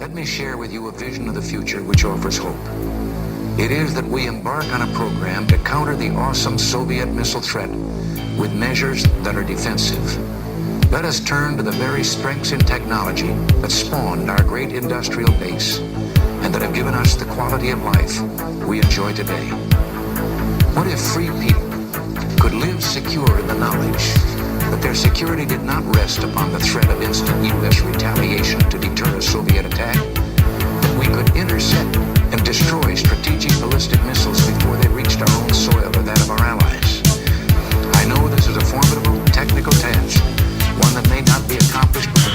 let me share with you a vision of the future which offers hope. It is that we embark on a program to counter the awesome Soviet missile threat with measures that are defensive. Let us turn to the very strengths in technology that spawned our great industrial base and that have given us the quality of life we enjoy today. What if free people could live secure in the knowledge that their security did not rest upon the threat of instant U.S. retaliation to deter a Soviet attack, that we could intercept and destroy strategic ballistic missiles before they reached our own soil or that of our allies? I know this is a formidable technical task, one that may not be accomplished with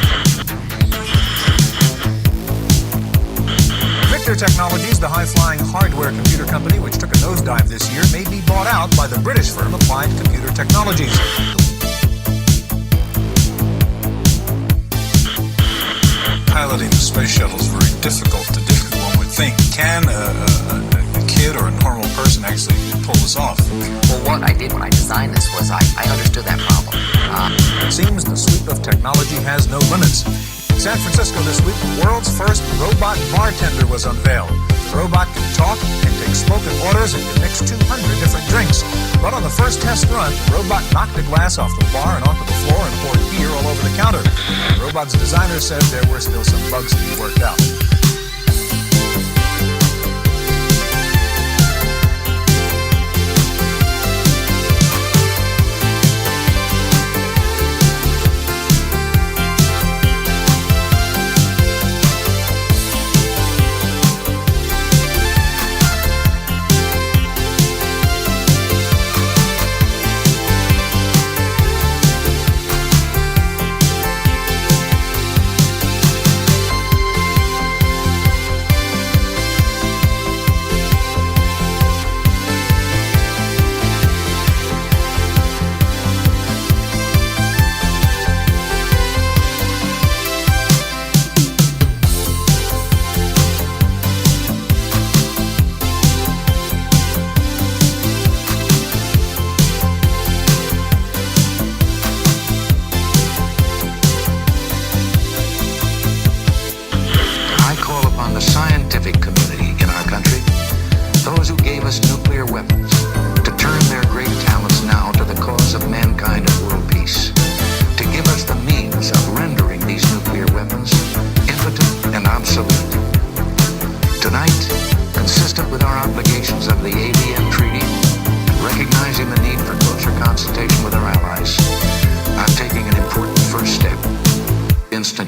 Victor Technologies, the high-flying hardware computer company which took a nosedive this year, may be bought out by the British firm Applied Computer Technologies. Piloting the space shuttle is very difficult to do, one would think. Can a kid or a normal person actually pull this off? Well, what I did when I designed this was I understood that problem. It seems the sweep of technology has no limits. In San Francisco this week, the world's first robot bartender was unveiled. The robot can talk and take spoken orders and can mix 200 different drinks. But on the first test run, the robot knocked a glass off the bar and onto the floor and poured beer all over the counter. The robot's designer said there were still some bugs to be worked out.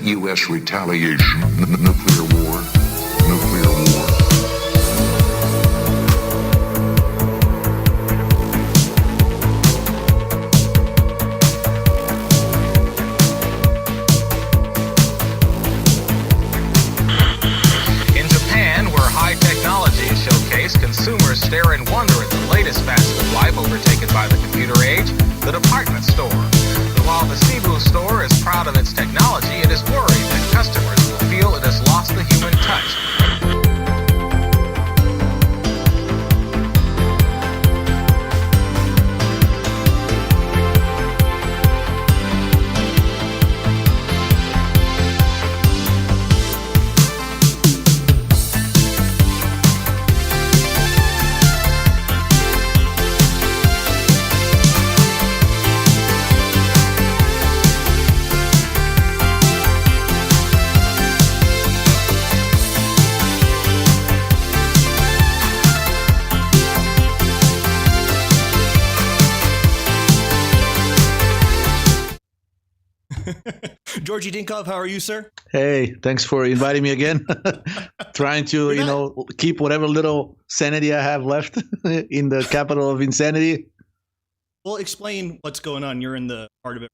U.S. retaliation, nuclear war, nuclear war. In Japan, where high technology is showcased, consumers stare in wonder at the latest facet of life overtaken by the computer age, the department store. While the SIBO store is proud of its technology, it is worried that customers will feel it has lost the human touch. Georgi Dinkov, how are you, sir? Hey, thanks for inviting me again. Trying to, keep whatever little sanity I have left in the capital of insanity. Well, explain what's going on. You're in the part of it.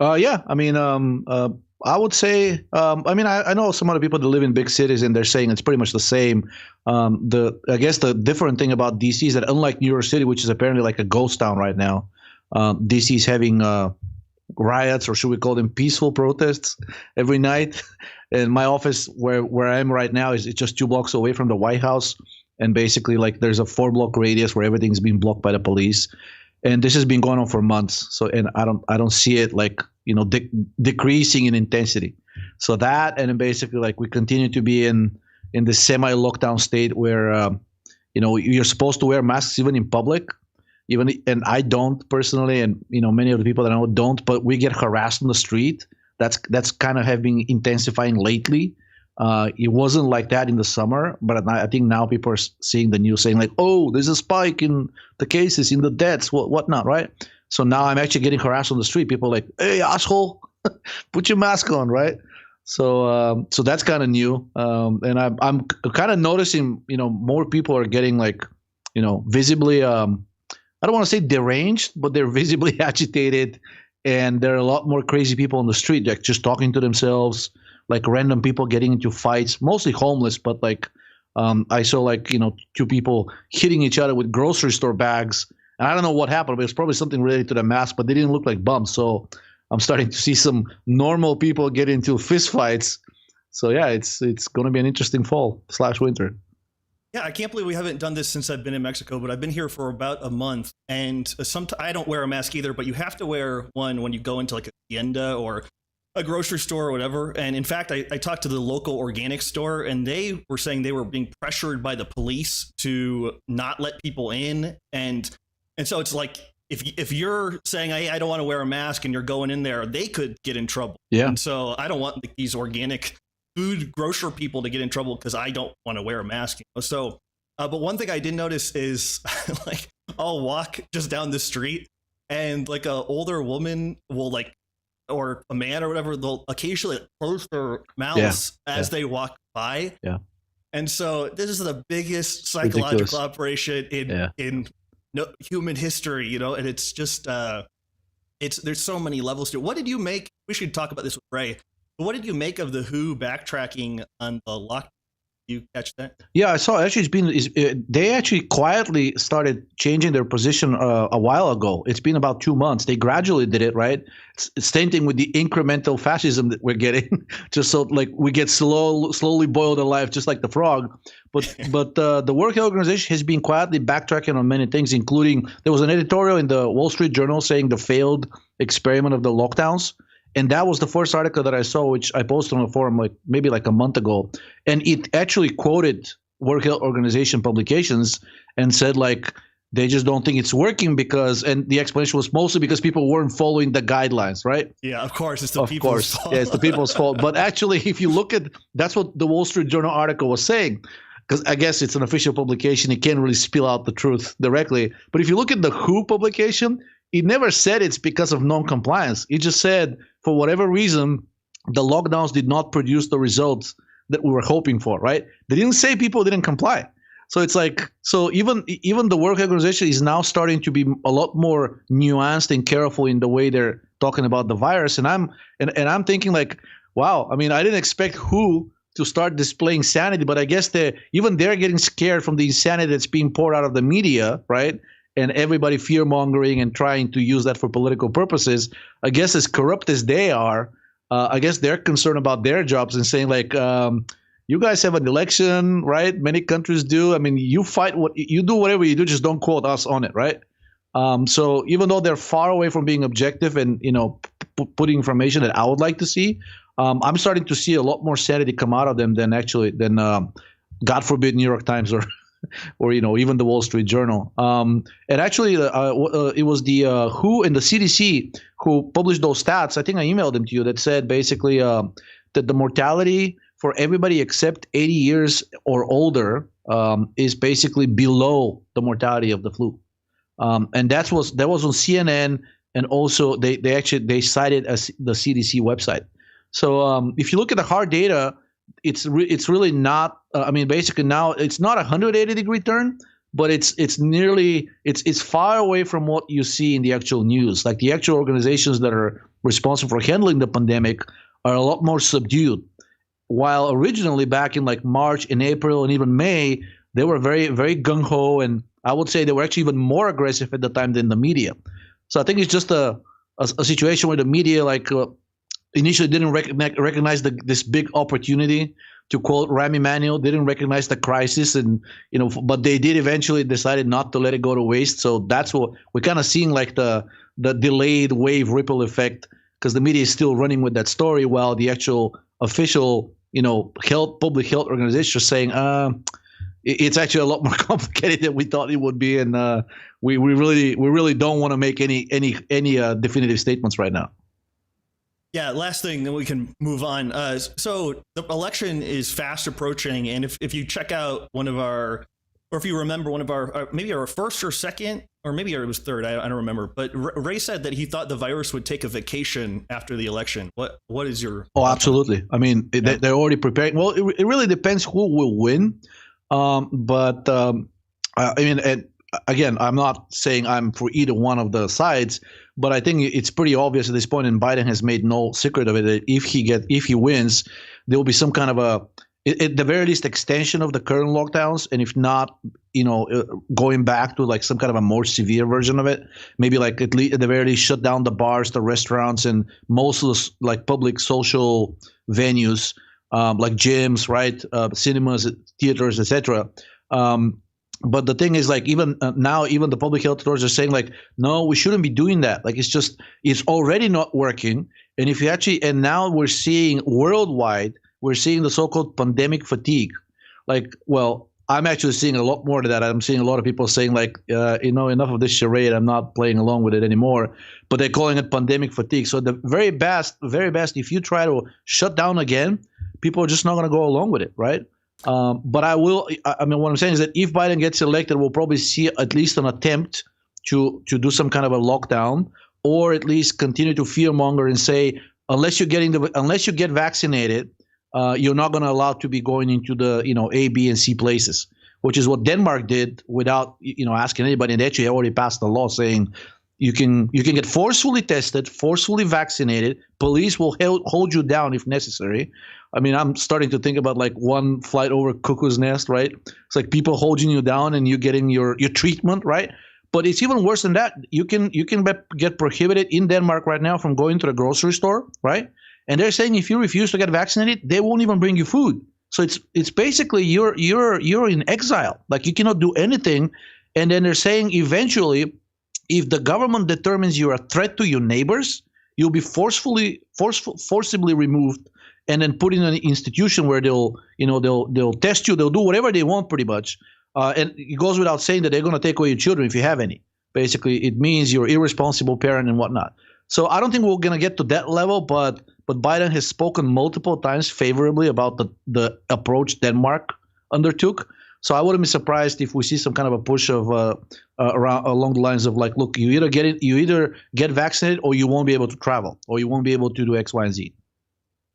Yeah, I mean, I would say, I know some other people that live in big cities and they're saying it's pretty much the same. I guess the different thing about DC is that unlike New York City, which is apparently like a ghost town right now, DC is having riots, or should we call them peaceful protests, every night. And my office where I am right now is just 2 blocks away from the White House. And basically like there's a 4-block radius where everything's being blocked by the police. And this has been going on for months. So, and I don't see it like, decreasing in intensity. So that, and then basically like we continue to be in the semi-lockdown state where you're supposed to wear masks even in public, and I don't personally, and many of the people that I know don't, but we get harassed on the street. That's kind of have been intensifying lately. It wasn't like that in the summer, but I think now people are seeing the news saying like, oh, there's a spike in the cases, in the deaths, whatnot, right? So now I'm actually getting harassed on the street. People are like, hey, asshole, put your mask on, right? So that's kind of new, and I'm kind of noticing, more people are getting like, visibly, I don't want to say deranged, but they're visibly agitated, and there are a lot more crazy people on the street, like just talking to themselves, like random people getting into fights, mostly homeless, but like I saw like, two people hitting each other with grocery store bags, and I don't know what happened, but it's probably something related to the mask, but they didn't look like bums, so I'm starting to see some normal people get into fist fights. So yeah, it's going to be an interesting fall/winter. Yeah, I can't believe we haven't done this since I've been in Mexico, but I've been here for about a month, and I don't wear a mask either, but you have to wear one when you go into like a tienda or a grocery store or whatever. And in fact, I talked to the local organic store, and they were saying they were being pressured by the police to not let people in, and so it's like, if you're saying, hey, I don't want to wear a mask, and you're going in there, they could get in trouble. Yeah. And so I don't want these organic food grocer people to get in trouble because I don't want to wear a mask. So, but one thing I did notice is like I'll walk just down the street, and like a older woman will like, or a man or whatever, they'll occasionally close their mouths as they walk by. Yeah. And so this is the biggest psychological operation in human history, and it's just there's so many levels to it. What did you make? We should talk about this with Ray. But what did you make of the WHO backtracking on the lockdown? You catch that? Yeah, I saw. Actually, they actually quietly started changing their position a while ago. It's been about 2 months. They gradually did it, right? It's same thing with the incremental fascism that we're getting, just so like we get slowly boiled alive, just like the frog. But the World Health Organization has been quietly backtracking on many things, including there was an editorial in the Wall Street Journal saying the failed experiment of the lockdowns. And that was the first article that I saw, which I posted on the forum maybe a month ago. And it actually quoted World Health Organization publications and said like they just don't think it's working and the explanation was mostly because people weren't following the guidelines, right? Yeah, of course, it's the people's fault. Yeah, it's the people's fault. But actually, if you look at that's what the Wall Street Journal article was saying, because I guess it's an official publication, it can't really spill out the truth directly. But if you look at the WHO publication, it never said it's because of non-compliance. It just said, for whatever reason, the lockdowns did not produce the results that we were hoping for, right? They didn't say people didn't comply. So it's like, so even the World Health Organization is now starting to be a lot more nuanced and careful in the way they're talking about the virus. And I'm thinking like, wow, I mean, I didn't expect WHO to start displaying sanity, but I guess they're getting scared from the insanity that's being poured out of the media, right? And everybody fear-mongering and trying to use that for political purposes. I guess as corrupt as they are, I guess they're concerned about their jobs and saying like, you guys have an election, right? Many countries do. I mean, you do whatever you do, just don't quote us on it, right? So even though they're far away from being objective and, putting information that I would like to see, I'm starting to see a lot more sanity come out of them than God forbid, New York Times or even the Wall Street Journal. And actually, it was the WHO and the CDC who published those stats. I think I emailed them to you that said basically that the mortality for everybody except 80 years or older is basically below the mortality of the flu. And that was on CNN, and also they cited as the CDC website. So if you look at the hard data, it's really not. Basically now it's not a 180-degree turn, but it's far away from what you see in the actual news. Like the actual organizations that are responsible for handling the pandemic are a lot more subdued. While originally back in like March and April and even May, they were very, very gung-ho, and I would say they were actually even more aggressive at the time than the media. So I think it's just a situation where the media initially didn't recognize this big opportunity. To quote Rahm Emanuel, didn't recognize the crisis, and but they did eventually decided not to let it go to waste. So that's what we're kind of seeing, like the delayed wave ripple effect, because the media is still running with that story while the actual official, public health organizations saying, it's actually a lot more complicated than we thought it would be, and we really don't want to make any definitive statements right now. Yeah, last thing, then we can move on. So the election is fast approaching, and if you check out one of our, or if you remember one of our, maybe our first or second, or maybe it was third, I don't remember, but Ray said that he thought the virus would take a vacation after the election. What is your? Oh, absolutely. I mean, they're already preparing. Well, it really depends who will win. I mean, and again, I'm not saying I'm for either one of the sides, but I think it's pretty obvious at this point, and Biden has made no secret of it, that if he wins, there will be some kind of at the very least, extension of the current lockdowns, and if not, going back to like some kind of a more severe version of it, maybe like at the very least shut down the bars, the restaurants, and most of the like public social venues, like gyms, right, cinemas, theaters, etc. But the thing is, like, even now, even the public health authorities are saying, like, no, we shouldn't be doing that. Like, it's already not working. And if you and now we're seeing worldwide, we're seeing the so-called pandemic fatigue. Like, well, I'm actually seeing a lot more of that. I'm seeing a lot of people saying, like, enough of this charade. I'm not playing along with it anymore. But they're calling it pandemic fatigue. So the very best, if you try to shut down again, people are just not going to go along with it, right? But I mean, what I'm saying is that if Biden gets elected, we'll probably see at least an attempt to do some kind of a lockdown, or at least continue to fearmonger and say, unless you get vaccinated, you're not going to allow to be going into the A, B, and C places, which is what Denmark did without asking anybody. And they actually already passed a law saying you can get forcefully tested, forcefully vaccinated. Police will hold you down if necessary. I mean, I'm starting to think about like one flight over Cuckoo's Nest, right? It's like people holding you down and you getting your treatment, right? But it's even worse than that. You can get prohibited in Denmark right now from going to the grocery store, right? And they're saying if you refuse to get vaccinated, they won't even bring you food. So it's basically you're in exile. Like, you cannot do anything. And then they're saying eventually, if the government determines you're a threat to your neighbors, you'll be forcibly removed and then put in an institution where they'll test you, they'll do whatever they want pretty much. And it goes without saying that they're going to take away your children if you have any. Basically, it means you're an irresponsible parent and whatnot. So I don't think we're going to get to that level, but Biden has spoken multiple times favorably about the approach Denmark undertook. So I wouldn't be surprised if we see some kind of a push of around along the lines of like, look, you either get vaccinated or you won't be able to travel, or you won't be able to do X, Y, and Z.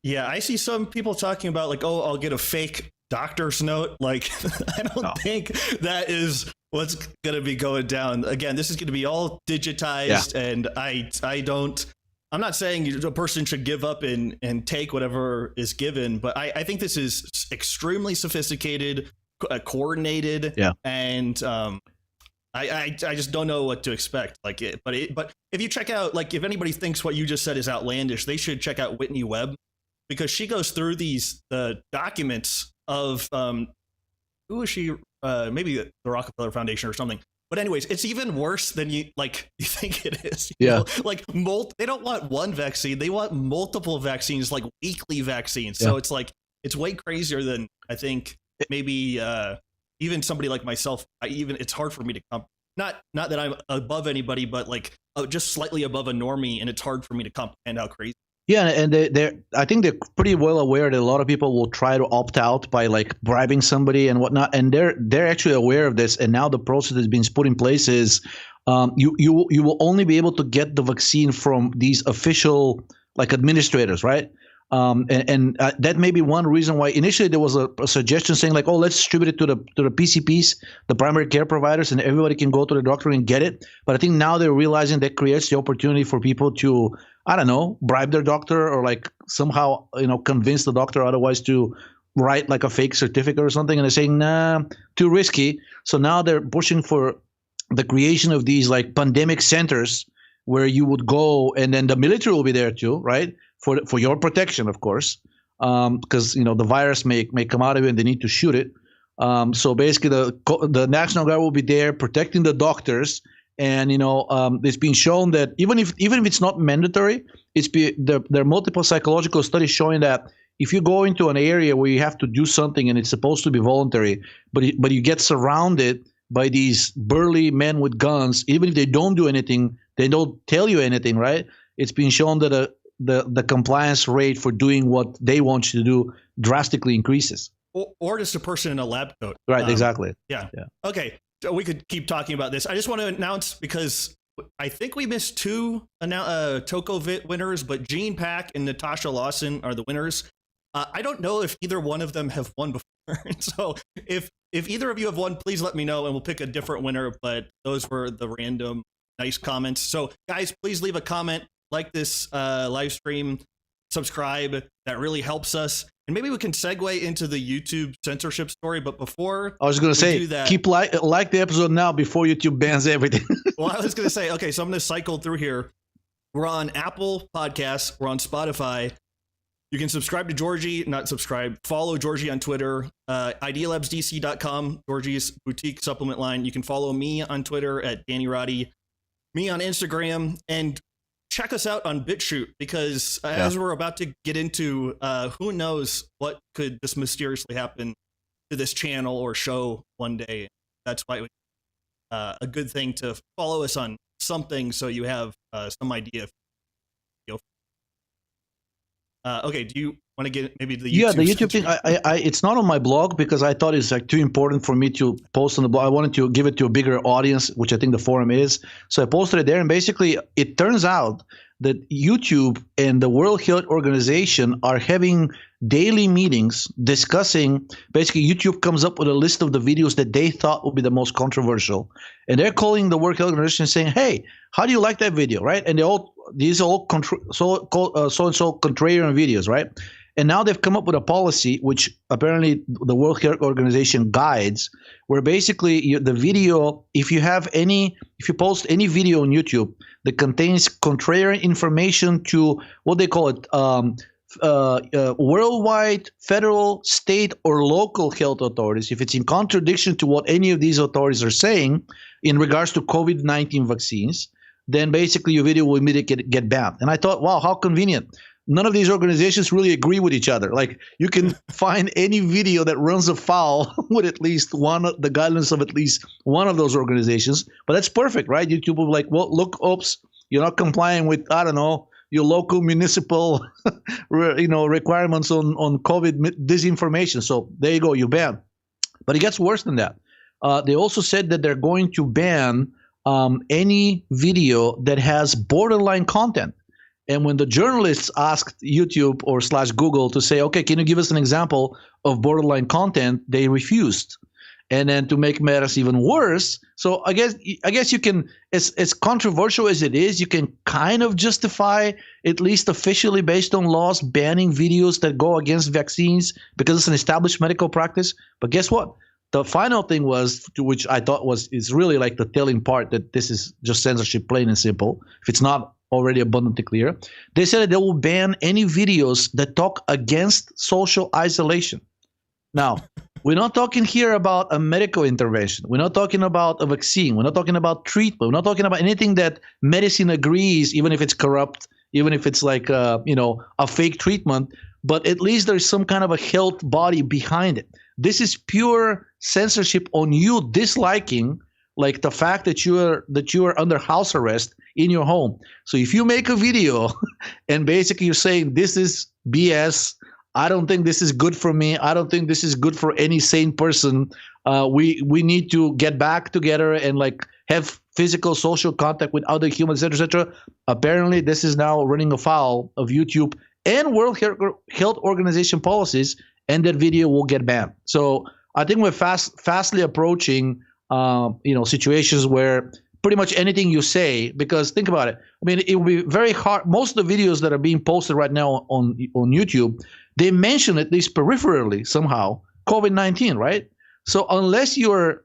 Yeah, I see some people talking about like, oh, I'll get a fake doctor's note. Like, I don't think that is what's going to be going down. Again, this is going to be all digitized, and I'm not saying a person should give up and take whatever is given, but I think this is extremely sophisticated, coordinated, and I just don't know what to expect. Like, but if you check out, like, if anybody thinks what you just said is outlandish, they should check out Whitney Webb, because she goes through the documents of who is she? Maybe the Rockefeller Foundation or something. But anyways, it's even worse than you think it is. You know? Like, they don't want one vaccine; they want multiple vaccines, like weekly vaccines. So it's like, it's way crazier than I think. Maybe even somebody like myself, it's hard for me to not that I'm above anybody, but like just slightly above a normie, and it's hard for me to comprehend how crazy. Yeah, and I think they're pretty well aware that a lot of people will try to opt out by like bribing somebody and whatnot, and they're actually aware of this. And now the process that's been put in place is you will only be able to get the vaccine from these official like administrators, right? And that may be one reason why initially there was a suggestion saying like, oh, let's distribute it to the PCPs, the primary care providers, and everybody can go to the doctor and get it. But I think now they're realizing that creates the opportunity for people to, I don't know, bribe their doctor or like somehow, convince the doctor otherwise to write like a fake certificate or something. And they're saying, nah, too risky. So now they're pushing for the creation of these like pandemic centers where you would go, and then the military will be there too, right? For your protection, of course, because the virus may come out of it and they need to shoot it. So basically, the National Guard will be there protecting the doctors, and it's been shown that even if it's not mandatory, there are multiple psychological studies showing that if you go into an area where you have to do something and it's supposed to be voluntary, but you get surrounded by these burly men with guns, even if they don't do anything, they don't tell you anything, right? It's been shown that the compliance rate for doing what they want you to do drastically increases. Or just a person in a lab coat. Right, exactly. Yeah. Okay, so we could keep talking about this. I just want to announce, because I think we missed two Tocovit winners, but Jean Pack and Natasha Lawson are the winners. I don't know if either one of them have won before. So if either of you have won, please let me know and we'll pick a different winner. But those were the random nice comments. So guys, please leave a comment, like this live stream, subscribe. That really helps us. And maybe we can segue into the YouTube censorship story. But before I was going to say, do that, keep like the episode now before YouTube bans everything. Well, I was going to say, okay, so I'm going to cycle through here. We're on Apple Podcasts. We're on Spotify. You can subscribe to Georgi, not subscribe, follow Georgi on Twitter, IdeaLabsDC.com, Georgi's boutique supplement line. You can follow me on Twitter at Danny Roddy, me on Instagram, and check us out on BitChute, because as we're about to get into, who knows what could just mysteriously happen to this channel or show one day. That's why it a good thing to follow us on something so you have some idea. Okay, do you want to get maybe the YouTube? Yeah, the YouTube thing. I it's not on my blog because I thought it's like too important for me to post on the blog. I wanted to give it to a bigger audience, which I think the forum is. So I posted it there, and basically it turns out that YouTube and the World Health Organization are having daily meetings discussing. Basically, YouTube comes up with a list of the videos that they thought would be the most controversial, and they're calling the World Health Organization saying, "Hey, how do you like that video?" Right? And these are all so-and-so contrarian videos, right? And now they've come up with a policy, which apparently the World Health Organization guides, where basically the video, if you post any video on YouTube that contains contrarian information to what they call it, worldwide, federal, state, or local health authorities, if it's in contradiction to what any of these authorities are saying in regards to COVID-19 vaccines, then basically your video will immediately get banned. And I thought, wow, how convenient. None of these organizations really agree with each other. Like, you can find any video that runs afoul with at least the guidelines of at least one of those organizations. But that's perfect, right? YouTube will be like, well, look, oops, you're not complying with, I don't know, your local municipal requirements on COVID disinformation. So there you go, you're banned. But it gets worse than that. They also said that they're going to ban any video that has borderline content. And when the journalists asked YouTube or /Google to say, okay, can you give us an example of borderline content, they refused. And then to make matters even worse, so I guess you can, as controversial as it is, you can kind of justify, at least officially based on laws, banning videos that go against vaccines because it's an established medical practice. But guess what? The final thing was, which I thought is really like the telling part, that this is just censorship, plain and simple, if it's not already abundantly clear. They said that they will ban any videos that talk against social isolation. Now, we're not talking here about a medical intervention. We're not talking about a vaccine. We're not talking about treatment. We're not talking about anything that medicine agrees, even if it's corrupt, even if it's like a fake treatment. But at least there's some kind of a health body behind it. This is pure censorship on you disliking, like, the fact that you are under house arrest in your home. So if you make a video and basically you're saying this is BS, I don't think this is good for me, I don't think this is good for any sane person, we need to get back together and like have physical social contact with other humans, etc. Apparently this is now running afoul of YouTube and World Health Organization policies, and that video will get banned. So I think we're fastly approaching situations where pretty much anything you say, because think about it. I mean, it will be very hard. Most of the videos that are being posted right now on YouTube, they mention at least peripherally somehow COVID-19, right? So unless you're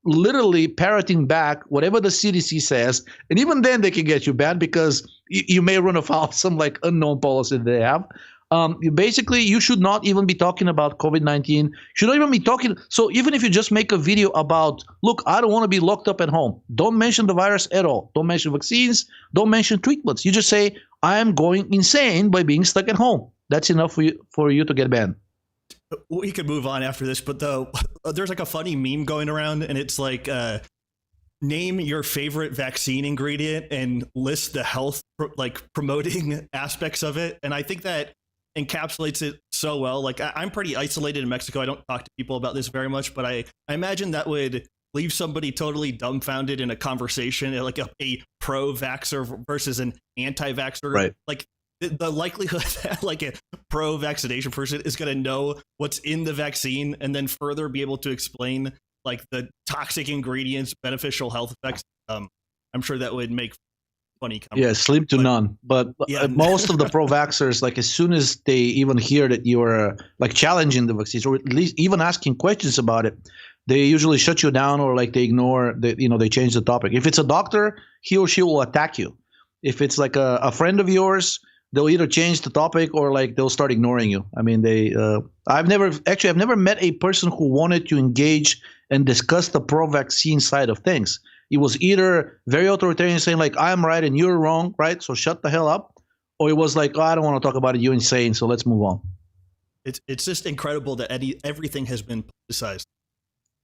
literally parroting back whatever the CDC says, and even then they can get you banned because you may run afoul of some like unknown policy they have. You should not even be talking about COVID-19. Should not even be talking. So even if you just make a video about, look, I don't want to be locked up at home. Don't mention the virus at all. Don't mention vaccines. Don't mention treatments. You just say, I am going insane by being stuck at home. that's enough for you to get banned. We could move on after this, but there's like a funny meme going around, and it's like, name your favorite vaccine ingredient and list the health promoting aspects of it. And I think that encapsulates it so well. Like I'm pretty isolated in Mexico. I don't talk to people about this very much, but I imagine that would leave somebody totally dumbfounded in a conversation, like a pro-vaxxer versus an anti-vaxxer. Right. Like the likelihood that like a pro-vaccination person is going to know what's in the vaccine and then further be able to explain like the toxic ingredients, beneficial health effects. I'm sure that would make funny comments. Yeah, slim to none. But yeah. Most of the pro-vaxxers, like as soon as they even hear that you are like challenging the vaccines or at least even asking questions about it, they usually shut you down or like they ignore they change the topic. If it's a doctor, he or she will attack you. If it's like a friend of yours, they'll either change the topic or like they'll start ignoring you. I mean, I've never met a person who wanted to engage and discuss the pro-vaccine side of things. It was either very authoritarian, saying like, I'm right and you're wrong, right? So shut the hell up. Or it was like, oh, I don't want to talk about it. You're insane. So let's move on. It's just incredible that everything has been politicized.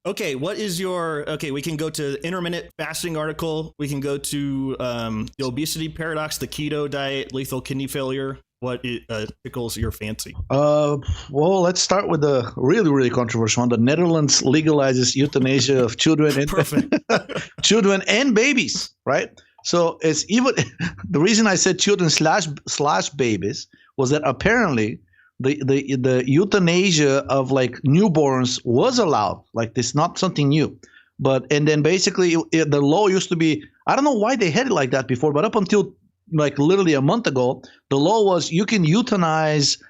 Okay, what is we can go to the intermittent fasting article. We can go to the obesity paradox, the keto diet, lethal kidney failure. What tickles your fancy? Well, let's start with the really, really controversial one. The Netherlands legalizes euthanasia of children and children and babies, right? So it's even the reason I said children slash babies was that apparently the euthanasia of like newborns was allowed. Like this, not something new. And then basically the law used to be, I don't know why they had it like that before, but up until like literally a month ago, the law was you can euthanize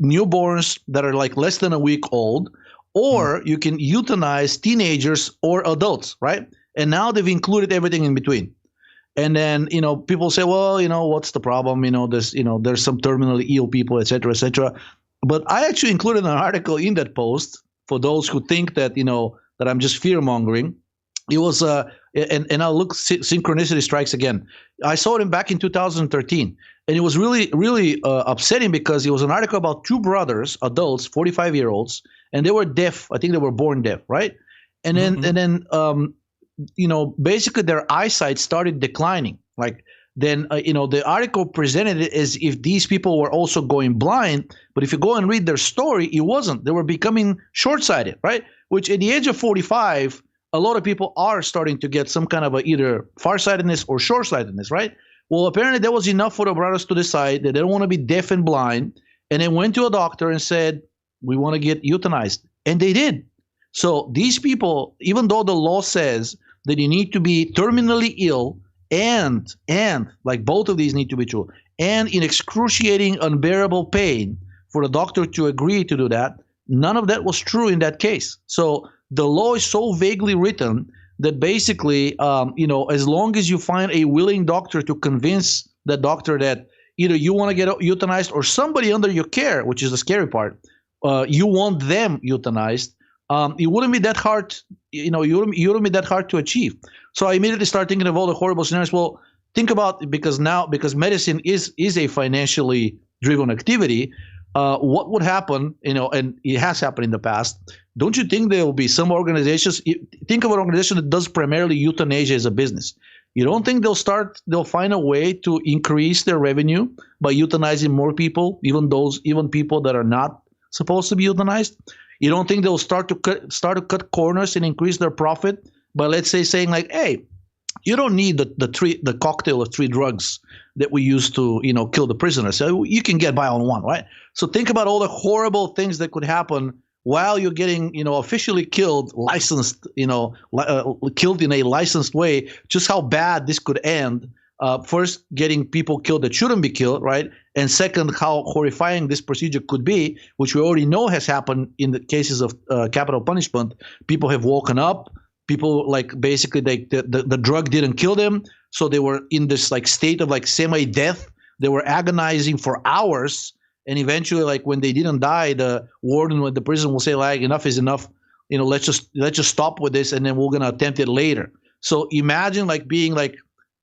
newborns that are like less than a week old, or you can euthanize teenagers or adults, right? And now they've included everything in between. And then, people say, well, what's the problem? There's some terminally ill people, et cetera, et cetera. But I actually included an article in that post for those who think that, that I'm just fear mongering. It was, and I'll look, synchronicity strikes again. I saw it back in 2013, and it was really, really upsetting because it was an article about two brothers, adults, 45-year-olds, and they were deaf. I think they were born deaf, right? And then, basically their eyesight started declining. The article presented it as if these people were also going blind, but if you go and read their story, it wasn't. They were becoming short-sighted, right? Which at the age of 45, a lot of people are starting to get some kind of either farsightedness or short-sightedness, right? Well, apparently that was enough for the brothers to decide that they don't want to be deaf and blind, and they went to a doctor and said, we want to get euthanized. And they did. So these people, even though the law says that you need to be terminally ill and like both of these need to be true, and in excruciating, unbearable pain for the doctor to agree to do that, none of that was true in that case. So the law is so vaguely written that basically, as long as you find a willing doctor to convince the doctor that either you want to get euthanized or somebody under your care, which is the scary part, you want them euthanized, it wouldn't be that hard, you wouldn't be that hard to achieve. So I immediately start thinking of all the horrible scenarios. Well, think about, because medicine is a financially driven activity, what would happen, and it has happened in the past. Don't you think there will be some organizations, think of an organization that does primarily euthanasia as a business. You don't think they'll find a way to increase their revenue by euthanizing more people, even people that are not supposed to be euthanized? You don't think they'll start to cut corners and increase their profit by, let's say, saying like, hey, you don't need the cocktail of 3 drugs that we use to, kill the prisoners. So you can get by on one, right? So think about all the horrible things that could happen while you're getting, officially killed, licensed, killed in a licensed way, just how bad this could end. First, getting people killed that shouldn't be killed, right? And second, how horrifying this procedure could be, which we already know has happened in the cases of capital punishment. People have woken up. People basically the drug didn't kill them, so they were in this state of semi-death. They were agonizing for hours, and eventually, when they didn't die, the warden at the prison will say enough is enough. Let's just stop with this, and then we're gonna attempt it later. So imagine being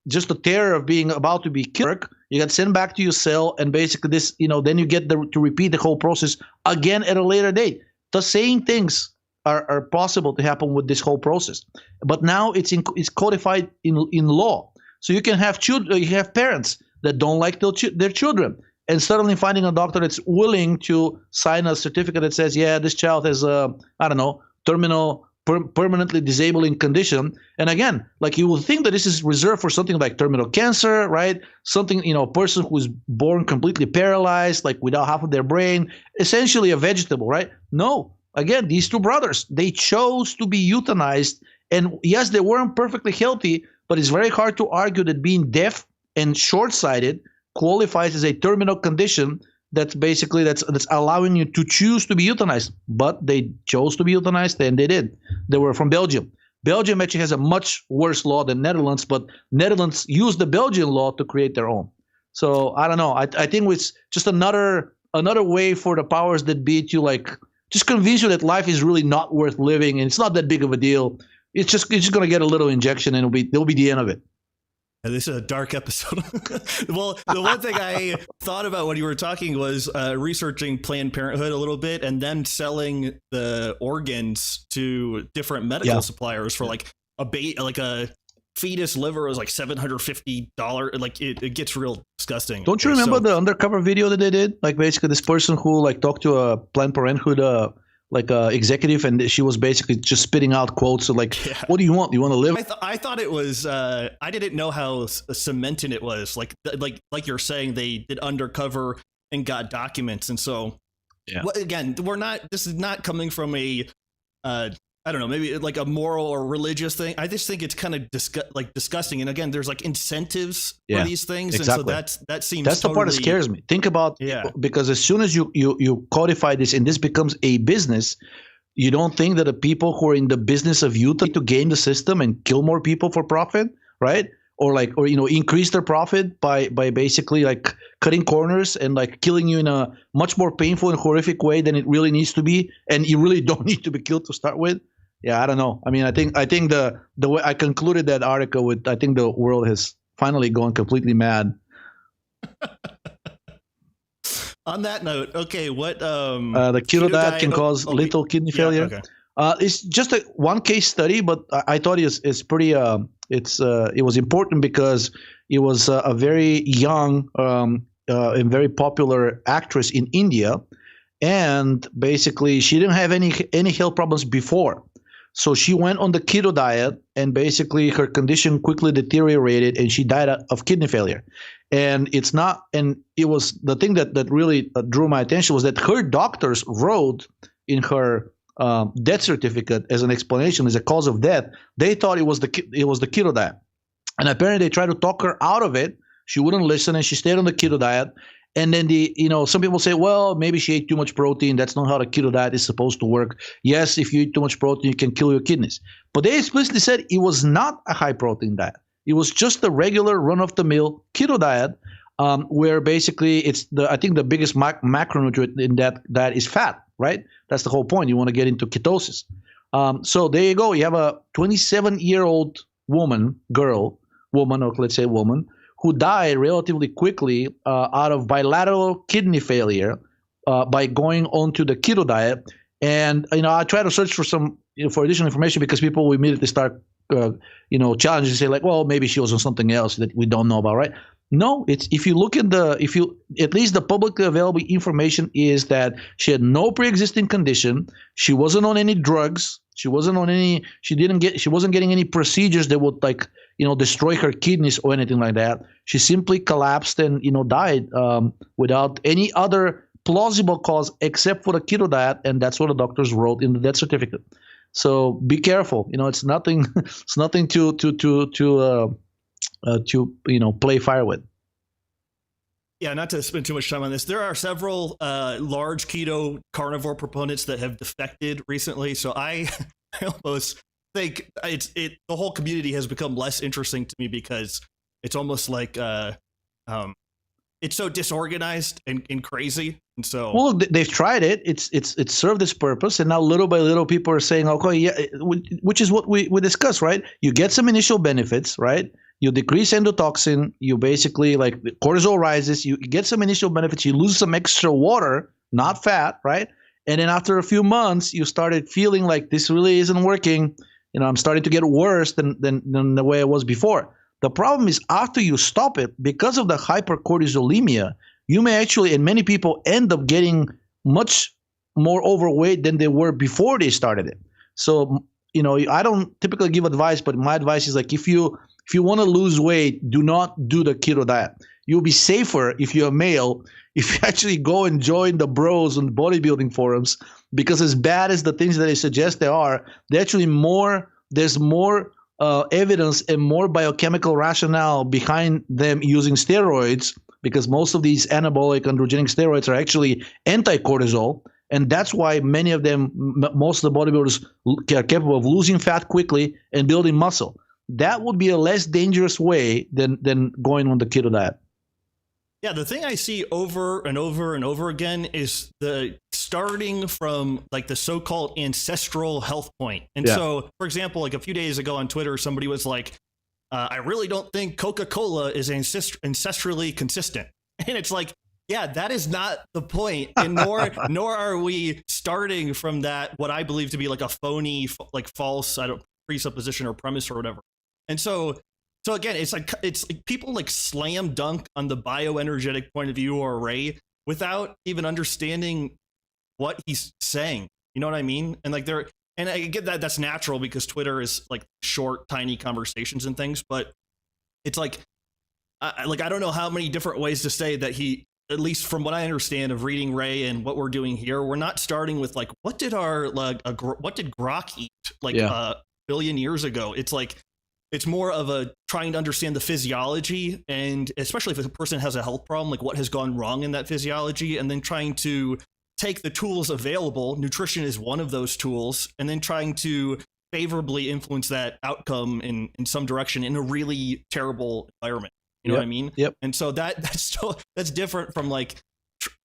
just the terror of being about to be killed. You get sent back to your cell, and basically this, then you get to repeat the whole process again at a later date. The same things are possible to happen with this whole process, but now it's codified in law. So you can have children, you have parents that don't like their children, and suddenly finding a doctor that's willing to sign a certificate that says, yeah, this child has terminal permanently disabling condition. And again, like, you would think that this is reserved for something like terminal cancer, right? Something, a person who's born completely paralyzed, like without half of their brain, essentially a vegetable, right? No. Again, these two brothers, they chose to be euthanized. And yes, they weren't perfectly healthy, but it's very hard to argue that being deaf and short-sighted qualifies as a terminal condition that's allowing you to choose to be euthanized. But they chose to be euthanized, and they did. They were from Belgium. Belgium actually has a much worse law than Netherlands, but Netherlands used the Belgian law to create their own. So I don't know. I think it's just another way for the powers that be to just convince you that life is really not worth living, and it's not that big of a deal. It's just going to get a little injection, and it'll be the end of it. This is a dark episode. Well, the one thing I thought about when you were talking was researching Planned Parenthood a little bit, and then selling the organs to different medical suppliers for a fetus liver was like $750. Like it gets real disgusting. Don't you remember the undercover video that they did? Like basically this person who talked to a Planned Parenthood executive, and she was basically just spitting out quotes of what do you want? Do you want to live? I thought it was I didn't know how cemented it was. Like you're saying, they did undercover and got documents, and so again, this is not coming from a I don't know, maybe like a moral or religious thing. I just think it's kind of disgusting. And again, there's incentives for these things. Exactly. And so that's the part that scares me. Think about, because as soon as you codify this and this becomes a business, you don't think that the people who are in the business of euthanasia to game the system and kill more people for profit, right? Or increase their profit by basically cutting corners and killing you in a much more painful and horrific way than it really needs to be, and you really don't need to be killed to start with. Yeah, I don't know. I mean, I think the way I concluded that article with, I think the world has finally gone completely mad. On that note, okay, what the keto diet can cause lethal kidney failure. Okay. It's just one case study, but I thought it's pretty. It was important because it was a very young and very popular actress in India, and basically she didn't have any health problems before. So she went on the keto diet, and basically her condition quickly deteriorated, and she died of kidney failure. And it was the thing that really drew my attention was that her doctors wrote in her death certificate as an explanation, as a cause of death, they thought it was the keto diet. And apparently they tried to talk her out of it. She wouldn't listen, and she stayed on the keto diet. And then some people say, well, maybe she ate too much protein. That's not how the keto diet is supposed to work. Yes, if you eat too much protein, you can kill your kidneys. But they explicitly said it was not a high protein diet. It was just a regular run-of-the-mill keto diet, where basically I think the biggest macronutrient in that is fat, right? That's the whole point. You want to get into ketosis. So there you go. You have a 27-year-old woman, or let's say woman, who died relatively quickly out of bilateral kidney failure by going onto the keto diet. And I try to search for additional information, because people will immediately start challenges and say well, maybe she was on something else that we don't know about, right? No, if you look at at least the publicly available information is that she had no pre-existing condition. She wasn't on any drugs. She wasn't getting any procedures that would destroy her kidneys or anything like that. She simply collapsed and died without any other plausible cause except for the keto diet, and that's what the doctors wrote in the death certificate. So be careful. It's nothing. It's nothing to play fire with. Yeah, not to spend too much time on this. There are several large keto carnivore proponents that have defected recently. So I almost think the whole community has become less interesting to me, because it's almost like it's so disorganized and crazy. And so, well, they've tried it. It's served its purpose, and now little by little, people are saying, okay, yeah, which is what we discussed, right? You get some initial benefits, right? you decrease endotoxin, you basically like cortisol rises, you get some initial benefits, you lose some extra water, not fat, right? And then after a few months, you started feeling like this really isn't working. I'm starting to get worse than the way it was before. The problem is after you stop it, because of the hypercortisolemia, you may actually, and many people end up getting much more overweight than they were before they started it. So, I don't typically give advice, but my advice is like, if you want to lose weight, do not do the keto diet. You'll be safer if you're a male if you actually go and join the bros on bodybuilding forums, because as bad as the things that they suggest they are, there's more evidence and more biochemical rationale behind them using steroids, because most of these anabolic androgenic steroids are actually anti-cortisol. And that's why many of them, most of the bodybuilders are capable of losing fat quickly and building muscle. That would be a less dangerous way than going on the keto diet. Yeah, the thing I see over and over and over again is the starting from like the so-called ancestral health point. And so, for example, like a few days ago on Twitter, somebody was like, I really don't think Coca-Cola is ancestrally consistent. And it's like, yeah, that is not the point. And nor are we starting from that, what I believe to be like a phony, like false, presupposition or premise or whatever. And so again, it's like people like slam dunk on the bioenergetic point of view or Ray without even understanding what he's saying. You know what I mean? And like and I get that that's natural because Twitter is like short, tiny conversations and things, but it's like, I don't know how many different ways to say that he, at least from what I understand of reading Ray and what we're doing here, we're not starting with like, what did Grok eat like a billion years ago? It's like, it's more of a trying to understand the physiology, and especially if a person has a health problem, like what has gone wrong in that physiology, and then trying to take the tools available. Nutrition is one of those tools, and then trying to favorably influence that outcome in some direction in a really terrible environment. You know what I mean? Yep. And so that's different from like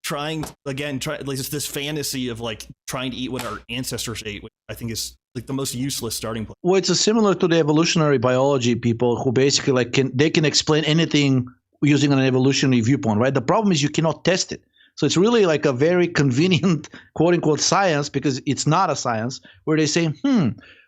trying like this fantasy of like trying to eat what our ancestors ate, which I think is like the most useless starting point. Well, it's similar to the evolutionary biology people who basically like they can explain anything using an evolutionary viewpoint, right? The problem is you cannot test it. So it's really like a very convenient quote unquote science, because it's not a science, where they say,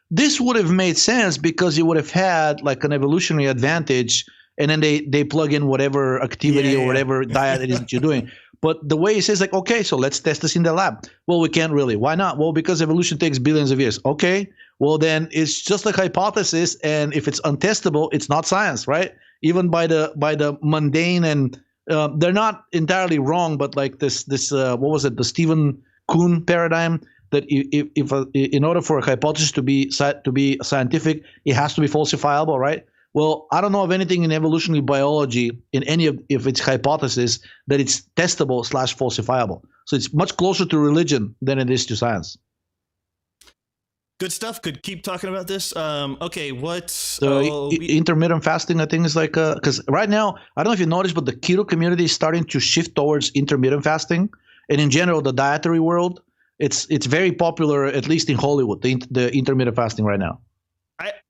this would have made sense because you would have had like an evolutionary advantage, and then they plug in whatever activity or whatever diet it is that you're doing. But the way he says like, okay, so let's test this in the lab. Well, we can't really. Why not? Well, because evolution takes billions of years. Okay, well then it's just like hypothesis, and if it's untestable, it's not science, right? Even by the mundane, and they're not entirely wrong, but like this what was it, the Stephen Kuhn paradigm, that if in order for a hypothesis to be scientific, it has to be falsifiable, right? Well, I don't know of anything in evolutionary biology in any of its hypothesis that it's testable / falsifiable. So it's much closer to religion than it is to science. Good stuff. Could keep talking about this. Okay, intermittent fasting, I think, is like because right now, I don't know if you noticed, but the keto community is starting to shift towards intermittent fasting, and in general, the dietary world, it's very popular, at least in Hollywood, the intermittent fasting right now.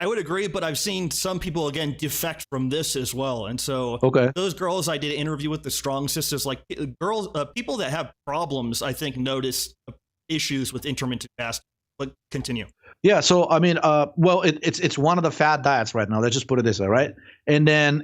I would agree, but I've seen some people, again, defect from this as well. And so those girls I did an interview with, the Strong Sisters, like girls, people that have problems, I think, notice issues with intermittent fasting. But continue. Yeah. So, I mean, it's one of the fad diets right now. Let's just put it this way, right? And then,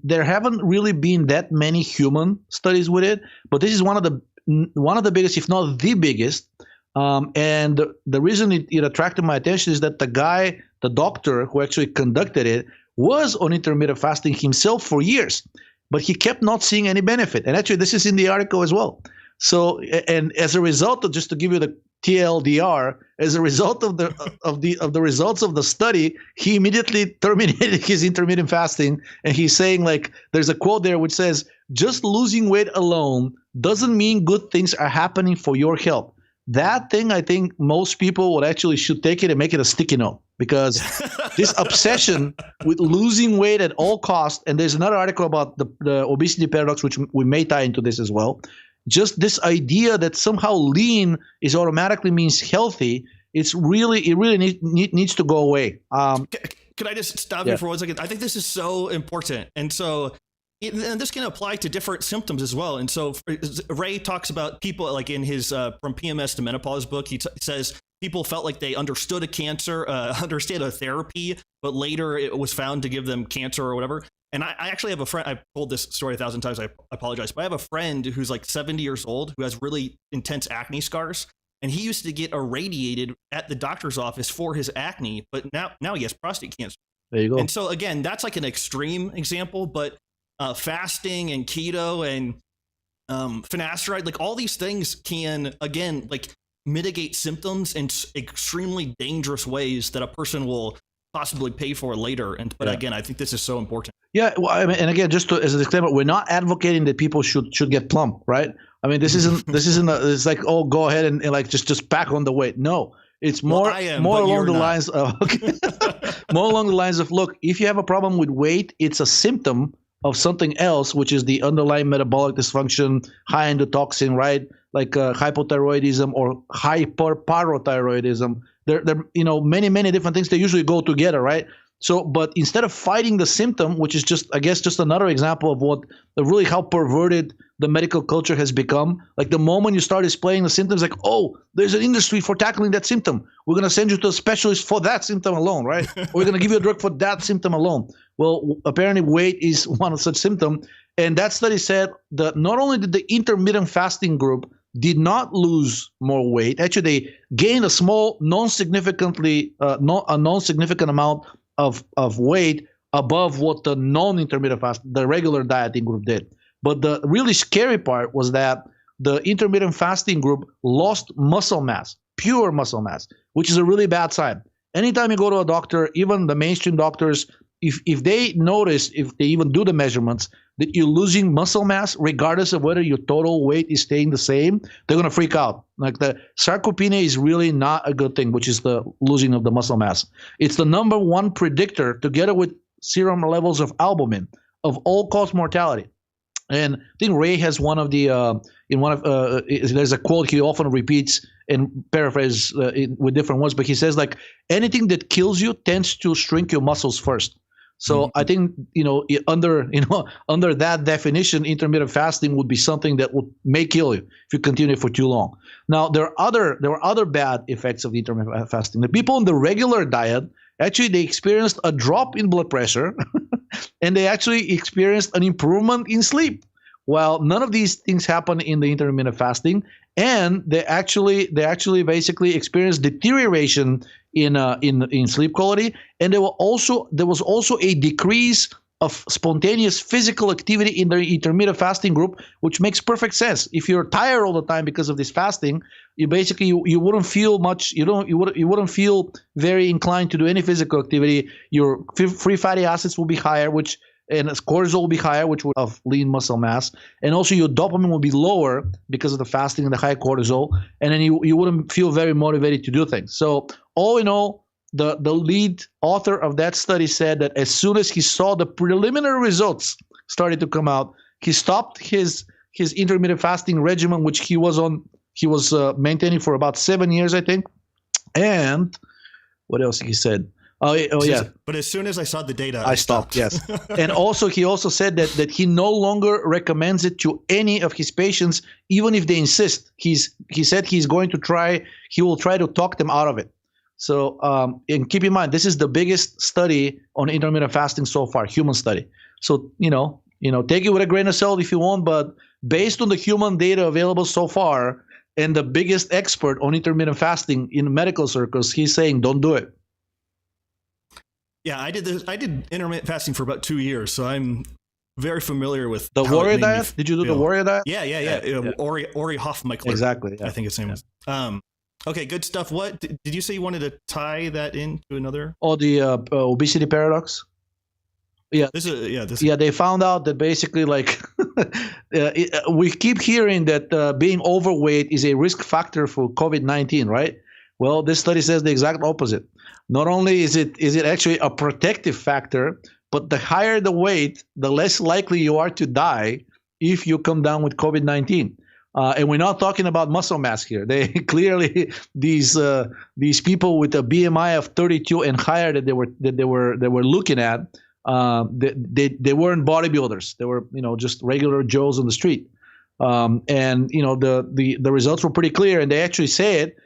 there haven't really been that many human studies with it, but this is one of the biggest, if not the biggest. And the reason it attracted my attention is that the doctor who actually conducted it was on intermittent fasting himself for years, but he kept not seeing any benefit. And actually, this is in the article as well. So, and as a result of, just to give you the TLDR, as a result of the results of the study, he immediately terminated his intermittent fasting. And he's saying, like, there's a quote there which says, "Just losing weight alone doesn't mean good things are happening for your health." That thing, I think most people should take it and make it a sticky note, because this obsession with losing weight at all costs, and there's another article about the obesity paradox, which we may tie into this as well. Just this idea that somehow lean is automatically means healthy, it really needs to go away. Could I just stop you for 1 second? I think this is so important. And so, and this can apply to different symptoms as well. And so Ray talks about people like in his From PMS to Menopause book, he says people felt like they understood a cancer, understood a therapy, but later it was found to give them cancer or whatever. And I actually have a friend, I've told this story 1,000 times, I apologize, but I have a friend who's like 70 years old who has really intense acne scars. And he used to get irradiated at the doctor's office for his acne, but now he has prostate cancer. There you go. And so again, that's like an extreme example, but fasting and keto and finasteride, like all these things can, again, like mitigate symptoms in extremely dangerous ways that a person will possibly pay for later. But again, I think this is so important. Yeah, well, I mean, and again, just as a disclaimer, we're not advocating that people should get plump, right? I mean, this isn't it's like, oh, go ahead and like just pack on the weight. No, it's more along the lines of more along the lines of, look, if you have a problem with weight, it's a symptom of something else, which is the underlying metabolic dysfunction, high endotoxin, right? Like hypothyroidism or hyperparathyroidism. There, many different things. They usually go together, right? So, but instead of fighting the symptom, which is just, I guess, just another example of really how perverted the medical culture has become. Like the moment you start displaying the symptoms, like, oh, there's an industry for tackling that symptom. We're going to send you to a specialist for that symptom alone, right? We're going to give you a drug for that symptom alone. Well, apparently weight is one of such symptoms. And that study said that not only did the intermittent fasting group did not lose more weight, actually they gained a small, non-significant amount of weight above what the non-intermittent fast, the regular dieting group did. But the really scary part was that the intermittent fasting group lost muscle mass, pure muscle mass, which is a really bad sign. Anytime you go to a doctor, even the mainstream doctors, if they notice, if they even do the measurements, that you're losing muscle mass, regardless of whether your total weight is staying the same, they're going to freak out. Like the sarcopenia is really not a good thing, which is the losing of the muscle mass. It's the number one predictor, together with serum levels of albumin, of all-cause mortality. And I think Ray has one of the there's a quote he often repeats and paraphrases with different words, but he says like anything that kills you tends to shrink your muscles first. So I think under that definition, intermittent fasting would be something that may kill you if you continue for too long. Now there were other bad effects of the intermittent fasting. The people on the regular diet actually they experienced a drop in blood pressure, and they actually experienced an improvement in sleep. While none of these things happen in the intermittent fasting, and they actually basically experienced deterioration in sleep quality, and there was also a decrease of spontaneous physical activity in the intermittent fasting group, which makes perfect sense. If you're tired all the time because of this fasting, you basically you wouldn't feel much. You wouldn't feel very inclined to do any physical activity. Your free fatty acids will be higher, and cortisol will be higher, which would have lean muscle mass, and also your dopamine will be lower because of the fasting and the high cortisol, and then you wouldn't feel very motivated to do things. So all in all, the lead author of that study said that as soon as he saw the preliminary results started to come out, he stopped his intermittent fasting regimen, which he was maintaining for about 7 years, I think. And what else he said? Yeah. But as soon as I saw the data, I stopped. Yes. And also, he also said that he no longer recommends it to any of his patients, even if they insist. He said he will try to talk them out of it. So, and keep in mind, this is the biggest study on intermittent fasting so far, human study. So, take it with a grain of salt if you want, but based on the human data available so far, and the biggest expert on intermittent fasting in medical circles, he's saying don't do it. Yeah, I did intermittent fasting for about 2 years, so I'm very familiar with the warrior diet. Did you do the warrior diet? Yeah. Ori Hofmeichler. Exactly. Yeah. I think his name is. Okay, good stuff. What did you say you wanted to tie that into another? Oh, the obesity paradox. Yeah. They found out that basically, like, we keep hearing that being overweight is a risk factor for COVID-19, right? Well, this study says the exact opposite. Not only is it actually a protective factor, but the higher the weight, the less likely you are to die if you come down with COVID-19. And we're not talking about muscle mass here. They clearly these people with a BMI of 32 and higher that they were looking at, they weren't bodybuilders. They were just regular Joes on the street. And the results were pretty clear, and they actually say it.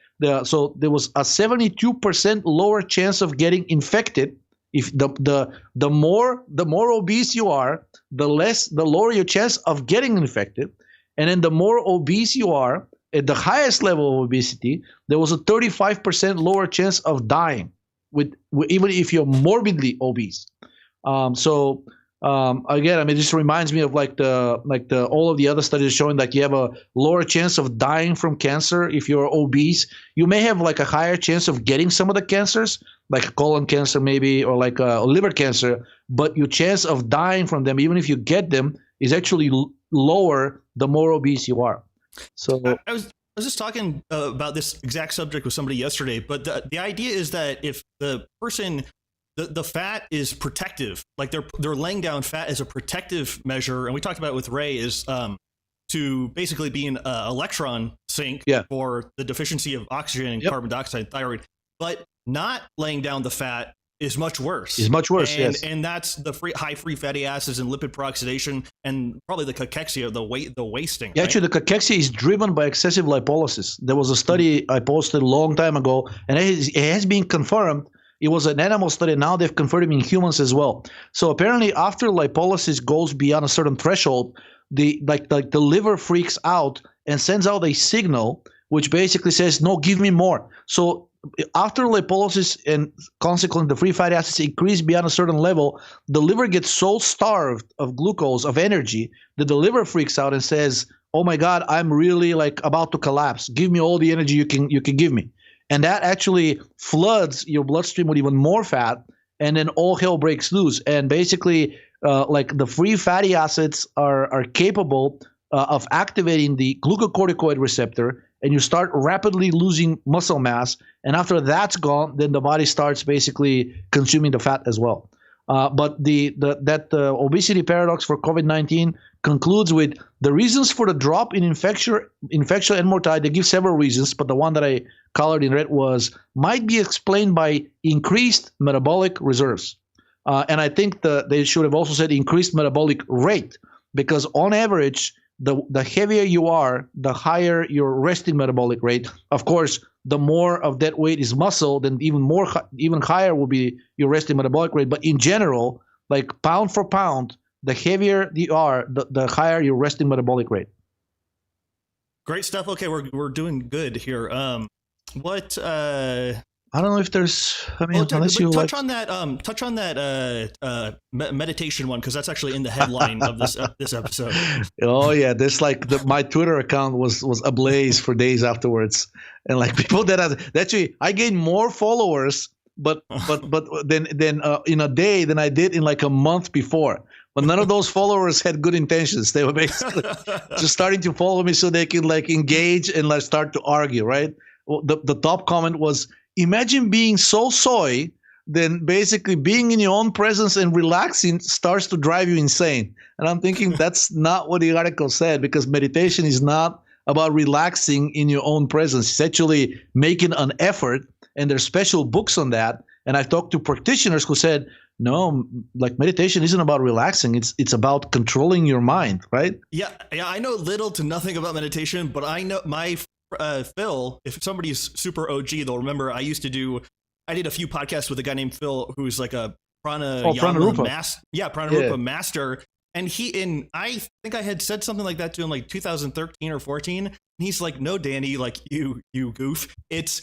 So there was a 72% lower chance of getting infected. If the more obese you are, the lower your chance of getting infected. And then the more obese you are, at the highest level of obesity, there was a 35% lower chance of dying, even if you're morbidly obese. Again, I mean, this reminds me of all of the other studies showing you have a lower chance of dying from cancer if you're obese. You may have a higher chance of getting some of the cancers, like colon cancer maybe, or liver cancer, but your chance of dying from them, even if you get them, is actually lower the more obese you are. So I was just talking about this exact subject with somebody yesterday, but the idea is that if the person, the fat is protective, they're laying down fat as a protective measure, and we talked about it with Ray, is to basically be an electron sink for the deficiency of oxygen and carbon dioxide, thyroid, but not laying down the fat is much worse. Yes. And that's the high free fatty acids and lipid peroxidation, and probably the cachexia, the wasting. Yeah, actually, the cachexia is driven by excessive lipolysis. There was a study I posted a long time ago, and it has been confirmed. It was an animal study. Now they've confirmed it in humans as well. So apparently, after lipolysis goes beyond a certain threshold, the liver freaks out and sends out a signal which basically says, "No, give me more." So after lipolysis and consequently the free fatty acids increase beyond a certain level, the liver gets so starved of glucose, of energy, that the liver freaks out and says, "Oh my God, I'm really about to collapse. Give me all the energy you can give me." And that actually floods your bloodstream with even more fat, and then all hell breaks loose. And basically, the free fatty acids are capable of activating the glucocorticoid receptor, and you start rapidly losing muscle mass. And after that's gone, then the body starts basically consuming the fat as well. But the obesity paradox for COVID-19 concludes with the reasons for the drop in infection and mortality. They give several reasons, but the one that I colored in red might be explained by increased metabolic reserves. And I think they should have also said increased metabolic rate, because on average, the heavier you are, the higher your resting metabolic rate. Of course, the more of that weight is muscle, then even higher will be your resting metabolic rate. But in general, pound for pound, the heavier you are, the higher your resting metabolic rate. Great stuff. Okay, we're doing good here. I don't know if there's. I mean, unless you touch on that meditation one, because that's actually in the headline of this episode. Oh yeah, there's my Twitter account was ablaze for days afterwards, and people actually I gained more followers, but then in a day than I did in a month before. But none of those followers had good intentions. They were basically just starting to follow me so they could engage and start to argue. Right? Well, the top comment was, "Imagine being so soy, then basically being in your own presence and relaxing starts to drive you insane." And I'm thinking that's not what the article said, because meditation is not about relaxing in your own presence. It's actually making an effort, and there's special books on that. And I've talked to practitioners who said, no, meditation isn't about relaxing. It's about controlling your mind, right? Yeah, I know little to nothing about meditation, but I know my Phil, if somebody's super OG, they'll remember I did a few podcasts with a guy named Phil, who's a Pranarupa master. And I think I had said something like that to him 2013 or 14. And he's like, "No, Danny, you goof. It's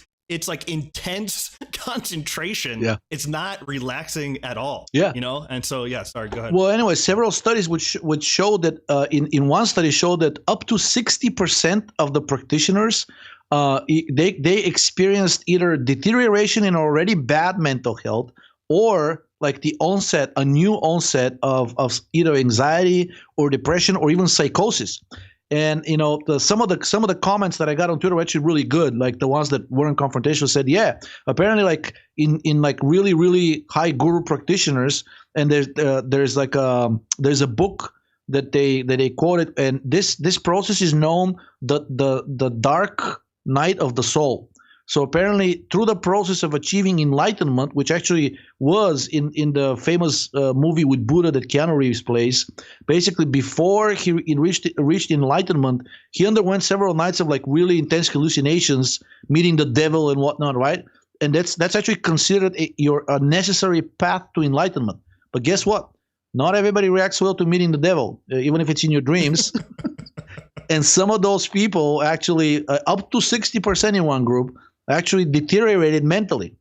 intense concentration. Yeah. It's not relaxing at all." Yeah. And so, sorry, go ahead. Well, anyway, several studies which show that in one study showed that up to 60% of the practitioners they experienced either deterioration in already bad mental health, or a new onset of either anxiety or depression or even psychosis. And some of the comments that I got on Twitter were actually really good. The ones that weren't confrontational said, yeah, apparently in really, really high guru practitioners, and there's a book that they quoted, and this process is known the dark night of the soul. So apparently, through the process of achieving enlightenment, which actually was in the famous movie with Buddha that Keanu Reeves plays, basically before he reached enlightenment, he underwent several nights of like really intense hallucinations, meeting the devil and whatnot, right? And that's actually considered a necessary path to enlightenment. But guess what? Not everybody reacts well to meeting the devil, even if it's in your dreams. And some of those people actually, up to 60% in one group, actually deteriorated mentally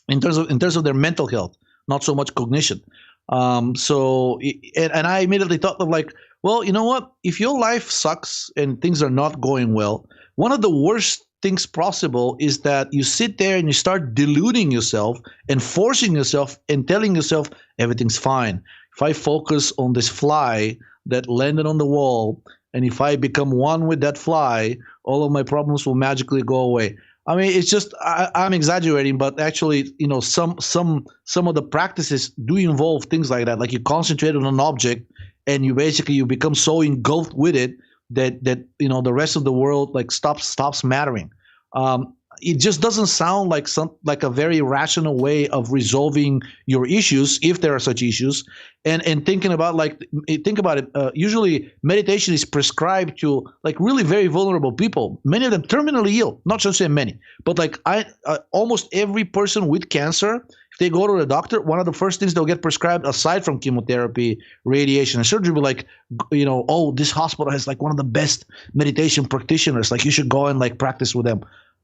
in terms of their mental health, not so much cognition. And I immediately thought of like, well, you know what? If your life sucks and things are not going well, one of the worst things possible is that you sit there and you start deluding yourself and forcing yourself and telling yourself everything's fine. If I focus on this fly that landed on the wall, and if I become one with that fly, all of my problems will magically go away. I mean, it's just I'm exaggerating, but actually, you know, some of the practices do involve things like that. Like you concentrate on an object, and you become so engulfed with it that you know the rest of the world like stops mattering. It just doesn't sound like a very rational way of resolving your issues, if there are such issues. And thinking about think about it. Usually, meditation is prescribed to like really very vulnerable people. Many of them terminally ill. Not just say many, but like almost every person with cancer, if they go to the doctor, one of the first things they'll get prescribed, aside from chemotherapy, radiation, and surgery, will be like, you know, oh, this hospital has like one of the best meditation practitioners. Like you should go and like practice with them.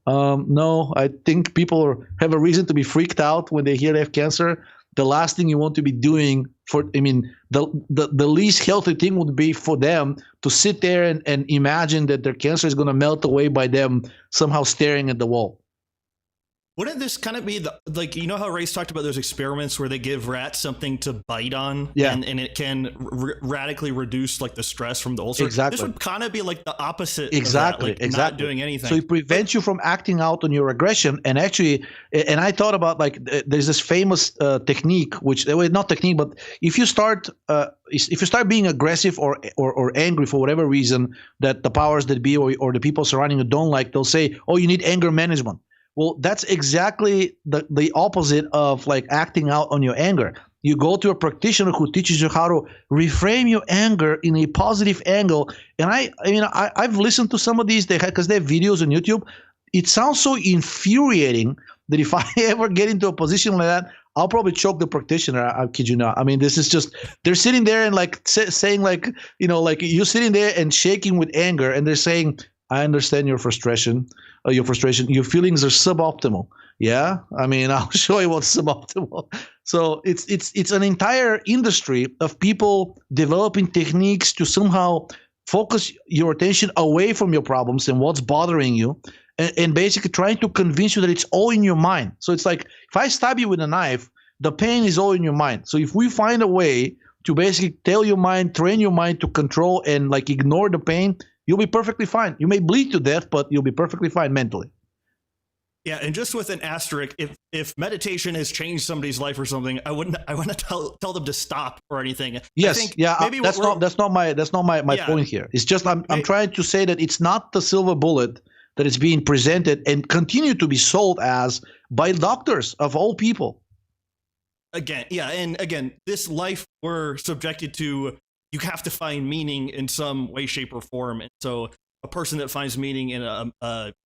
No, I think people have a reason to be freaked out when they hear they have cancer. The last thing you want to be doing the least healthy thing would be for them to sit there and imagine that their cancer is going to melt away by them somehow staring at the wall. Wouldn't this kind of be you know how Ray's talked about those experiments where they give rats something to bite on, yeah, and it can radically reduce like the stress from the ulcer? Exactly. This would kind of be like the opposite. Exactly. Of that, like not doing anything. So it prevents you from acting out on your aggression. And actually, and I thought about like there's this famous technique, which not technique, but if you start being aggressive or angry for whatever reason that the powers that be or the people surrounding you don't like, they'll say, oh, you need anger management. Well, that's exactly the opposite of like acting out on your anger. You go to a practitioner who teaches you how to reframe your anger in a positive angle. And I've listened to some of these because they have videos on YouTube. It sounds so infuriating that if I ever get into a position like that, I'll probably choke the practitioner. I kid you not. I mean, this is just, they're sitting there and like saying like, you know, like you're sitting there and shaking with anger, and they're saying, I understand your frustration. Your feelings are suboptimal. Yeah, I mean, I'll show you what's suboptimal. So it's an entire industry of people developing techniques to somehow focus your attention away from your problems and what's bothering you, and basically trying to convince you that it's all in your mind. So it's like if I stab you with a knife, the pain is all in your mind. So if we find a way to basically tell your mind, train your mind to control and like ignore the pain, you'll be perfectly fine. You may bleed to death, but you'll be perfectly fine mentally. Yeah, and just with an asterisk, if meditation has changed somebody's life or something, I wouldn't tell them to stop or anything. Yes, I think maybe that's not my point here. It's just I'm trying to say that it's not the silver bullet that is being presented and continue to be sold as by doctors of all people. Again, this life we're subjected to. You have to find meaning in some way, shape, or form. And so a person that finds meaning in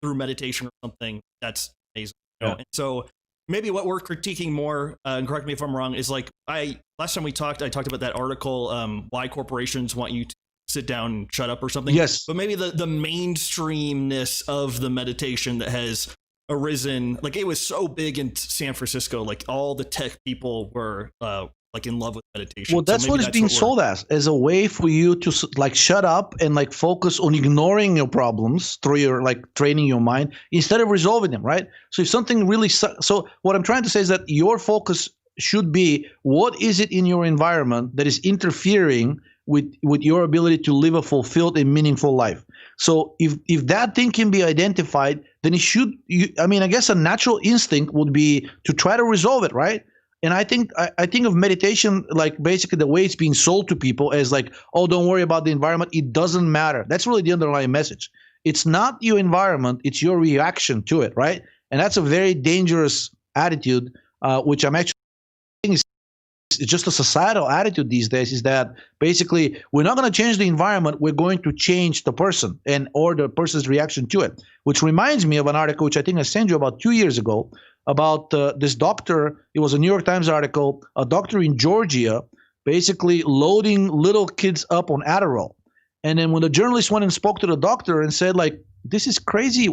through meditation or something, that's amazing. You know? And so maybe what we're critiquing more, and correct me if I'm wrong, is like last time I talked about that article, why corporations want you to sit down and shut up or something. Yes. But maybe the mainstreamness of the meditation that has arisen, like it was so big in San Francisco, like all the tech people were like in love with meditation. Well, that's what it's being sold as a way for you to like shut up and like focus on ignoring your problems through your like training your mind instead of resolving them, right? So if something really so what I'm trying to say is that your focus should be what is it in your environment that is interfering with your ability to live a fulfilled and meaningful life. So if that thing can be identified, then I guess a natural instinct would be to try to resolve it, right? And I think of meditation like basically the way it's being sold to people as like, oh, don't worry about the environment. It doesn't matter. That's really the underlying message. It's not your environment. It's your reaction to it, right? And that's a very dangerous attitude, which I'm actually think is just a societal attitude these days, is that basically we're not going to change the environment. We're going to change the person or the person's reaction to it, which reminds me of an article which I think I sent you about 2 years ago about this doctor. It was a New York Times article, a doctor in Georgia basically loading little kids up on Adderall. And then when the journalist went and spoke to the doctor and said, like, this is crazy.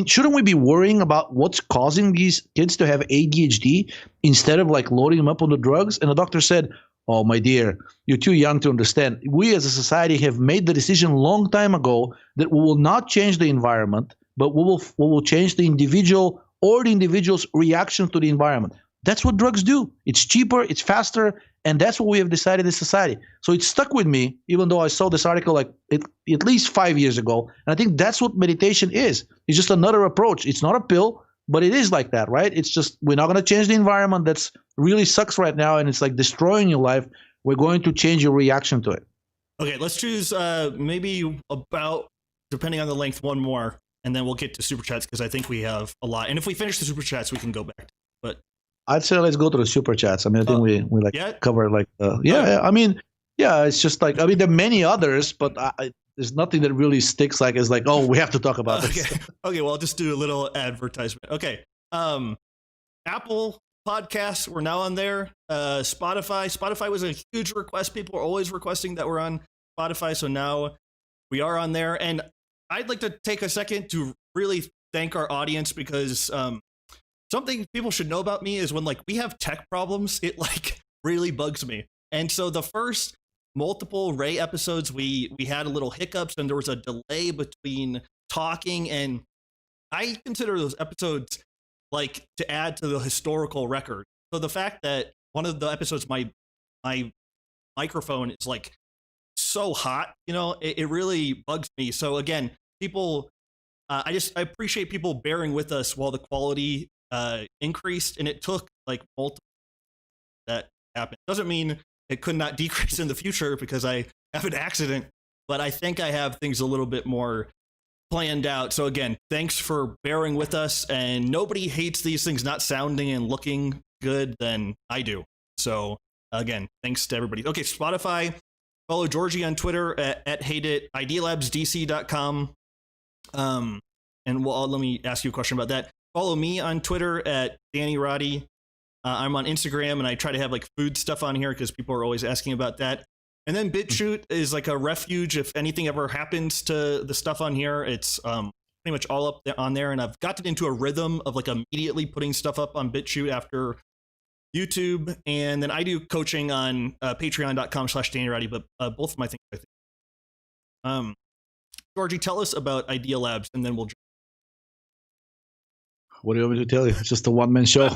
Shouldn't we be worrying about what's causing these kids to have ADHD instead of like loading them up on the drugs? And the doctor said, oh, my dear, you're too young to understand. We as a society have made the decision a long time ago that we will not change the environment, but we will change the individual or the individual's reaction to the environment. That's what drugs do. It's cheaper, it's faster, and that's what we have decided as society. So it stuck with me, even though I saw this article like at least 5 years ago. And I think that's what meditation is. It's just another approach. It's not a pill, but it is like that, right? It's just, we're not going to change the environment that's really sucks right now, and it's like destroying your life. We're going to change your reaction to it. Okay, let's choose maybe about, depending on the length, one more, and then we'll get to super chats because I think we have a lot. And if we finish the super chats, we can go back. But I'd say let's go to the super chats. I mean, I think we like cover like it's just like, I mean, there are many others, but there's nothing that really sticks like is like, oh, we have to talk about this. Okay, well, I'll just do a little advertisement. Okay, Apple Podcasts, we're now on there. Spotify was a huge request. People are always requesting that we're on Spotify, so now we are on there. And I'd like to take a second to really thank our audience because something people should know about me is when like we have tech problems, it like really bugs me. And so the first multiple Ray episodes, we had a little hiccups and there was a delay between talking, and I consider those episodes like to add to the historical record. So the fact that one of the episodes, my microphone is like so hot, it really bugs me. So again, people, I appreciate people bearing with us while the quality increased, and it took like multiple that happened. Doesn't mean it could not decrease in the future because I have an accident, but I think I have things a little bit more planned out. So again, thanks for bearing with us, and nobody hates these things not sounding and looking good than I do. So again, thanks to everybody. Okay, Spotify, follow Georgi on Twitter at hateit, IdeaLabsDC.com. And let me ask you a question about that. Follow me on Twitter at Danny Roddy. I'm on Instagram, and I try to have like food stuff on here because people are always asking about that. And then BitChute is like a refuge if anything ever happens to the stuff on here. It's pretty much all up there on there, and I've gotten into a rhythm of like immediately putting stuff up on BitChute after YouTube. And then I do coaching on patreon.com/DannyRoddy, but both of my things, I think. Georgi, tell us about IdeaLabs, and then we'll. What do you want me to tell you? It's just a one-man show.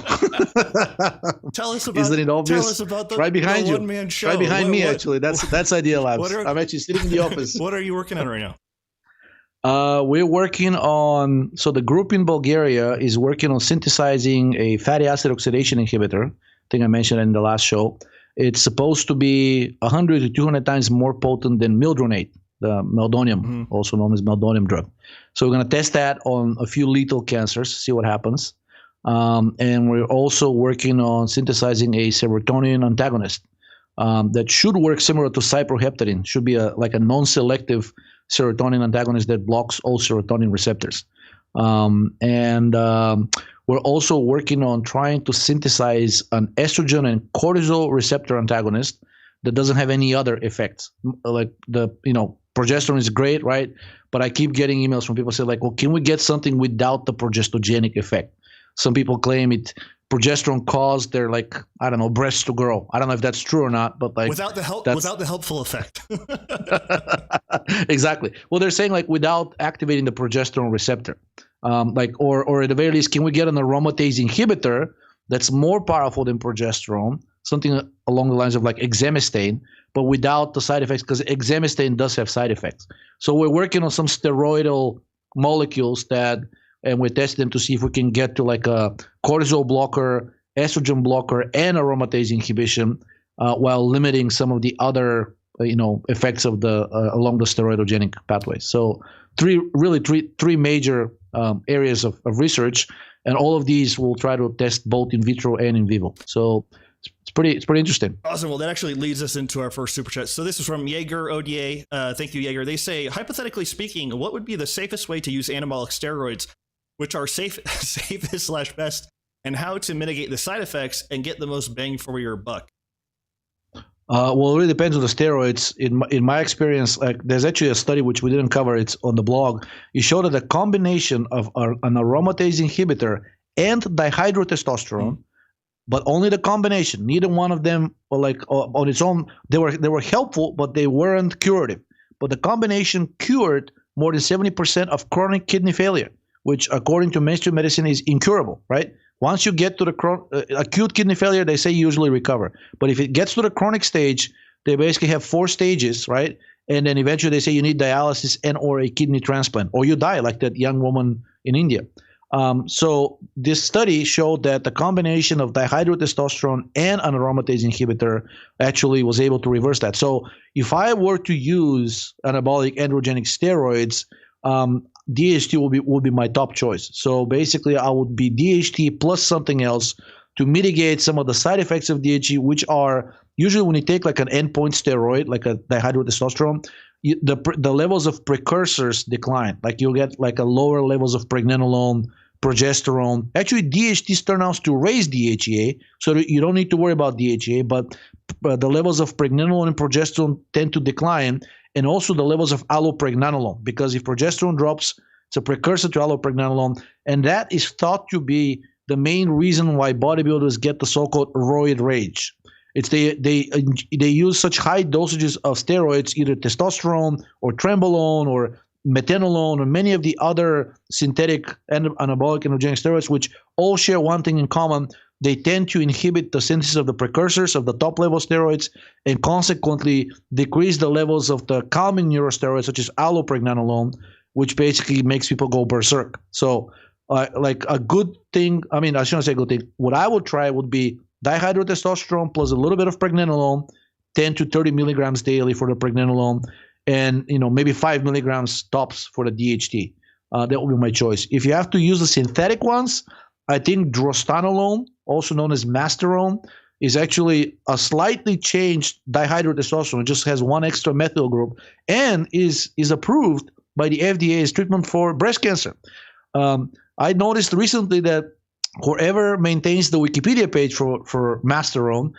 Tell us about. Isn't it obvious? Tell us about the right behind you. One-man show. Right behind me, actually. That's IdeaLabs. I'm actually sitting in the office. What are you working on right now? We're working on. So the group in Bulgaria is working on synthesizing a fatty acid oxidation inhibitor. I think I mentioned it in the last show. It's supposed to be 100 to 200 times more potent than mildronate, the meldonium, also known as meldonium drug. So we're going to test that on a few lethal cancers, see what happens. And we're also working on synthesizing a serotonin antagonist that should work similar to cyproheptadine. Should be like a non-selective serotonin antagonist that blocks all serotonin receptors. We're also working on trying to synthesize an estrogen and cortisol receptor antagonist that doesn't have any other effects. Like progesterone is great, right? But I keep getting emails from people say like, well, can we get something without the progestogenic effect? Some people claim progesterone caused their breasts to grow. I don't know if that's true or not, but like without the helpful effect. Exactly. Well, they're saying like without activating the progesterone receptor, or at the very least, can we get an aromatase inhibitor that's more powerful than progesterone? Something along the lines of like exemestane, but without the side effects, because exemestane does have side effects. So we're working on some steroidal molecules and we're testing them to see if we can get to like a cortisol blocker estrogen blocker, and aromatase inhibition, while limiting some of the other effects of the along the steroidogenic pathway. So three major areas of research, and all of these will try to test both in vitro and in vivo. So it's pretty interesting. Awesome. Well, that actually leads us into our first super chat. So this is from Jaeger ODA. Thank you, Jaeger. They say, hypothetically speaking, what would be the safest way to use anabolic steroids, which are safest / best, and how to mitigate the side effects and get the most bang for your buck? Well, it really depends on the steroids. In my experience, like there's actually a study which we didn't cover. It's on the blog. It showed that the combination of an aromatase inhibitor and dihydrotestosterone, but only the combination. Neither one of them, on its own, they were helpful, but they weren't curative. But the combination cured more than 70% of chronic kidney failure, which, according to mainstream medicine, is incurable. Right? Once you get to the acute kidney failure, they say you usually recover. But if it gets to the chronic stage, they basically have 4 stages, right? And then eventually they say you need dialysis and or a kidney transplant, or you die, like that young woman in India. So this study showed that the combination of dihydrotestosterone and an aromatase inhibitor actually was able to reverse that. So if I were to use anabolic androgenic steroids, DHT will be my top choice. So basically, I would be DHT plus something else to mitigate some of the side effects of DHT, which are usually when you take like an endpoint steroid, like a dihydrotestosterone, the levels of precursors decline. Like you'll get like a lower levels of pregnenolone, progesterone. Actually, DHTs turn out to raise DHEA, so you don't need to worry about DHEA, but the levels of pregnenolone and progesterone tend to decline, and also the levels of allopregnanolone, because if progesterone drops, it's a precursor to allopregnanolone, and that is thought to be the main reason why bodybuilders get the so-called roid rage. It's they use such high dosages of steroids, either testosterone or trenbolone or metenolone or many of the other synthetic anabolic androgenic steroids, which all share one thing in common. They tend to inhibit the synthesis of the precursors of the top level steroids and consequently decrease the levels of the calming neurosteroids such as allopregnanolone, which basically makes people go berserk. So like a good thing, I mean, I shouldn't say good thing. What I would try would be dihydrotestosterone plus a little bit of pregnenolone, 10 to 30 milligrams daily for the pregnenolone, and maybe 5 milligrams tops for the DHT. That would be my choice. If you have to use the synthetic ones, I think drostanolone, also known as masterone, is actually a slightly changed dihydrotestosterone. It just has one extra methyl group and is approved by the FDA as treatment for breast cancer. I noticed recently that whoever maintains the Wikipedia page for masterone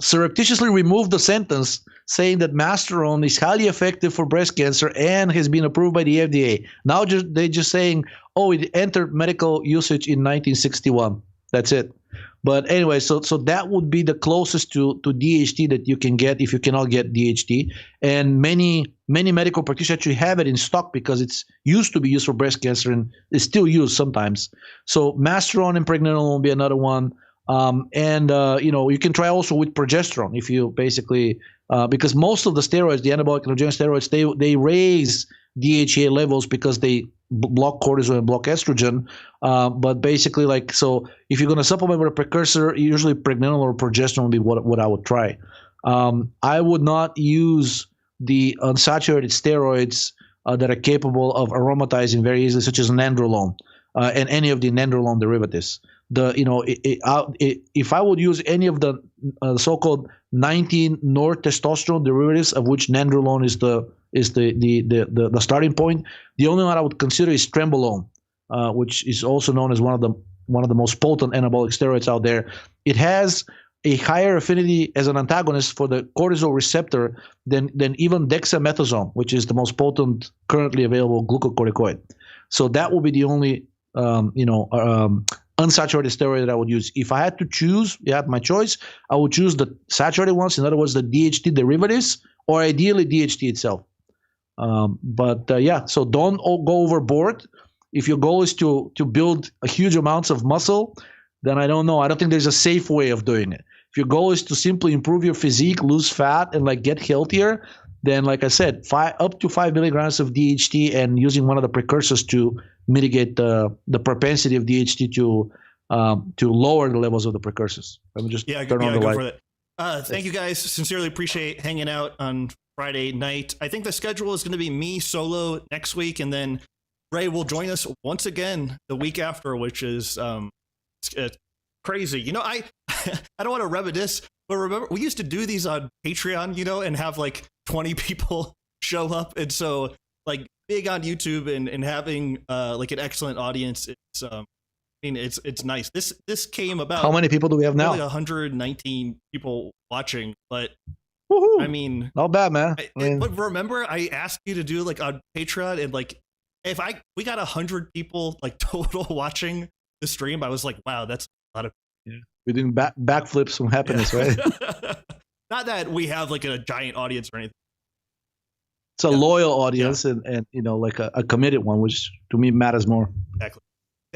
surreptitiously removed the sentence saying that masterone is highly effective for breast cancer and has been approved by the FDA. Now they're just saying, oh, it entered medical usage in 1961. That's it. But anyway, so that would be the closest to DHT that you can get if you cannot get DHT. And many medical practitioners actually have it in stock because it's used to be used for breast cancer and is still used sometimes. So masterone and pregnenolone will be another one. You can try also with progesterone if you basically because most of the steroids, the anabolic androgenic steroids, they raise DHEA levels because they block cortisol and block estrogen. But basically, so if you're going to supplement with a precursor, usually pregnenolone or progesterone would be what I would try. I would not use the unsaturated steroids that are capable of aromatizing very easily, such as nandrolone and any of the nandrolone derivatives. If I would use any of the so-called 19 nortestosterone derivatives, of which nandrolone is the starting point, the only one I would consider is trenbolone, which is also known as one of the most potent anabolic steroids out there. It has a higher affinity as an antagonist for the cortisol receptor than even dexamethasone, which is the most potent currently available glucocorticoid. So that would be the only unsaturated steroid that I would use. If I had to choose, my choice, I would choose the saturated ones. In other words, the DHT derivatives, or ideally DHT itself. So don't go overboard. If your goal is to build a huge amounts of muscle, then I don't know. I don't think there's a safe way of doing it. If your goal is to simply improve your physique, lose fat, and get healthier, then like I said, up to 5 milligrams of DHT and using one of the precursors to mitigate the propensity of DHT to to lower the levels of the precursors. Let me just turn on the go light. for that. Thank you guys. Sincerely appreciate hanging out on Friday night. I think the schedule is going to be me solo next week, and then Ray will join us once again the week after, which is crazy. You know, I don't want to reminisce, but remember we used to do these on Patreon, you know, and have like 20 people show up, and so like big on YouTube and having like an excellent audience. It's it's nice. This came about. How many people do we have now? Like 119 people watching, but Woohoo. I mean, not bad, man. But remember, I asked you to do like on Patreon, and like if we got 100 people like total watching the stream, I was like, wow, that's a lot of. Yeah. We're doing backflips from happiness, right? Not that we have like a giant audience or anything. It's a loyal audience and you know, like a committed one, which to me matters more. Exactly.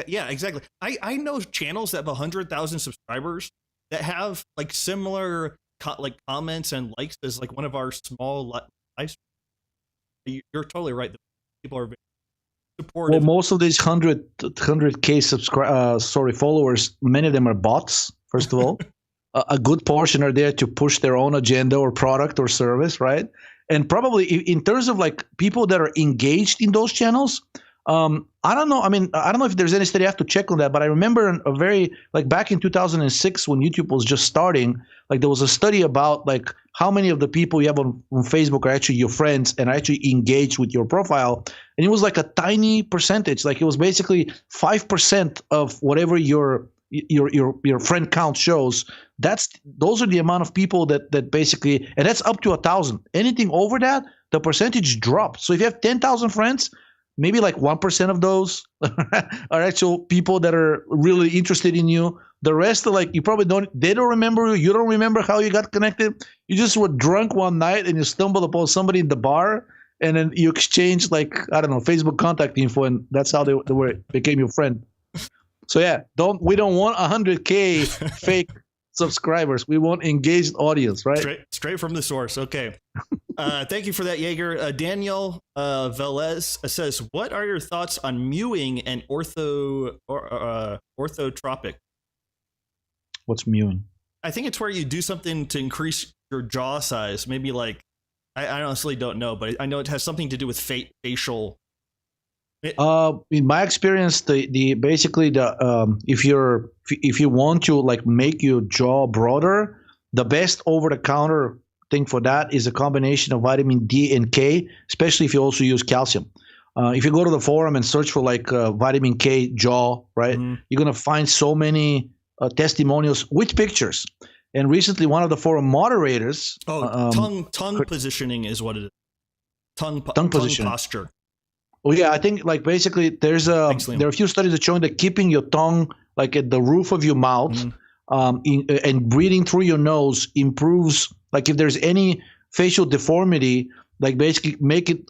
Yeah, exactly. I know channels that have 100,000 subscribers that have like similar like comments and likes as like one of our small live streams. You're totally right. People are very supportive. Well, most of these 100K followers, many of them are bots, first of all. A good portion are there to push their own agenda or product or service, right? And probably in terms of like people that are engaged in those channels, I don't know. I mean, I don't know if there's any study. I have to check on that. But I remember a very like back in 2006 when YouTube was just starting, like there was a study about like how many of the people you have on Facebook are actually your friends and are actually engaged with your profile. And it was like a tiny percentage. Like it was basically 5% of whatever your friend count shows. Those are the amount of people that basically, and that's up to 1,000. Anything over that, the percentage drops. So if you have 10,000 friends, maybe like 1% of those are actual people that are really interested in you. The rest are like, they don't remember you. You don't remember how you got connected. You just were drunk one night and you stumbled upon somebody in the bar and then you exchanged like, I don't know, Facebook contact info, and that's how they became your friend. So yeah, we don't want 100K fake subscribers. We want engaged audience, right? Straight from the source. Okay. Thank you for that, Jaeger. Daniel Velez says, what are your thoughts on mewing and orthotropic? What's mewing? I think it's where you do something to increase your jaw size. Maybe like, I honestly don't know, but I know it has something to do with facial. In my experience, if you want to like make your jaw broader, the best over-the-counter thing for that is a combination of vitamin D and K, especially if you also use calcium. If you go to the forum and search for like vitamin K jaw, right, you're gonna find so many testimonials with pictures. And recently, one of the forum moderators, tongue positioning is what it is. Tongue positioning. Posture. Well, yeah, I think like basically there are a few studies that showing that keeping your tongue like at the roof of your mouth and breathing through your nose improves. Like if there's any facial deformity, like basically making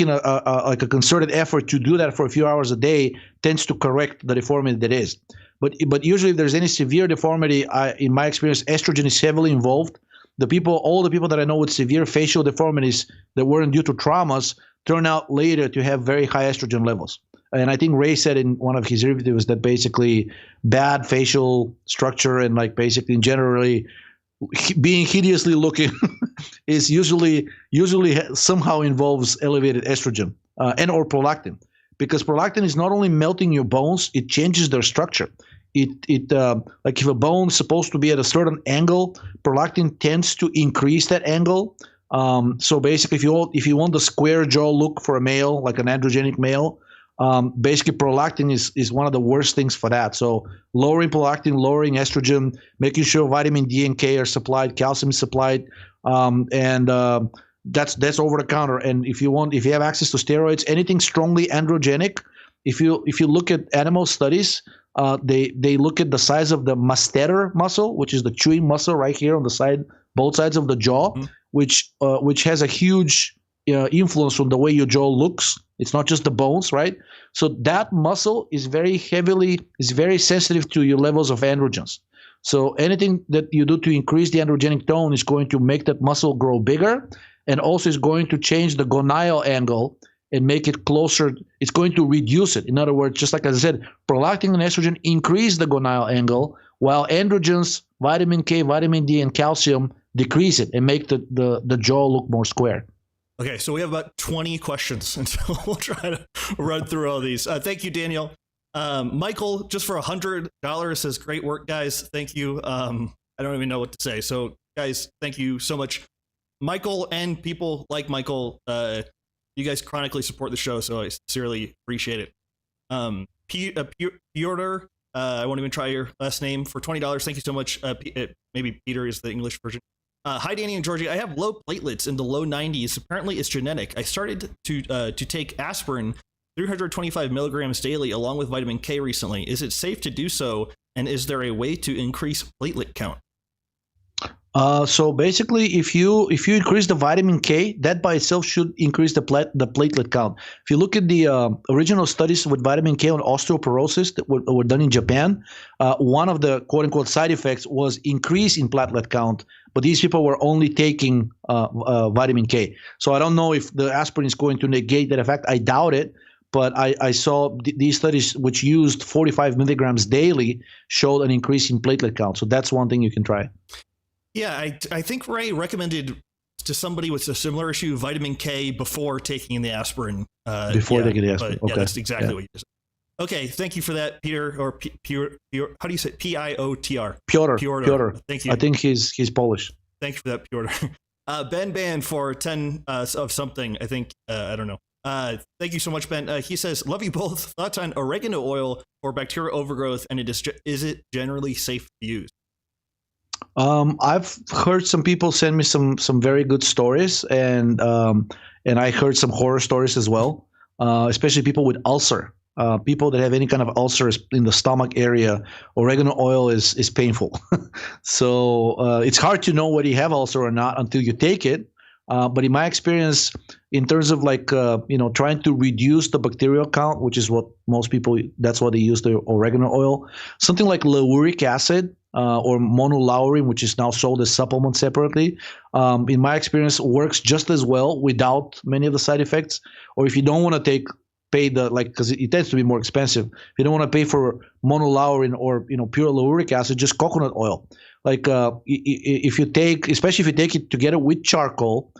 a concerted effort to do that for a few hours a day tends to correct the deformity that is. But usually if there's any severe deformity, in my experience, estrogen is heavily involved. All the people that I know with severe facial deformities that weren't due to traumas turn out later to have very high estrogen levels. And I think Ray said in one of his reviews that basically bad facial structure and like basically generally being hideously looking is usually somehow involves elevated estrogen and or prolactin, because prolactin is not only melting your bones, it changes their structure. It like if a bone's supposed to be at a certain angle, prolactin tends to increase that angle. So basically, if you want the square jaw look for a male, like an androgenic male, basically prolactin is one of the worst things for that. So lowering prolactin, lowering estrogen, making sure vitamin D and K are supplied, calcium is supplied, and that's over the counter. And if you have access to steroids, anything strongly androgenic, if you look at animal studies, they look at the size of the masseter muscle, which is the chewing muscle right here on the side, both sides of the jaw, which has a huge influence on the way your jaw looks. It's not just the bones, right? So that muscle is very sensitive to your levels of androgens. So anything that you do to increase the androgenic tone is going to make that muscle grow bigger, and also is going to change the gonal angle. and make it closer. It's going to reduce it. In other words, just like I said, prolactin and estrogen increase the gonadal angle, while androgens, vitamin K, vitamin D, and calcium decrease it and make the jaw look more square. Okay, so we have about 20 questions, and so we'll try to run through all these. Thank you, Daniel. Michael, just for $100, says, great work, guys. Thank you. I don't even know what to say. So, guys, thank you so much. Michael and people like Michael, you guys chronically support the show, so I sincerely appreciate it. Piotr, I won't even try your last name, for $20. Thank you so much. Maybe Peter is the English version. Hi, Danny and Georgie. I have low platelets in the low 90s. Apparently, it's genetic. I started to take aspirin, 325 milligrams daily, along with vitamin K recently. Is it safe to do so? And is there a way to increase platelet count? So basically, if you increase the vitamin K, that by itself should increase the platelet count. If you look at the original studies with vitamin K on osteoporosis that were done in Japan, one of the quote-unquote side effects was increase in platelet count, but these people were only taking vitamin K. So I don't know if the aspirin is going to negate that effect. I doubt it. But I saw these studies which used 45 milligrams daily showed an increase in platelet count. So that's one thing you can try. Yeah, I think Ray recommended to somebody with a similar issue vitamin K before taking the aspirin. Before taking the aspirin. Okay. Yeah, that's exactly what you said. Okay, thank you for that, Peter, or how do you say it? Piotr? Piotr. Thank you. I think he's Polish. Thank you for that, Piotr. Ben for 10 of something, I think. I don't know. Thank you so much, Ben. He says, love you both. Thoughts on oregano oil for bacterial overgrowth, and is it generally safe to use? I've heard some people send me some very good stories, and I heard some horror stories as well, especially people with ulcer. People that have any kind of ulcers in the stomach area, oregano oil is painful. So it's hard to know whether you have ulcer or not until you take it. But in my experience, in terms of trying to reduce the bacterial count, which is what most people, that's why they use the oregano oil, something like lauric acid or monolaurin, which is now sold as supplement separately, in my experience, works just as well without many of the side effects. Or if you don't want to pay because it tends to be more expensive. If you don't want to pay for monolaurin or pure lauric acid, just coconut oil. If you take it together with charcoal,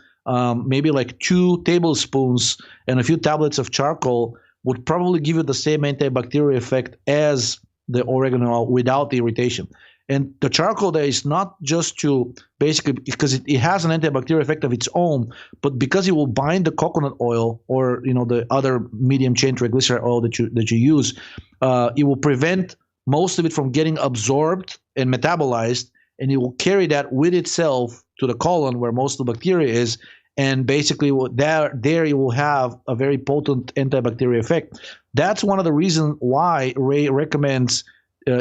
maybe like 2 tablespoons and a few tablets of charcoal would probably give you the same antibacterial effect as the oregano oil without the irritation. And the charcoal there is not just to basically because it has an antibacterial effect of its own, but because it will bind the coconut oil or the other medium chain triglyceride oil that you use, it will prevent most of it from getting absorbed and metabolized, and it will carry that with itself to the colon where most of the bacteria is, and basically there you will have a very potent antibacterial effect. That's one of the reasons why Ray recommends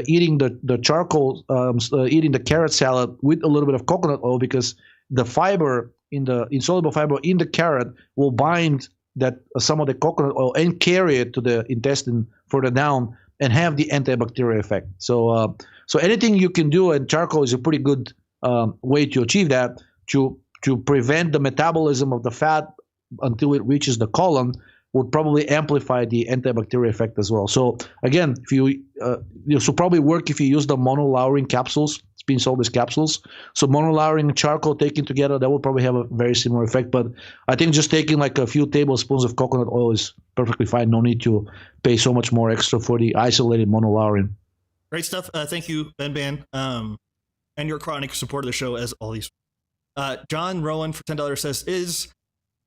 eating the charcoal, eating the carrot salad with a little bit of coconut oil, because the fiber insoluble fiber in the carrot will bind some of the coconut oil and carry it to the intestine further down and have the antibacterial effect. So anything you can do, and charcoal is a pretty good way to achieve that, to prevent the metabolism of the fat until it reaches the colon, would probably amplify the antibacterial effect as well. So again, if this will probably work if you use the monolaurin capsules. It's being sold as capsules. So monolaurin and charcoal taken together, that will probably have a very similar effect. But I think just taking like a few tablespoons of coconut oil is perfectly fine. No need to pay so much more extra for the isolated monolaurin. Great stuff. Thank you, Ben. And your chronic support of the show as always. John Rowan for $10 says,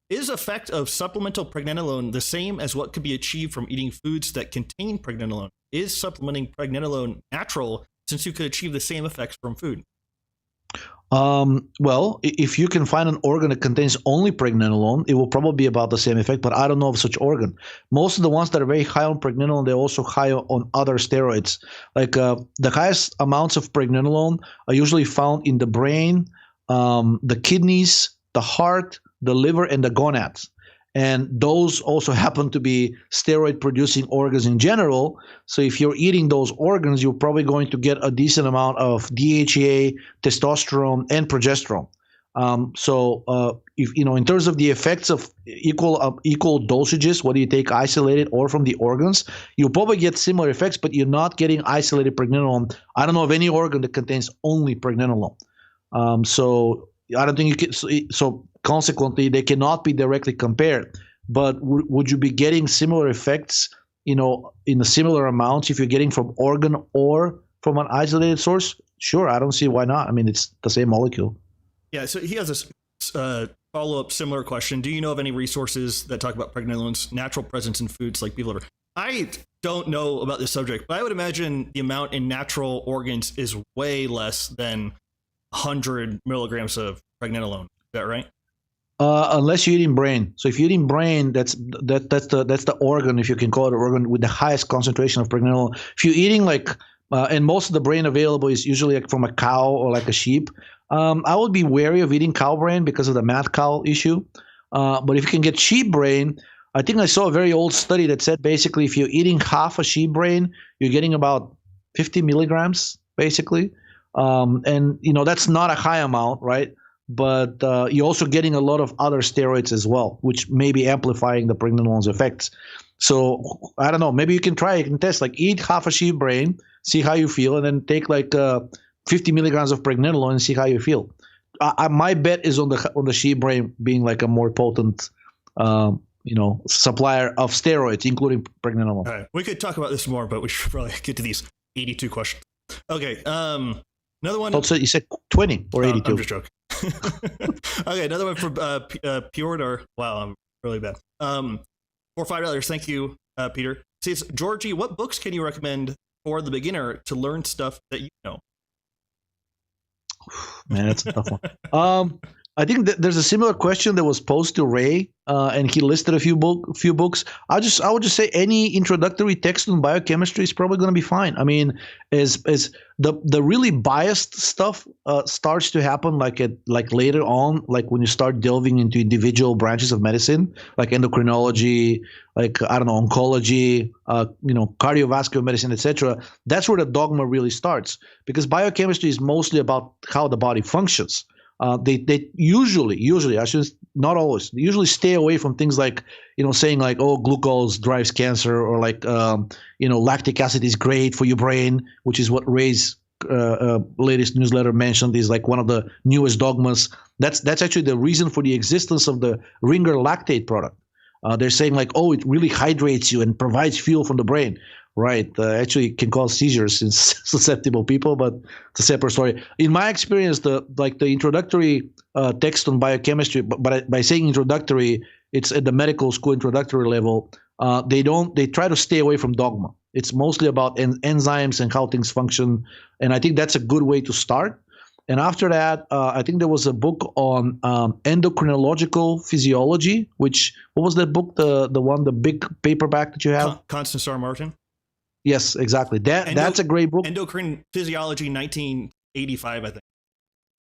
Is effect of supplemental pregnenolone the same as what could be achieved from eating foods that contain pregnenolone? Is supplementing pregnenolone natural, since you could achieve the same effects from food? Well, if you can find an organ that contains only pregnenolone, it will probably be about the same effect, but I don't know of such organ. Most of the ones that are very high on pregnenolone, they're also high on other steroids. The highest amounts of pregnenolone are usually found in the brain, the kidneys, the heart, the liver, and the gonads. And those also happen to be steroid-producing organs in general. So if you're eating those organs, you're probably going to get a decent amount of DHEA, testosterone, and progesterone. If in terms of the effects of equal dosages, whether you take isolated or from the organs, you'll probably get similar effects, but you're not getting isolated pregnenolone. I don't know of any organ that contains only pregnenolone. So I don't think you can. So consequently, they cannot be directly compared. But would you be getting similar effects, in a similar amounts if you're getting from organ or from an isolated source? Sure, I don't see why not. I mean, it's the same molecule. Yeah, so he has this follow-up similar question. Do you know of any resources that talk about pregnenolone's natural presence in foods like beef liver? I don't know about this subject, but I would imagine the amount in natural organs is way less than 100 milligrams of pregnenolone. Is that right? Unless you're eating brain. So if you're eating brain, that's the organ, if you can call it an organ, with the highest concentration of pregnenolone. If you're eating and most of the brain available is usually from a cow or like a sheep. I would be wary of eating cow brain because of the mad cow issue. But if you can get sheep brain, I think I saw a very old study that said basically if you're eating half a sheep brain, you're getting about 50 milligrams basically. And that's not a high amount, right? But you're also getting a lot of other steroids as well, which may be amplifying the pregnenolone's effects. So I don't know. Maybe you can try. You can test. Eat half a sheep brain, see how you feel, and then take 50 milligrams of pregnenolone and see how you feel. My bet is on the sheep brain being a more potent, supplier of steroids, including pregnenolone. All right, we could talk about this more, but we should probably get to these 82 questions. Okay, another one. Also, you said 20 or 82. I'm just joking. Okay, another one from Piotr. Wow, I'm really bad. For $5, thank you, Peter. Says, Georgie, what books can you recommend for the beginner to learn stuff that you know? Man, that's a tough one. I think that there's a similar question that was posed to Ray, and he listed a few books. I would just say any introductory text on biochemistry is probably going to be fine. I mean, as the really biased stuff starts to happen later on, when you start delving into individual branches of medicine, like endocrinology, oncology, cardiovascular medicine, etc. That's where the dogma really starts, because biochemistry is mostly about how the body functions. They usually, I should not always, they usually stay away from things saying glucose drives cancer, or lactic acid is great for your brain, which is what Ray's latest newsletter mentioned is one of the newest dogmas. That's actually the reason for the existence of the Ringer lactate product. They're saying it really hydrates you and provides fuel from the brain. Right. Actually, it can cause seizures in susceptible people, but it's a separate story. In my experience, the introductory text on biochemistry, but by saying introductory, it's at the medical school introductory level. They try to stay away from dogma. It's mostly about enzymes and how things function, and I think that's a good way to start. And after that, I think there was a book on endocrinological physiology. What was that book? The big paperback that you have? Constance R. Martin. Yes, exactly. That's a great book. Endocrine Physiology, 1985, I think.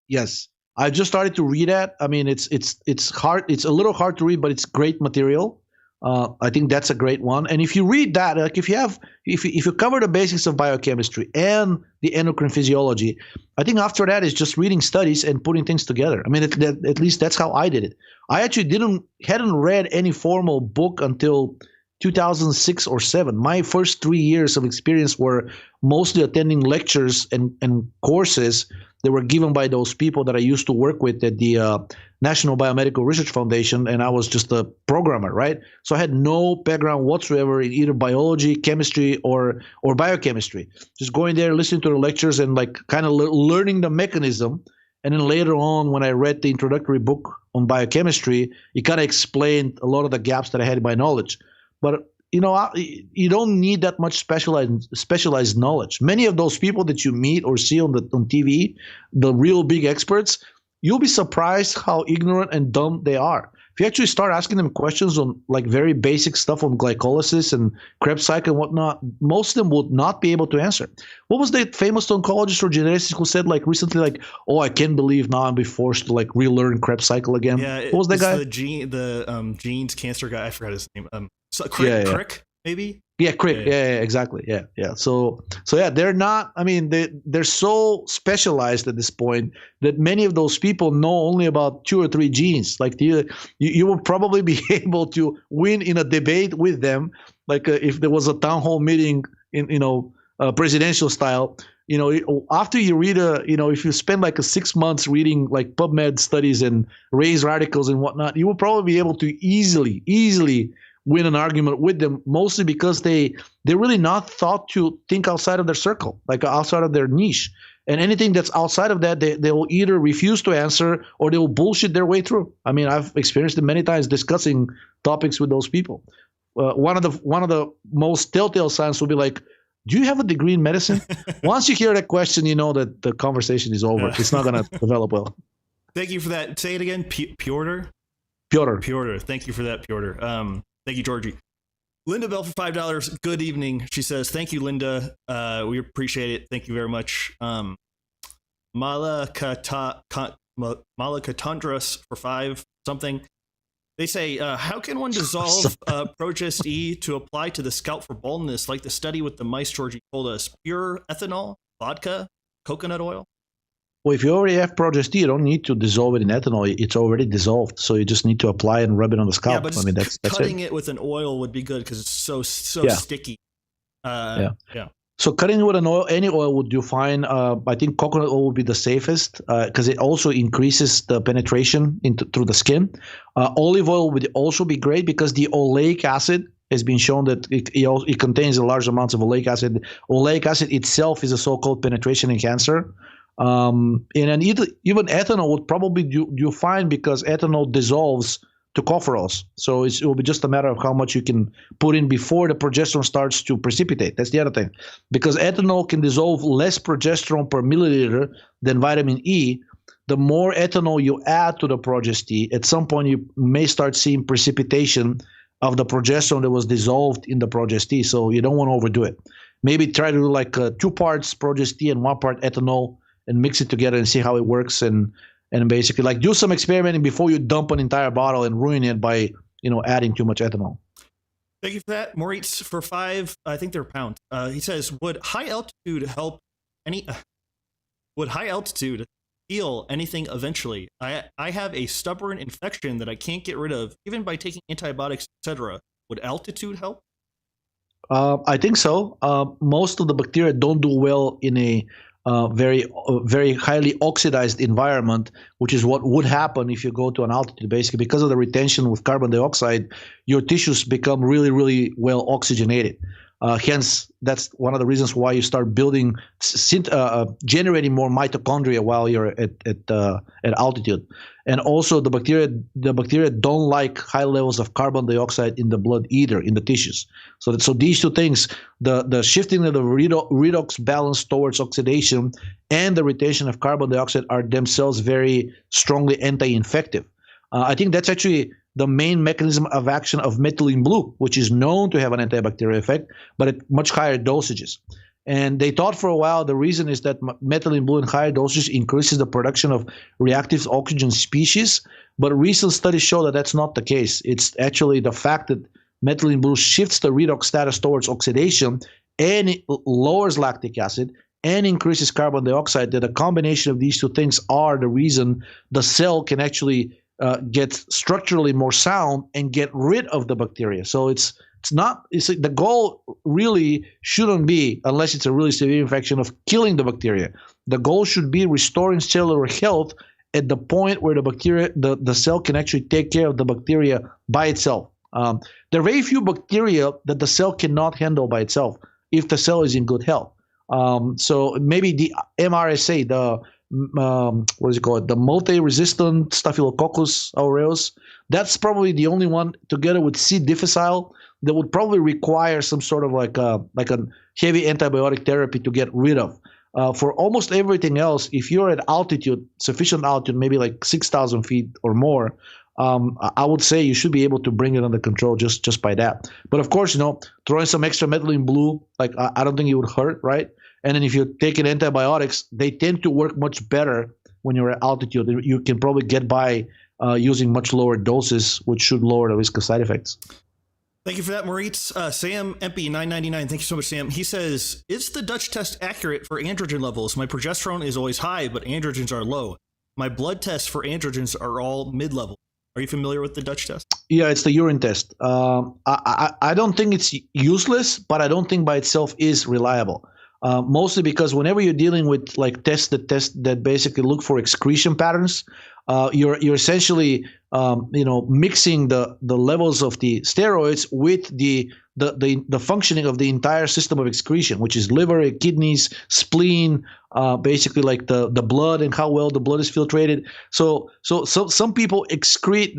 Yes, I just started to read that. I mean, it's hard. It's a little hard to read, but it's great material. I think that's a great one. And if you read that, if you cover the basics of biochemistry and the endocrine physiology, I think after that is just reading studies and putting things together. I mean, at least that's how I did it. I actually hadn't read any formal book until 2006 or 7. My first 3 years of experience were mostly attending lectures and courses that were given by those people that I used to work with at the National Biomedical Research Foundation, and I was just a programmer, right? So I had no background whatsoever in either biology, chemistry, or biochemistry. Just going there, listening to the lectures, and kind of learning the mechanism. And then later on, when I read the introductory book on biochemistry, it kind of explained a lot of the gaps that I had in my knowledge. But you don't need that much specialized knowledge. Many of those people that you meet or see on TV, the real big experts, you'll be surprised how ignorant and dumb they are. If you actually start asking them questions on very basic stuff on glycolysis and Krebs cycle and whatnot, most of them would not be able to answer. What was the famous oncologist or geneticist who said recently oh, I can't believe now I'm being forced to relearn Krebs cycle again? Yeah, what was that guy? The genes cancer guy. I forgot his name. Crick. maybe. Yeah, crick. Yeah, exactly. Yeah. So yeah, they're not. I mean, they're so specialized at this point that many of those people know only about 2 or 3 genes. Like you will probably be able to win in a debate with them. Like if there was a town hall meeting in presidential style. After you read if you spend like 6 months reading like PubMed studies and raised articles and whatnot, you will probably be able to easily win an argument with them, mostly because they're really not thought to think outside of their circle, like outside of their niche. And anything that's outside of that, they will either refuse to answer or they will bullshit their way through. I mean, I've experienced it many times discussing topics with those people. One of the most telltale signs will be like, do you have a degree in medicine? Once you hear that question, you know that the conversation is over. It's not going to develop well. Thank you for that. Say it again. Piotr. Thank you for that, Piotr. Thank you, Georgi. Linda Bell for $5. Good evening. She says, thank you, Linda. We appreciate it. Thank you very much. Mala Katandras for 5 something. They say, how can one dissolve progest-E to apply to the scalp for baldness, like the study with the mice Georgi told us? Pure ethanol, vodka, coconut oil? Well, if you already have progest-E, you don't need to dissolve it in ethanol. It's already dissolved, so you just need to apply it and rub it on the scalp. Yeah, but that's cutting it with an oil would be good because it's so sticky. Yeah. So cutting it with an oil, any oil would do fine. I think coconut oil would be the safest because it also increases the penetration through the skin. Olive oil would also be great because the oleic acid has been shown that it contains large amounts of oleic acid. Oleic acid itself is a so-called penetration enhancer. And even ethanol would probably do fine because ethanol dissolves tocopherols. So it will be just a matter of how much you can put in before the progesterone starts to precipitate. That's the other thing. Because ethanol can dissolve less progesterone per milliliter than vitamin E. The more ethanol you add to the progest-E, at some point you may start seeing precipitation of the progesterone that was dissolved in the progest-E. So you don't want to overdo it. Maybe try to do like 2 parts progest-E and 1 part ethanol and mix it together and see how it works and basically like do some experimenting before you dump an entire bottle and ruin it by adding too much ethanol. Thank you for that. Moritz for 5, I think they're pounds. He says, would high altitude heal anything eventually? I have a stubborn infection that I can't get rid of even by taking antibiotics, etc. Would altitude help? I think so. Most of the bacteria don't do well in a very highly oxidized environment, which is what would happen if you go to an altitude. Basically, because of the retention with carbon dioxide, your tissues become really, really well oxygenated. Hence, that's one of the reasons why you start generating more mitochondria while you're at altitude. And also, the bacteria don't like high levels of carbon dioxide in the blood either, in the tissues. So these two things, the shifting of the redox balance towards oxidation and the retention of carbon dioxide are themselves very strongly anti-infective. I think that's actually the main mechanism of action of methylene blue, which is known to have an antibacterial effect, but at much higher dosages. And they thought for a while the reason is that methylene blue in higher dosages increases the production of reactive oxygen species, but recent studies show that that's not the case. It's actually the fact that methylene blue shifts the redox status towards oxidation and it lowers lactic acid and increases carbon dioxide, that a combination of these two things are the reason the cell can actually get structurally more sound and get rid of the bacteria. So the goal really shouldn't be, unless it's a really severe infection, of killing the bacteria. The goal should be restoring cellular health at the point where the bacteria, the cell can actually take care of the bacteria by itself. There are very few bacteria that the cell cannot handle by itself if the cell is in good health. So maybe the MRSA, the multi-resistant Staphylococcus aureus, that's probably the only one, together with C. difficile, that would probably require some sort of like a heavy antibiotic therapy to get rid of. For almost everything else, if you're at altitude, sufficient altitude, maybe like 6,000 feet or more, I would say you should be able to bring it under control just by that. But of course, throwing some extra methylene blue, like I don't think it would hurt, right? And then if you're taking antibiotics, they tend to work much better when you're at altitude. You can probably get by using much lower doses, which should lower the risk of side effects. Thank you for that, Moritz. Sam MP999, thank you so much, Sam. He says, is the Dutch test accurate for androgen levels? My progesterone is always high, but androgens are low. My blood tests for androgens are all mid-level. Are you familiar with the Dutch test? Yeah, it's the urine test. I don't think it's useless, but I don't think by itself is reliable. Mostly because whenever you're dealing with like tests that basically look for excretion patterns, you're essentially mixing the levels of the steroids with the functioning of the entire system of excretion, which is liver, kidneys, spleen, basically like the blood and how well the blood is filtrated. So some people excrete,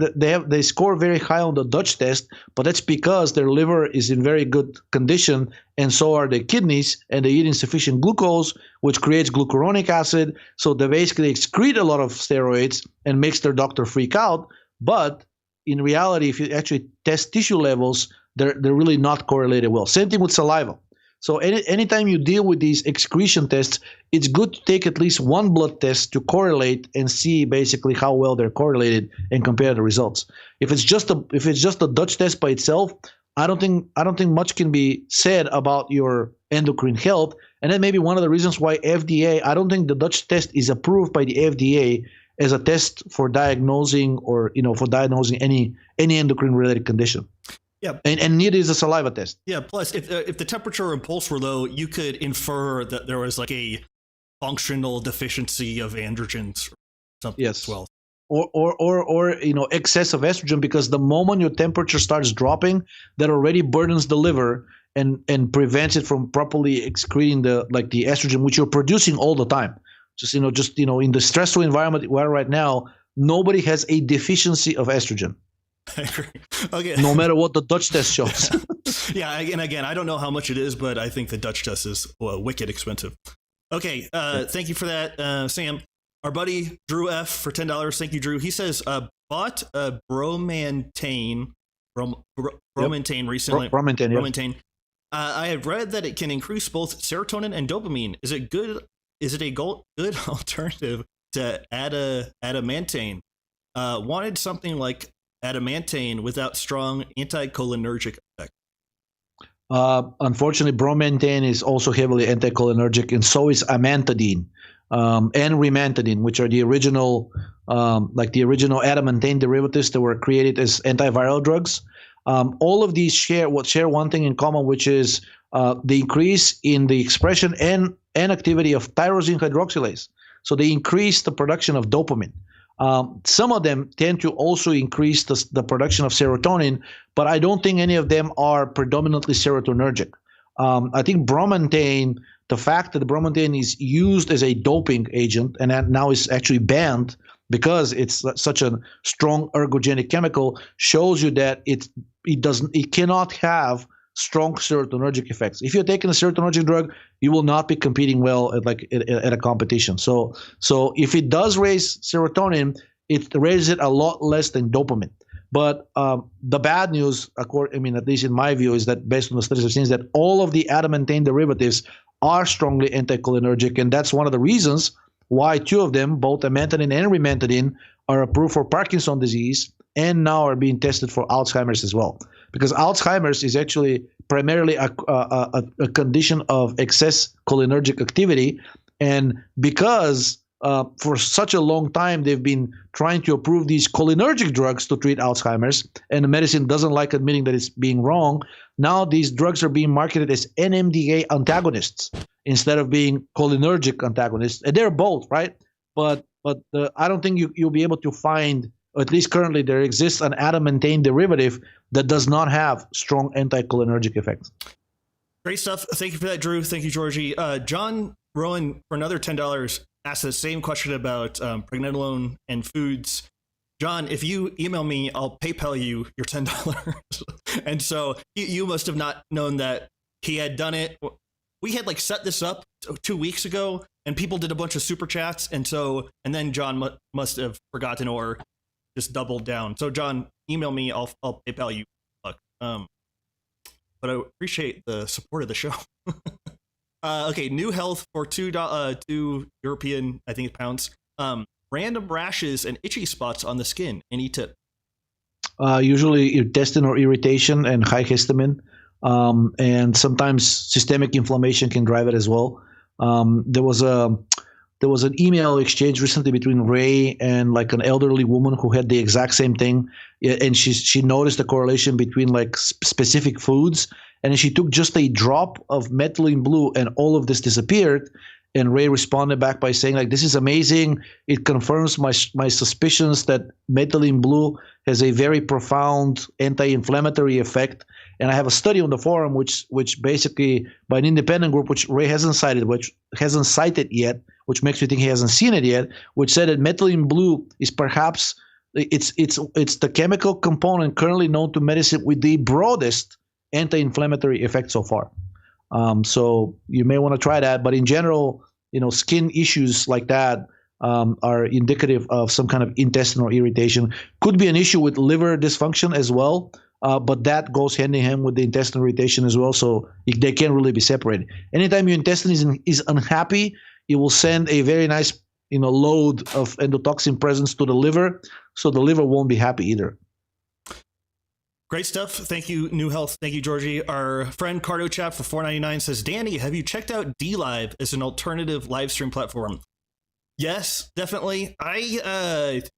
they score very high on the Dutch test, but that's because their liver is in very good condition, and so are their kidneys, and they eat insufficient glucose, which creates glucuronic acid. So they basically excrete a lot of steroids and makes their doctor freak out. But in reality, if you actually test tissue levels, they're really not correlated well. Same thing with saliva. So anytime you deal with these excretion tests, it's good to take at least one blood test to correlate and see basically how well they're correlated and compare the results. If it's just a Dutch test by itself, I don't think much can be said about your endocrine health. And that may be one of the reasons why FDA, I don't think the Dutch test is approved by the FDA as a test for diagnosing any endocrine related condition. Yeah, and neither is a saliva test. Yeah. Plus, if the temperature and pulse were low, you could infer that there was like a functional deficiency of androgens or something. Yes. As well. Or excess of estrogen, because the moment your temperature starts dropping, that already burdens the liver and prevents it from properly excreting the estrogen, which you're producing all the time. Just in the stressful environment we're right now, nobody has a deficiency of estrogen. I agree. Okay. No matter what the Dutch test shows. Yeah, and again, I don't know how much it is, but I think the Dutch test is wicked expensive. Okay, thank you for that, Sam. Our buddy Drew F for $10. Thank you, Drew. He says bought a bromantane recently. Bromantane. I have read that it can increase both serotonin and dopamine. Is it good? Is it a good alternative to adamantane? Wanted something like adamantane without strong anticholinergic effect. Unfortunately, bromantane is also heavily anticholinergic, and so is amantadine and rimantadine, which are the original adamantane derivatives that were created as antiviral drugs. All of these share one thing in common, which is the increase in the expression and activity of tyrosine hydroxylase. So they increase the production of dopamine. Some of them tend to also increase the production of serotonin, but I don't think any of them are predominantly serotonergic. I think bromantane, the fact that the bromantane is used as a doping agent and that now is actually banned because it's such a strong ergogenic chemical, shows you that it cannot have strong serotonergic effects. If you're taking a serotonergic drug, you will not be competing well at a competition. So if it does raise serotonin, it raises it a lot less than dopamine. But the bad news, at least in my view, is that based on the studies I've seen, is that all of the adamantane derivatives are strongly anticholinergic, and that's one of the reasons why two of them, both amantadine and rimantadine, are approved for Parkinson's disease and now are being tested for Alzheimer's as well. Because Alzheimer's is actually primarily a condition of excess cholinergic activity, and because for such a long time they've been trying to approve these cholinergic drugs to treat Alzheimer's, and the medicine doesn't like admitting that it's being wrong. Now these drugs are being marketed as NMDA antagonists instead of being cholinergic antagonists, and they're both, right? But I don't think you'll be able to find, at least currently, there exists an adamantane derivative that does not have strong anticholinergic effects. Great stuff. Thank you for that, Drew. Thank you, Georgie. John Rowan, for another $10, asked the same question about pregnenolone and foods. John, if you email me, I'll PayPal you your $10. And so you must have not known that he had done it. We had set this up 2 weeks ago, and people did a bunch of super chats, and then John must have forgotten or just doubled down. So John, email me. I'll PayPal you. But I appreciate the support of the show. Okay, new health for two European, I think, pounds. Random rashes and itchy spots on the skin. Any tip? usually intestinal irritation and high histamine, and sometimes systemic inflammation can drive it as well. There was an email exchange recently between Ray and like an elderly woman who had the exact same thing, and she noticed the correlation between like specific foods, and she took just a drop of methylene blue, and all of this disappeared. And Ray responded back by saying, like, this is amazing. It confirms my suspicions that methylene blue has a very profound anti-inflammatory effect. And I have a study on the forum, which basically by an independent group, which Ray hasn't cited yet, which makes me think he hasn't seen it yet, which said that methylene blue is perhaps it's the chemical component currently known to medicine with the broadest anti-inflammatory effect so far. So you may want to try that, but in general, skin issues like that are indicative of some kind of intestinal irritation. Could be an issue with liver dysfunction as well, but that goes hand in hand with the intestinal irritation as well. So they can't really be separated. Anytime your intestine is unhappy, it will send a very nice load of endotoxin presence to the liver, so the liver won't be happy either. Great stuff. Thank you, New Health. Thank you, Georgi. Our friend Cardo Chap for $4.99 says, Danny, have you checked out DLive as an alternative live stream platform? Yes, definitely. I've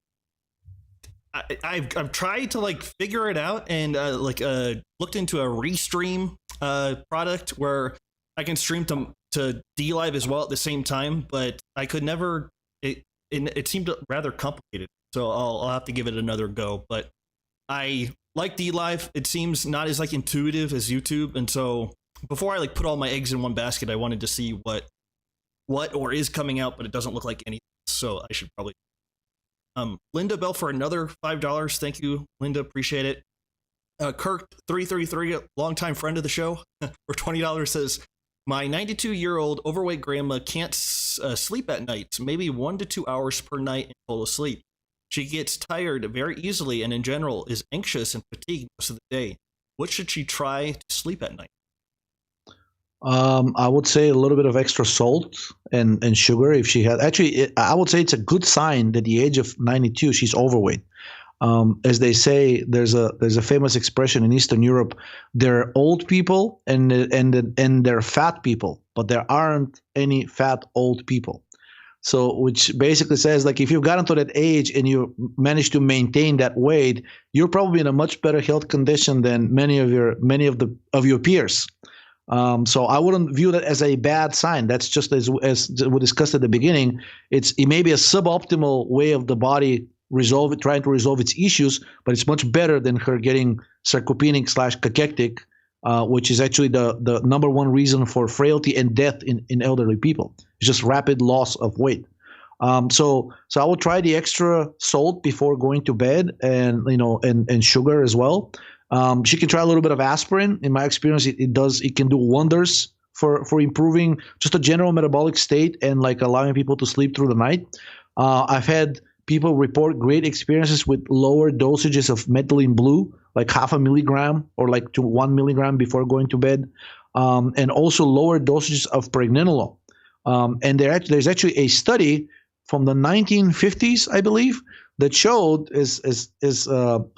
tried to figure it out and looked into a Restream product where I can stream to DLive as well at the same time, but I could never. It seemed rather complicated, so I'll have to give it another go. But I like DLive. It seems not as intuitive as YouTube, and so before I put all my eggs in one basket, I wanted to see what or is coming out, but it doesn't look like anything. So I should probably. Linda Bell for another $5. Thank you, Linda. Appreciate it. Kirk333, a longtime friend of the show, for $20 says, my 92-year-old overweight grandma can't sleep at night, maybe 1 to 2 hours per night and fall asleep. She gets tired very easily and in general is anxious and fatigued most of the day. What should she try to sleep at night? I would say a little bit of extra salt and sugar if she has. Actually, I would say it's a good sign that at the age of 92, she's overweight. As they say, there's a famous expression in Eastern Europe: there are old people and there are fat people, but there aren't any fat old people. So, which basically says if you've gotten to that age and you manage to maintain that weight, you're probably in a much better health condition than many of your peers. So I wouldn't view that as a bad sign. That's just as we discussed at the beginning. It may be a suboptimal way of the body trying to resolve its issues, but it's much better than her getting sarcopenic/cachectic, which is actually the number one reason for frailty and death in elderly people. It's just rapid loss of weight. So I would try the extra salt before going to bed, and sugar as well. She can try a little bit of aspirin. In my experience, it can do wonders for improving just a general metabolic state and allowing people to sleep through the night. I've had people report great experiences with lower dosages of methylene blue, like 0.5 milligram or to 1 milligram before going to bed, and also lower dosages of pregnenolone. And there's actually a study from the 1950s, I believe, that showed, as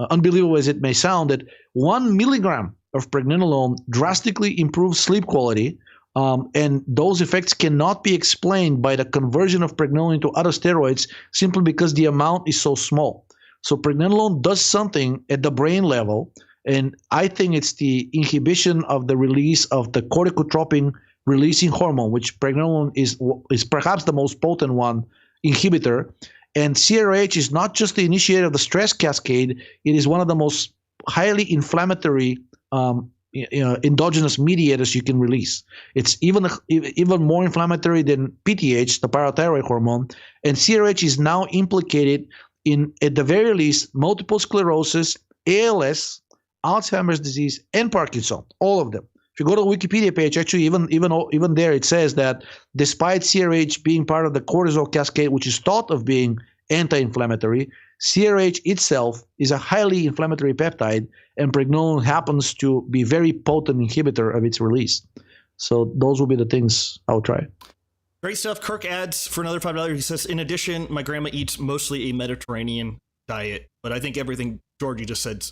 unbelievable as it may sound, that 1 milligram of pregnenolone drastically improves sleep quality, and those effects cannot be explained by the conversion of pregnenolone into other steroids simply because the amount is so small. So pregnenolone does something at the brain level, and I think it's the inhibition of the release of the corticotropin releasing hormone, which pregnenolone is perhaps the most potent one inhibitor. And CRH is not just the initiator of the stress cascade; it is one of the most highly inflammatory endogenous mediators you can release. It's even more inflammatory than PTH, the parathyroid hormone. And CRH is now implicated in, at the very least, multiple sclerosis, ALS, Alzheimer's disease, and Parkinson. All of them. If you go to the Wikipedia page, actually, even there, it says that despite CRH being part of the cortisol cascade, which is thought of being anti-inflammatory, CRH itself is a highly inflammatory peptide, and pregnenolone happens to be very potent inhibitor of its release. So those will be the things I'll try. Great stuff. Kirk adds for another $5. He says, in addition, my grandma eats mostly a Mediterranean diet, but I think everything Georgie just said.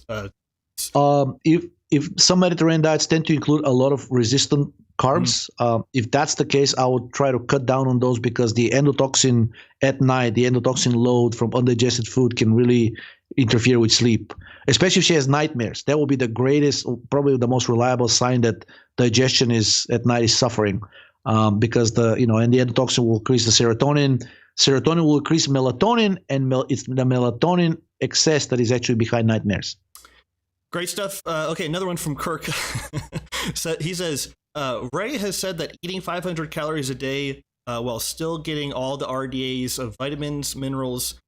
If some Mediterranean diets tend to include a lot of resistant carbs, if that's the case, I would try to cut down on those because the endotoxin at night, the endotoxin load from undigested food can really interfere with sleep, especially if she has nightmares. That will be the greatest, probably the most reliable sign that digestion is at night is suffering, because and the endotoxin will increase the serotonin. Serotonin will increase melatonin, and it's the melatonin excess that is actually behind nightmares. Great stuff. Okay, another one from Kirk. So he says, Ray has said that eating 500 calories a day while still getting all the RDAs of vitamins, minerals,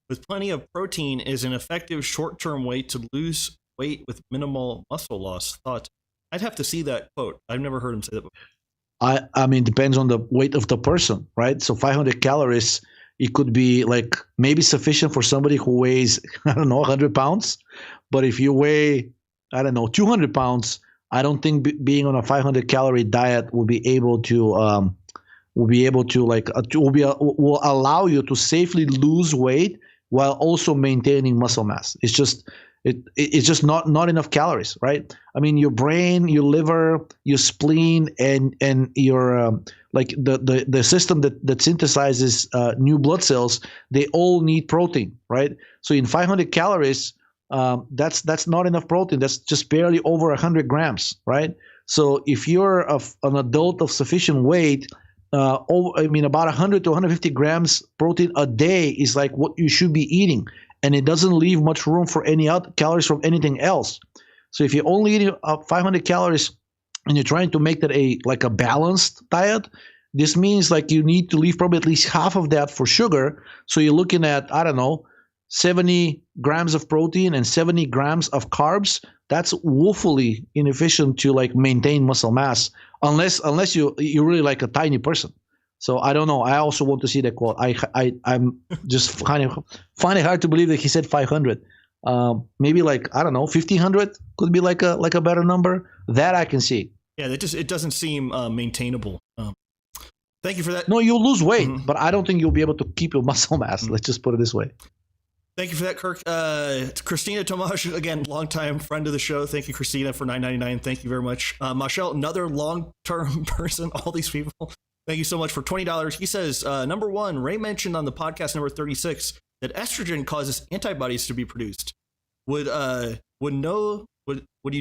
with plenty of protein is an effective short-term way to lose weight with minimal muscle loss. Thought. I'd have to see that quote. I've never heard him say that before. I mean, depends on the weight of the person, right? So 500 calories, it could be like maybe sufficient for somebody who weighs, 100 pounds. But if you weigh, 200 pounds, I don't think being on a 500 calorie diet will allow you to safely lose weight while also maintaining muscle mass. It's just not enough calories, right? I mean, your brain, your liver, your spleen, and your the system that synthesizes new blood cells, they all need protein, right? So in 500 calories, that's not enough protein. That's just barely over 100 grams, right? So if you're an adult of sufficient weight, about 100 to 150 grams protein a day is like what you should be eating, and it doesn't leave much room for any other calories from anything else. So if you're only eating 500 calories and you're trying to make that a balanced diet, this means like you need to leave probably at least half of that for sugar. So you're looking at 70 grams of protein and 70 grams of carbs. That's woefully inefficient to like maintain muscle mass, unless you're really like a tiny person. So I don't know. I also want to see that quote. I'm just find it hard to believe that he said 500. Maybe 1,500 could be like a better number. That I can see. Yeah, it doesn't seem maintainable. Thank you for that. No, you'll lose weight, but I don't think you'll be able to keep your muscle mass. Let's just put it this way. Thank you for that, Kirk. Christina Tomash, again, longtime friend of the show. Thank you, Christina, for $9.99. Thank you very much. Michelle, another long-term person. All these people. Thank you so much for $20. He says, number one, Ray mentioned on the podcast number 36 that estrogen causes antibodies to be produced. Would you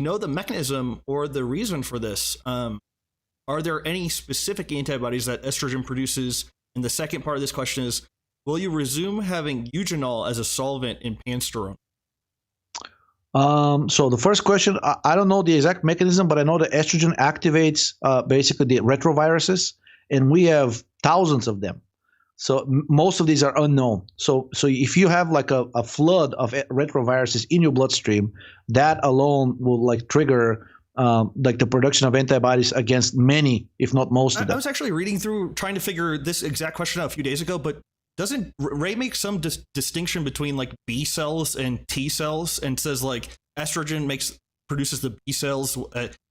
know the mechanism or the reason for this? Are there any specific antibodies that estrogen produces? And the second part of this question is, will you resume having eugenol as a solvent in pansterone? So the first question, I don't know the exact mechanism, but I know that estrogen activates basically the retroviruses, and we have thousands of them. So most of these are unknown. So if you have like a flood of retroviruses in your bloodstream, that alone will like trigger the production of antibodies against many, if not most of them. I was actually reading through trying to figure this exact question out a few days ago, but doesn't Ray make some distinction between like B cells and T cells, and says like estrogen produces the B cells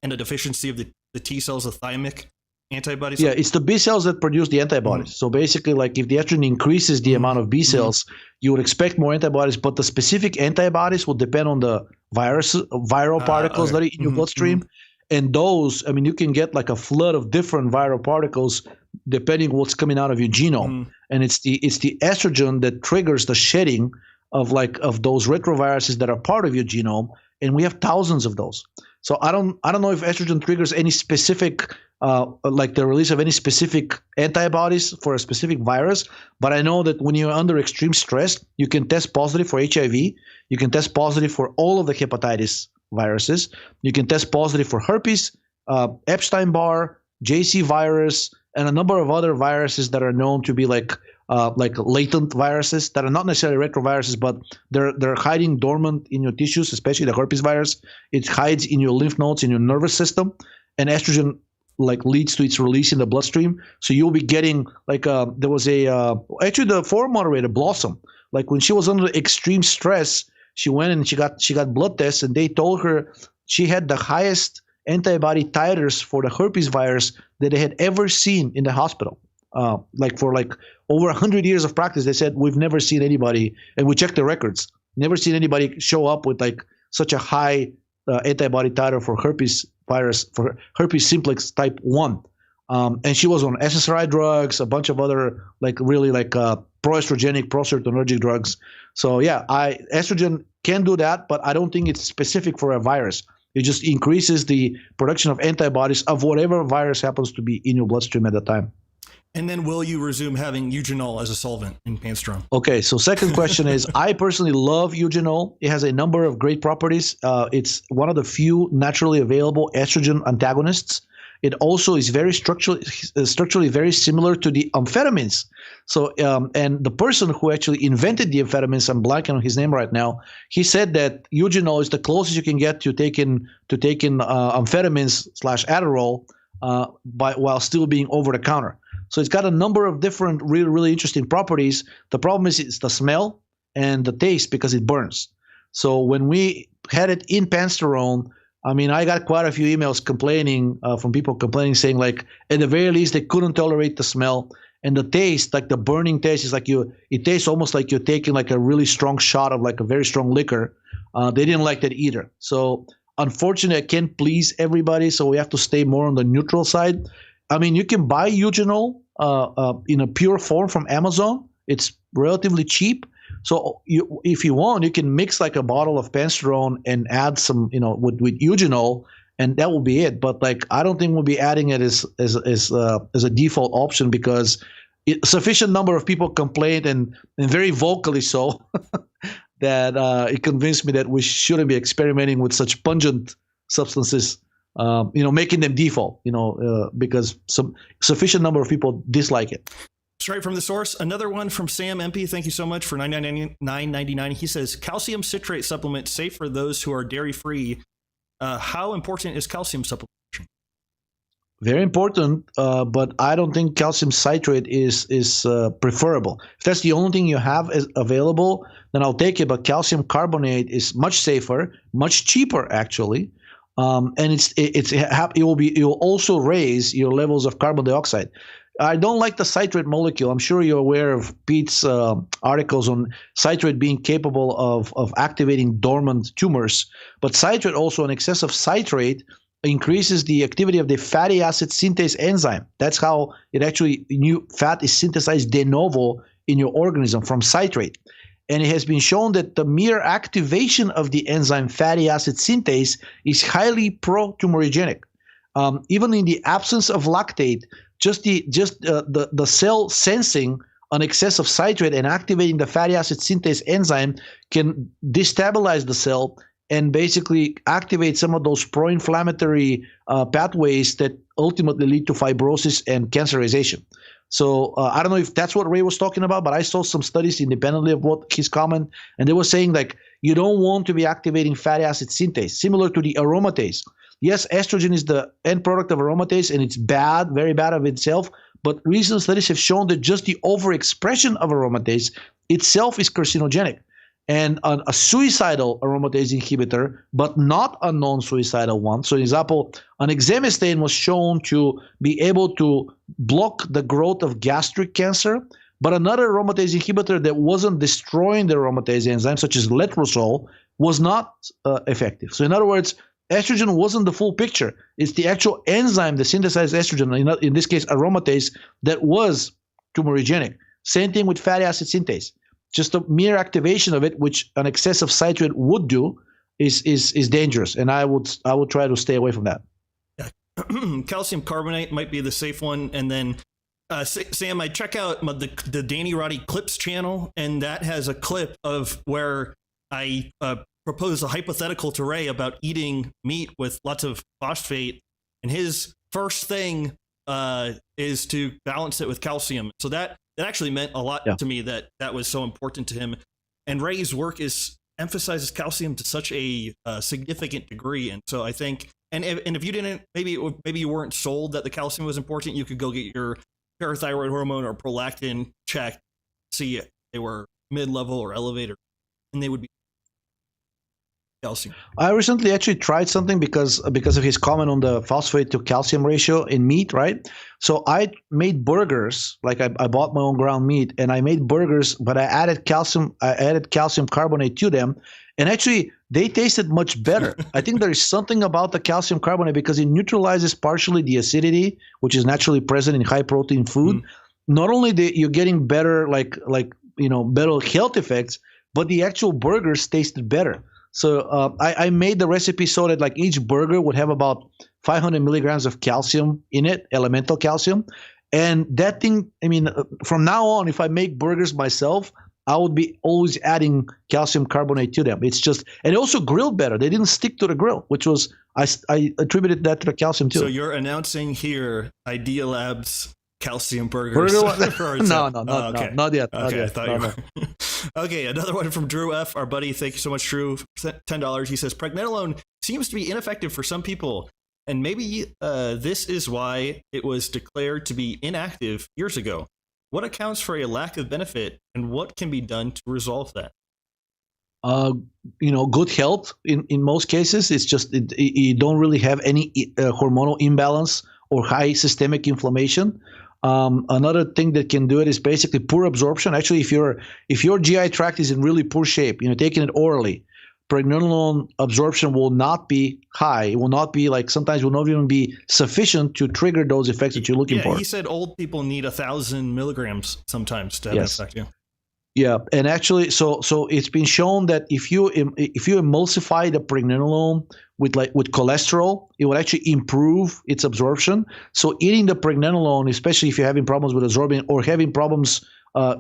and a deficiency of the T cells, the thymic antibodies? Yeah, it's the B cells that produce the antibodies. So basically, like if the estrogen increases the amount of B cells, you would expect more antibodies, but the specific antibodies will depend on the viral particles that are in your bloodstream. And those, I mean, you can get like a flood of different viral particles depending on what's coming out of your genome. And it's the estrogen that triggers the shedding of those retroviruses that are part of your genome. And we have thousands of those. So I don't know if estrogen triggers any specific the release of any specific antibodies for a specific virus, but I know that when you're under extreme stress, you can test positive for HIV, you can test positive for all of the hepatitis viruses, you can test positive for herpes, Epstein-Barr, JC virus, and a number of other viruses that are known to be like latent viruses that are not necessarily retroviruses, but they're hiding dormant in your tissues, especially the herpes virus. It hides in your lymph nodes, in your nervous system, and estrogen leads to its release in the bloodstream. So you'll be getting there was actually the forum moderator Blossom, like when she was under extreme stress, she went and she got blood tests, and they told her she had the highest antibody titers for the herpes virus that they had ever seen in the hospital. For over 100 years of practice, they said we've never seen anybody, and we checked the records. never seen anybody show up with like such a high antibody titer for herpes virus, for herpes simplex type 1. And she was on SSRI drugs, a bunch of other like really like proestrogenic, proserotonergic drugs. So yeah, estrogen can do that, but I don't think it's specific for a virus. It just increases the production of antibodies of whatever virus happens to be in your bloodstream at the time. And then will you resume having eugenol as a solvent in Panstrom? Okay, so second question is, I personally love eugenol. It has a number of great properties. It's one of the few naturally available estrogen antagonists. It also is very structurally very similar to the amphetamines. So, and the person who actually invented the amphetamines, I'm blanking on his name right now, he said that eugenol is the closest you can get to taking amphetamines / Adderall while still being over the counter. So it's got a number of different really, really interesting properties. The problem is it's the smell and the taste because it burns. So when we had it in Pansterone, I mean, I got quite a few emails complaining from people complaining, saying like, at the very least, they couldn't tolerate the smell and the taste, like the burning taste is like it tastes almost like you're taking like a really strong shot of like a very strong liquor. They didn't like that either. So unfortunately, I can't please everybody. So we have to stay more on the neutral side. I mean, you can buy eugenol in a pure form from Amazon. It's relatively cheap. So if you want, you can mix like a bottle of Pansterone and add some, with eugenol, and that will be it. But like, I don't think we'll be adding it as a default option because sufficient number of people complained and very vocally so that it convinced me that we shouldn't be experimenting with such pungent substances. Making them default, because some sufficient number of people dislike it. Straight from the source. Another one from Sam MP. Thank you so much for $9.99. He says, calcium citrate supplement safe for those who are dairy free. How important is calcium supplementation? Very important, but I don't think calcium citrate is preferable. If that's the only thing you have available, then I'll take it. But calcium carbonate is much safer, much cheaper actually. And it will also raise your levels of carbon dioxide. I don't like the citrate molecule. I'm sure you're aware of Pete's articles on citrate being capable of activating dormant tumors. But citrate also, an excess of citrate increases the activity of the fatty acid synthase enzyme. That's how new fat is synthesized de novo in your organism from citrate. And it has been shown that the mere activation of the enzyme fatty acid synthase is highly pro-tumorigenic. Even in the absence of lactate, just the cell sensing an excess of citrate and activating the fatty acid synthase enzyme can destabilize the cell and basically activate some of those pro-inflammatory pathways that ultimately lead to fibrosis and cancerization. So I don't know if that's what Ray was talking about, but I saw some studies independently of what his comment, and they were saying like you don't want to be activating fatty acid synthase, similar to the aromatase. Yes, estrogen is the end product of aromatase, and it's bad, very bad of itself. But recent studies have shown that just the overexpression of aromatase itself is carcinogenic. And a suicidal aromatase inhibitor, but not a non-suicidal one. So, for example, an exemestane was shown to be able to block the growth of gastric cancer, but another aromatase inhibitor that wasn't destroying the aromatase enzyme, such as letrozole, was not effective. So, in other words, estrogen wasn't the full picture. It's the actual enzyme that synthesized estrogen, in this case aromatase, that was tumorigenic. Same thing with fatty acid synthase. Just the mere activation of it, which an excess of citrate would do, is dangerous, and I would try to stay away from that. Yeah. Calcium carbonate might be the safe one, and then Sam, I check out the Danny Roddy Clips channel, and that has a clip of where I propose a hypothetical to Ray about eating meat with lots of phosphate, and his first thing is to balance it with calcium. So that actually meant a lot to me, that was so important to him. And Ray's work emphasizes calcium to such a significant degree. And so I think, and if you didn't, maybe you weren't sold that the calcium was important, you could go get your parathyroid hormone or prolactin checked, see if they were mid-level or elevated, and they would be calcium? I recently actually tried something because of his comment on the phosphate to calcium ratio in meat, right? So I made burgers, like I bought my own ground meat and I made burgers, but I added calcium carbonate to them, and actually they tasted much better. I think there is something about the calcium carbonate because it neutralizes partially the acidity, which is naturally present in high protein food. Not only you're getting better better health effects, but the actual burgers tasted better. So I made the recipe so that like each burger would have about 500 milligrams of calcium in it, elemental calcium. And that thing, I mean, from now on, if I make burgers myself, I would be always adding calcium carbonate to them. It's just, and it also grilled better. They didn't stick to the grill, which was, I attributed that to the calcium too. So you're announcing here IdeaLabs calcium burgers. No, not yet. Okay, I thought you were. No. Okay, another one from Drew F. Our buddy, thank you so much, Drew. $10. He says, pregnenolone seems to be ineffective for some people, and maybe this is why it was declared to be inactive years ago. What accounts for a lack of benefit, and what can be done to resolve that? Good health in most cases. It's just you don't really have any hormonal imbalance or high systemic inflammation. Another thing that can do it is basically poor absorption. Actually, if your GI tract is in really poor shape, taking it orally, pregnenolone absorption will not be high. It will not be sometimes will not even be sufficient to trigger those effects that you're looking for. He said old people need 1,000 milligrams sometimes to have an effect. Yeah, and actually, so it's been shown that if you emulsify the pregnenolone with cholesterol, it will actually improve its absorption. So eating the pregnenolone, especially if you're having problems with absorbing or having problems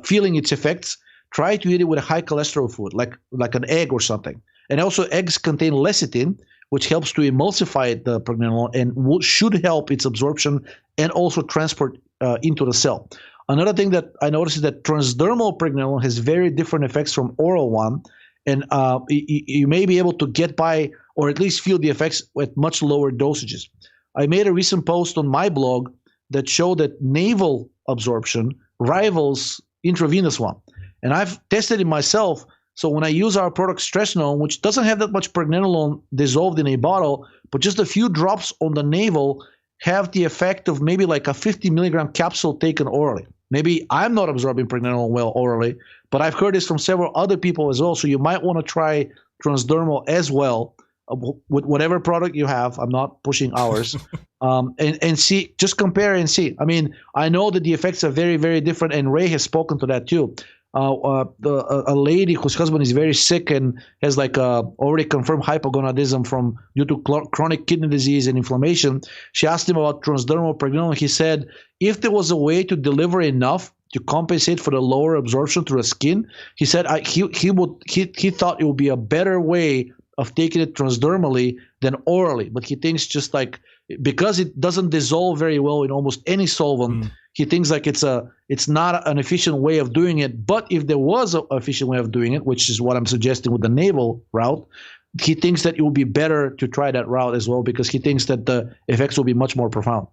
feeling its effects, try to eat it with a high cholesterol food, like an egg or something. And also, eggs contain lecithin, which helps to emulsify the pregnenolone and should help its absorption and also transport into the cell. Another thing that I noticed is that transdermal pregnenolone has very different effects from oral one, and you may be able to get by or at least feel the effects at much lower dosages. I made a recent post on my blog that showed that nasal absorption rivals intravenous one, and I've tested it myself. So when I use our product Stressinone, which doesn't have that much pregnenolone dissolved in a bottle, but just a few drops on the navel have the effect of maybe like a 50 milligram capsule taken orally. Maybe I'm not absorbing pregnenolone well orally, but I've heard this from several other people as well. So you might want to try transdermal as well with whatever product you have. I'm not pushing ours. And see, just compare and see. I mean, I know that the effects are very, very different, and Ray has spoken to that too. A lady whose husband is very sick and has already confirmed hypogonadism due to chronic kidney disease and inflammation. She asked him about transdermal pregnenolone. He said if there was a way to deliver enough to compensate for the lower absorption through the skin, he said he thought it would be a better way of taking it transdermally than orally. But he thinks because it doesn't dissolve very well in almost any solvent. He thinks it's not an efficient way of doing it. But if there was an efficient way of doing it, which is what I'm suggesting with the naval route, he thinks that it would be better to try that route as well, because he thinks that the effects will be much more profound.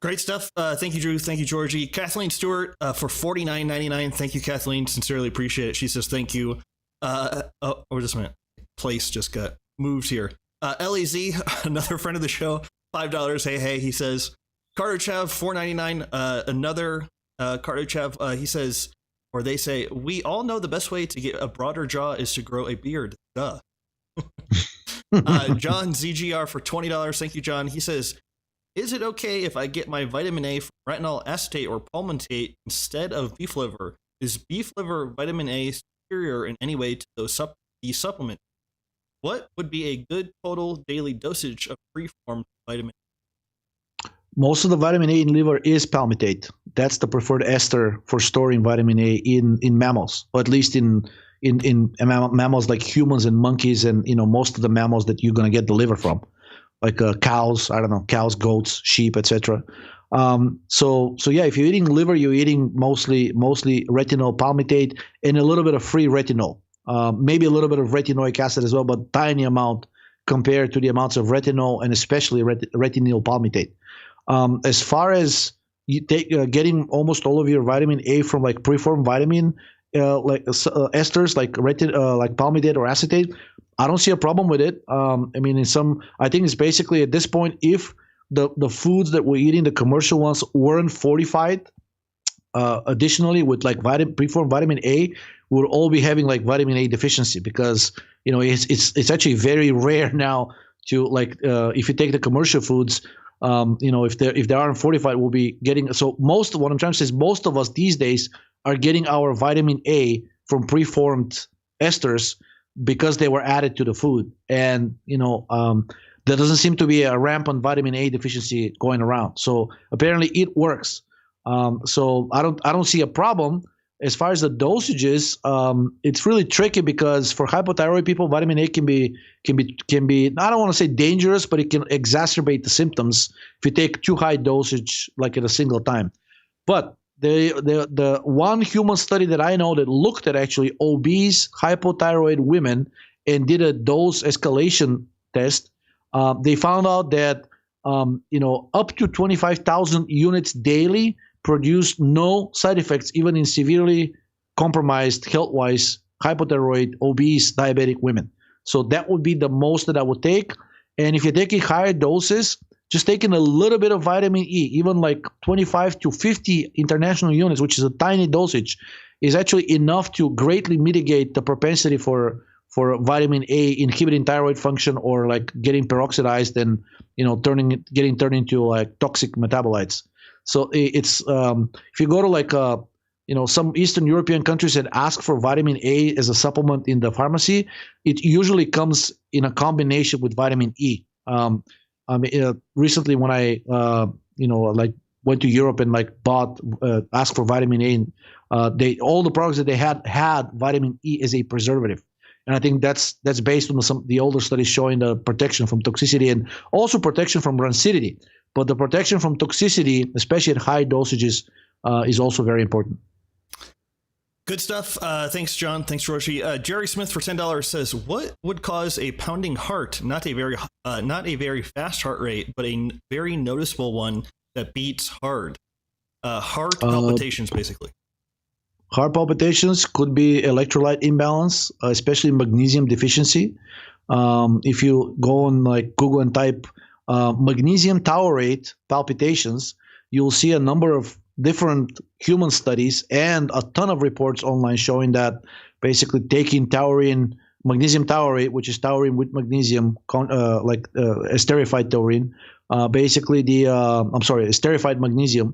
Great stuff. Thank you, Drew. Thank you, Georgie. Kathleen Stewart for $49.99. Thank you, Kathleen. Sincerely appreciate it. She says thank you. Just a minute. Place just got moved here. LEZ, another friend of the show, $5. Hey. He says, Cardochav, $4.99. Another Cardochav, he says, or they say, we all know the best way to get a broader jaw is to grow a beard. Duh. John ZGR for $20. Thank you, John. He says, is it okay if I get my vitamin A from retinol acetate or palmitate instead of beef liver? Is beef liver vitamin A superior in any way to these supplements? What would be a good total daily dosage of free-form vitamin A? Most of the vitamin A in liver is palmitate. That's the preferred ester for storing vitamin A in mammals, or at least in mammals like humans and monkeys, and most of the mammals that you're going to get the liver from, like cows, goats, sheep, etc. So yeah, if you're eating liver, you're eating mostly retinol, palmitate, and a little bit of free retinol. Maybe a little bit of retinoic acid as well, but tiny amount compared to the amounts of retinol and especially retinyl palmitate. As far as you getting almost all of your vitamin A from preformed vitamin, esters like palmitate or acetate, I don't see a problem with it. I mean, I think it's basically at this point, if the foods that we're eating, the commercial ones, weren't fortified additionally with like preformed vitamin A, we'll all be having like vitamin A deficiency, because it's actually very rare now to if you take the commercial foods, if they aren't fortified, we'll be getting. So what I'm trying to say is most of us these days are getting our vitamin A from preformed esters because they were added to the food, and there doesn't seem to be a rampant vitamin A deficiency going around. So apparently it works. So I don't see a problem. As far as the dosages, it's really tricky, because for hypothyroid people, vitamin A can be I don't want to say dangerous, but it can exacerbate the symptoms if you take too high dosage like at a single time. But the one human study that I know that looked at actually obese hypothyroid women and did a dose escalation test, they found out that up to 25,000 units daily produced no side effects, even in severely compromised health-wise hypothyroid, obese, diabetic women. So that would be the most that I would take. And if you're taking higher doses, just taking a little bit of vitamin E, even like 25 to 50 international units, which is a tiny dosage, is actually enough to greatly mitigate the propensity for vitamin A inhibiting thyroid function, or like getting peroxidized and getting turned into like toxic metabolites. So it's if you go to some Eastern European countries that ask for vitamin A as a supplement in the pharmacy, it usually comes in a combination with vitamin E. Recently when I went to Europe and asked for vitamin A, all the products that they had vitamin E as a preservative. And I think that's based on the older studies showing the protection from toxicity and also protection from rancidity. But the protection from toxicity, especially at high dosages, is also very important. Good stuff. Thanks, John. Thanks, Georgi. Jerry Smith for $10 says, "What would cause a pounding heart? Not a very fast heart rate, but a very noticeable one that beats hard. Heart palpitations, basically." Heart palpitations could be electrolyte imbalance, especially magnesium deficiency. If you go on Google and type magnesium taurate palpitations, you'll see a number of different human studies and a ton of reports online showing that basically taking magnesium taurate, which is taurine with magnesium, esterified taurine, esterified magnesium,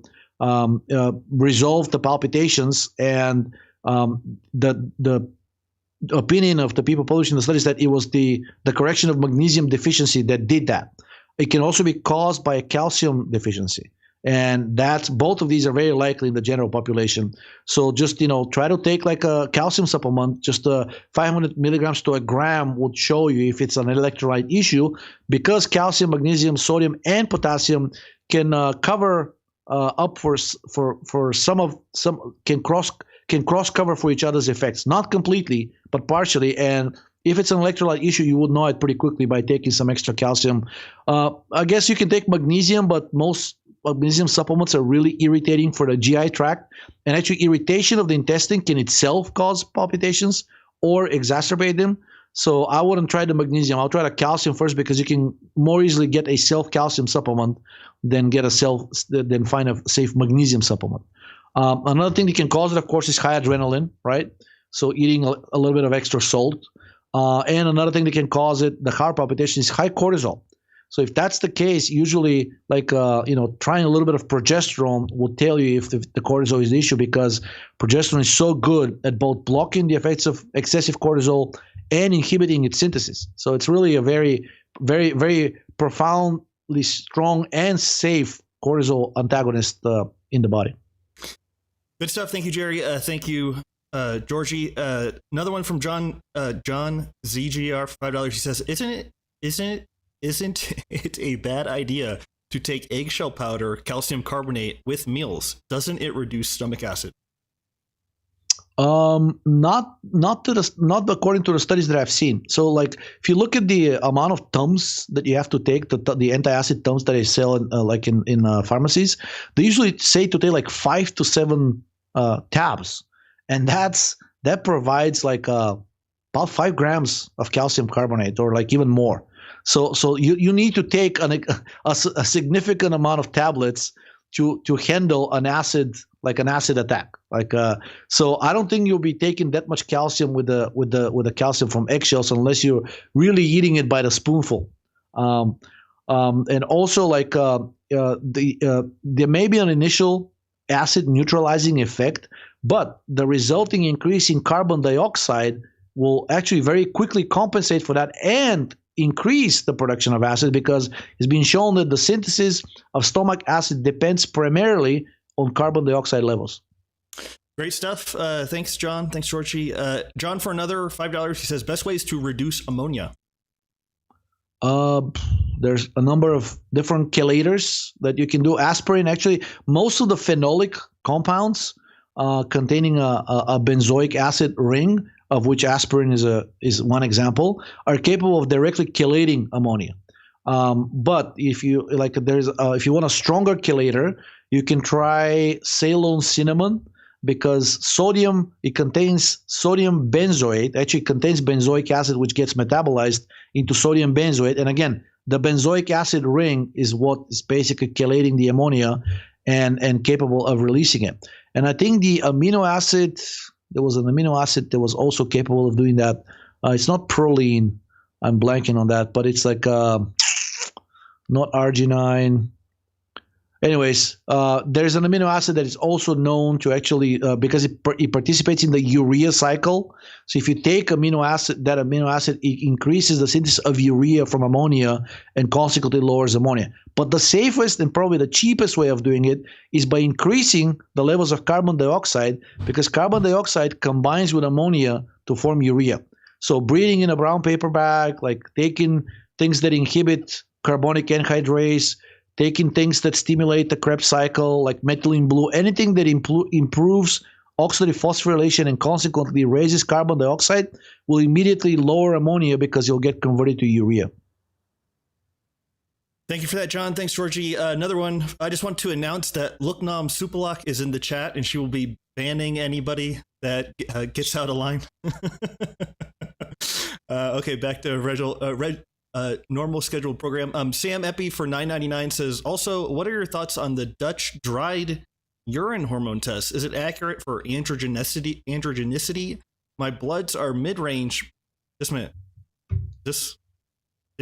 resolved the palpitations, and the opinion of the people publishing the studies that it was the correction of magnesium deficiency that did that. It can also be caused by a calcium deficiency, and both of these are very likely in the general population. So just try to take like a calcium supplement. Just 500 milligrams to a gram would show you if it's an electrolyte issue, because calcium, magnesium, sodium, and potassium can cover up for some can cross cover for each other's effects, not completely but partially. And if it's an electrolyte issue, you would know it pretty quickly by taking some extra calcium. I guess you can take magnesium, but most magnesium supplements are really irritating for the GI tract, and actually irritation of the intestine can itself cause palpitations or exacerbate them. So I wouldn't try the magnesium. I'll try the calcium first, because you can more easily get a self-calcium supplement than find a safe magnesium supplement. Another thing that can cause it, of course, is high adrenaline, right? So eating a little bit of extra salt. And another thing that can cause it, the heart palpitation, is high cortisol. So if that's the case, usually trying a little bit of progesterone will tell you if the cortisol is the issue, because progesterone is so good at both blocking the effects of excessive cortisol and inhibiting its synthesis. So it's really a very, very, very profoundly strong and safe cortisol antagonist in the body. Good stuff. Thank you, Jerry. Thank you, Georgi. Another one from John ZGR for $5. He says, Isn't it a bad idea to take eggshell powder, calcium carbonate with meals? Doesn't it reduce stomach acid? Not according to the studies that I've seen. So if you look at the amount of Tums that you have to take, the anti-acid Tums that they sell in pharmacies, they usually say to take 5 to 7 tabs, and that's that provides like about 5 grams of calcium carbonate, or like even more. So you need to take a significant amount of tablets to handle an acid attack. So I don't think you'll be taking that much calcium with the calcium from eggshells unless you're really eating it by the spoonful. And also there may be an initial acid neutralizing effect, but the resulting increase in carbon dioxide will actually very quickly compensate for that and increase the production of acid, because it's been shown that the synthesis of stomach acid depends primarily on carbon dioxide levels. Great stuff. Thanks, John. Thanks, Georgi. John, for another $5, he says, best ways to reduce ammonia. There's a number of different chelators that you can do. Aspirin, actually, most of the phenolic compounds containing a benzoic acid ring, of which aspirin is one example, are capable of directly chelating ammonia. But if you if you want a stronger chelator, you can try Ceylon cinnamon, because it contains sodium benzoate. Actually, it contains benzoic acid, which gets metabolized into sodium benzoate. And again, the benzoic acid ring is what is basically chelating the ammonia and capable of releasing it. And I think the amino acid, there was an amino acid that was also capable of doing that. It's not proline. I'm blanking on that, but it's like not arginine. Anyways, there's an amino acid that is also known to actually, because it participates in the urea cycle. So if you take that amino acid, it increases the synthesis of urea from ammonia and consequently lowers ammonia. But the safest and probably the cheapest way of doing it is by increasing the levels of carbon dioxide, because carbon dioxide combines with ammonia to form urea. So breathing in a brown paper bag, like taking things that inhibit carbonic anhydrase, taking things that stimulate the Krebs cycle, like methylene blue, anything that improves oxidative phosphorylation and consequently raises carbon dioxide will immediately lower ammonia, because you'll get converted to urea. Thank you for that, John. Thanks, Georgi. Another one. I just want to announce that Luknam Supalak is in the chat, and she will be banning anybody that gets out of line. Okay, back to normal scheduled program. Sam Epi for $9.99 says, also, what are your thoughts on the Dutch dried urine hormone test? Is it accurate for androgenicity? My bloods are mid-range. Just a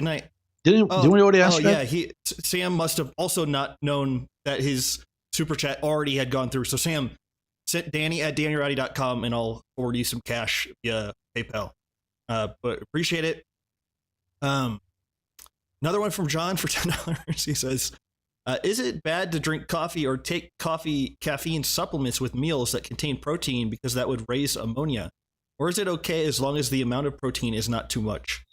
minute. Didn't we already ask that? Yeah, Sam must have also not known that his super chat already had gone through. So Sam, sent Danny at DannyRoddy.com and I'll forward you some cash via PayPal. But appreciate it. Another one from John for $10. He says, is it bad to drink coffee or take caffeine supplements with meals that contain protein because that would raise ammonia? Or is it okay as long as the amount of protein is not too much?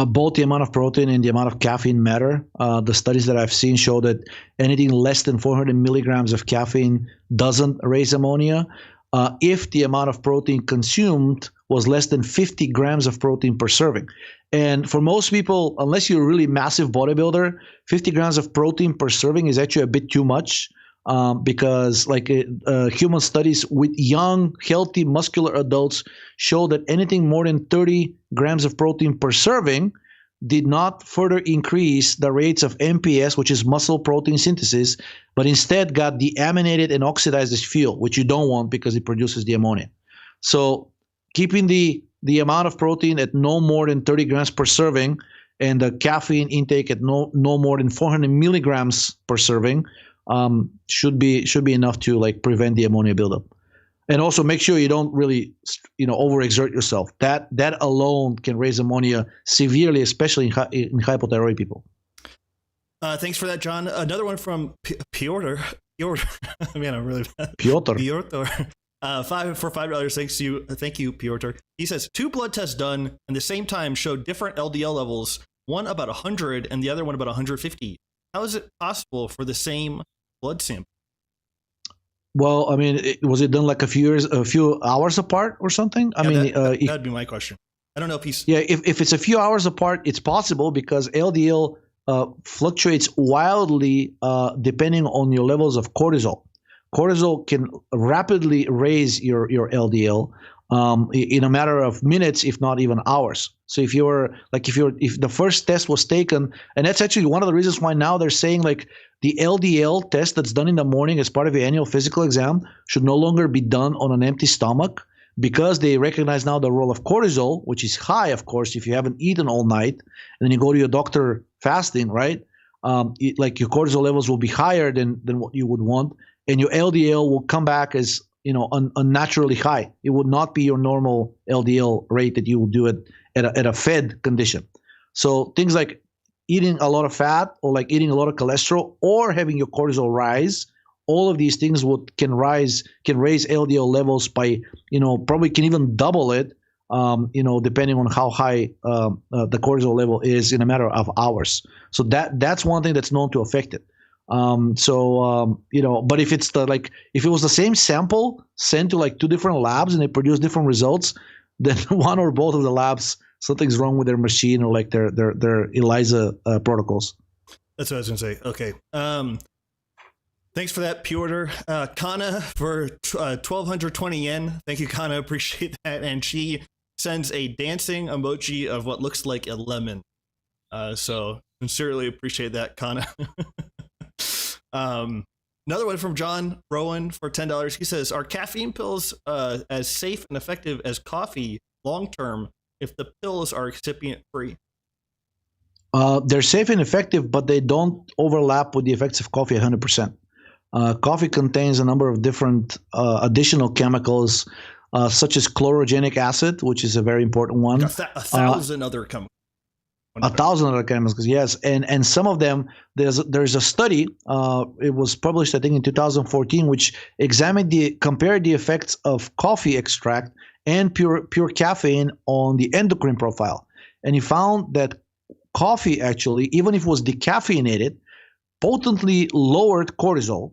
Both the amount of protein and the amount of caffeine matter. The studies that I've seen show that anything less than 400 milligrams of caffeine doesn't raise ammonia. If the amount of protein consumed was less than 50 grams of protein per serving. And for most people, unless you're a really massive bodybuilder, 50 grams of protein per serving is actually a bit too much, because human studies with young, healthy, muscular adults show that anything more than 30 grams of protein per serving did not further increase the rates of MPS, which is muscle protein synthesis, but instead got deaminated and oxidized as fuel, which you don't want because it produces the ammonia. So keeping the amount of protein at no more than 30 grams per serving and the caffeine intake at no more than 400 milligrams per serving should be enough to prevent the ammonia buildup. And also make sure you don't really overexert yourself. That alone can raise ammonia severely, especially in hypothyroid people. Thanks for that, John. Another one from Piotr. Man, I'm really bad. Piotr. For $5. Thank you, Piotr. He says 2 blood tests done at the same time showed different LDL levels. One about 100 and the other one about 150. How is it possible for the same blood sample? Well, I mean, was it done a few hours apart or something? That'd be my question. I don't know if he's... Yeah, if it's a few hours apart, it's possible because LDL fluctuates wildly depending on your levels of cortisol. Cortisol can rapidly raise your LDL. in a matter of minutes, if not even hours. So if the first test was taken, and that's actually one of the reasons why now they're saying like the LDL test that's done in the morning as part of your annual physical exam should no longer be done on an empty stomach, because they recognize now the role of cortisol, which is high, of course, if you haven't eaten all night, and then you go to your doctor fasting, right? Like your cortisol levels will be higher than what you would want, and your LDL will come back as unnaturally high. It would not be your normal LDL rate that you will do it at a fed condition. So things like eating a lot of fat, or like eating a lot of cholesterol, or having your cortisol rise, all of these things can raise LDL levels by, probably can even double it, depending on how high the cortisol level is in a matter of hours. So that's one thing that's known to affect it. But if it's if it was the same sample sent to like two different labs and they produce different results, then one or both of the labs, something's wrong with their machine or like their ELISA protocols. That's what I was gonna say. Okay. Thanks for that, Piotr. Kana for 1,220 yen. Thank you, Kana. Appreciate that. And she sends a dancing emoji of what looks like a lemon. So sincerely appreciate that, Kana. Another one from John Rowan for $10. He says, are caffeine pills as safe and effective as coffee long term if the pills are excipient free? They're safe and effective, but they don't overlap with the effects of coffee 100%. Coffee contains a number of different additional chemicals, such as chlorogenic acid, which is a very important one. A thousand other chemicals. 1,000 other chemicals, yes, and some of them, there's a study. It was published, I think, in 2014, which compared the effects of coffee extract and pure caffeine on the endocrine profile, and he found that coffee actually, even if it was decaffeinated, potently lowered cortisol,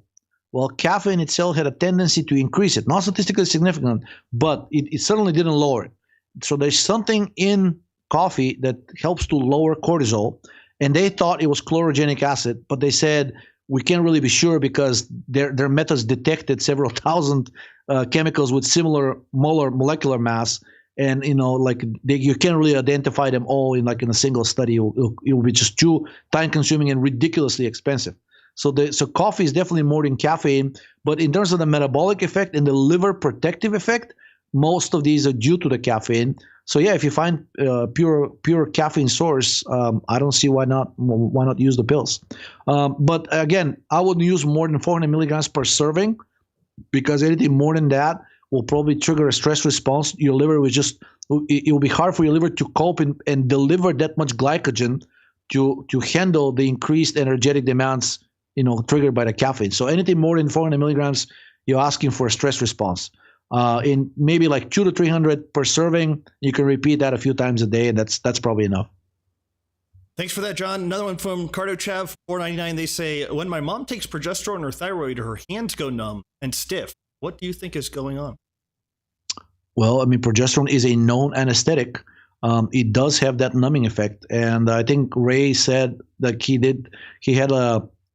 while caffeine itself had a tendency to increase it. Not statistically significant, but it certainly didn't lower it. So there's something in coffee that helps to lower cortisol, and they thought it was chlorogenic acid, but they said we can't really be sure because their methods detected several thousand chemicals with similar molecular mass, and you can't really identify them all in a single study. It will be just too time consuming and ridiculously expensive. So coffee is definitely more than caffeine, but in terms of the metabolic effect and the liver protective effect, most of these are due to the caffeine. So yeah, if you find pure caffeine source, I don't see why not use the pills. But again, I wouldn't use more than 400 milligrams per serving, because anything more than that will probably trigger a stress response. Your liver it will be hard for your liver to cope and deliver that much glycogen to handle the increased energetic demands, triggered by the caffeine. So anything more than 400 milligrams, you're asking for a stress response. In maybe like 200 to 300 per serving, you can repeat that a few times a day, and that's probably enough. Thanks for that, John. Another one from CardioChav, $4.99. They say, when my mom takes progesterone or thyroid, her hands go numb and stiff. What do you think is going on? Well, progesterone is a known anesthetic. It does have that numbing effect, and I think Ray said that he had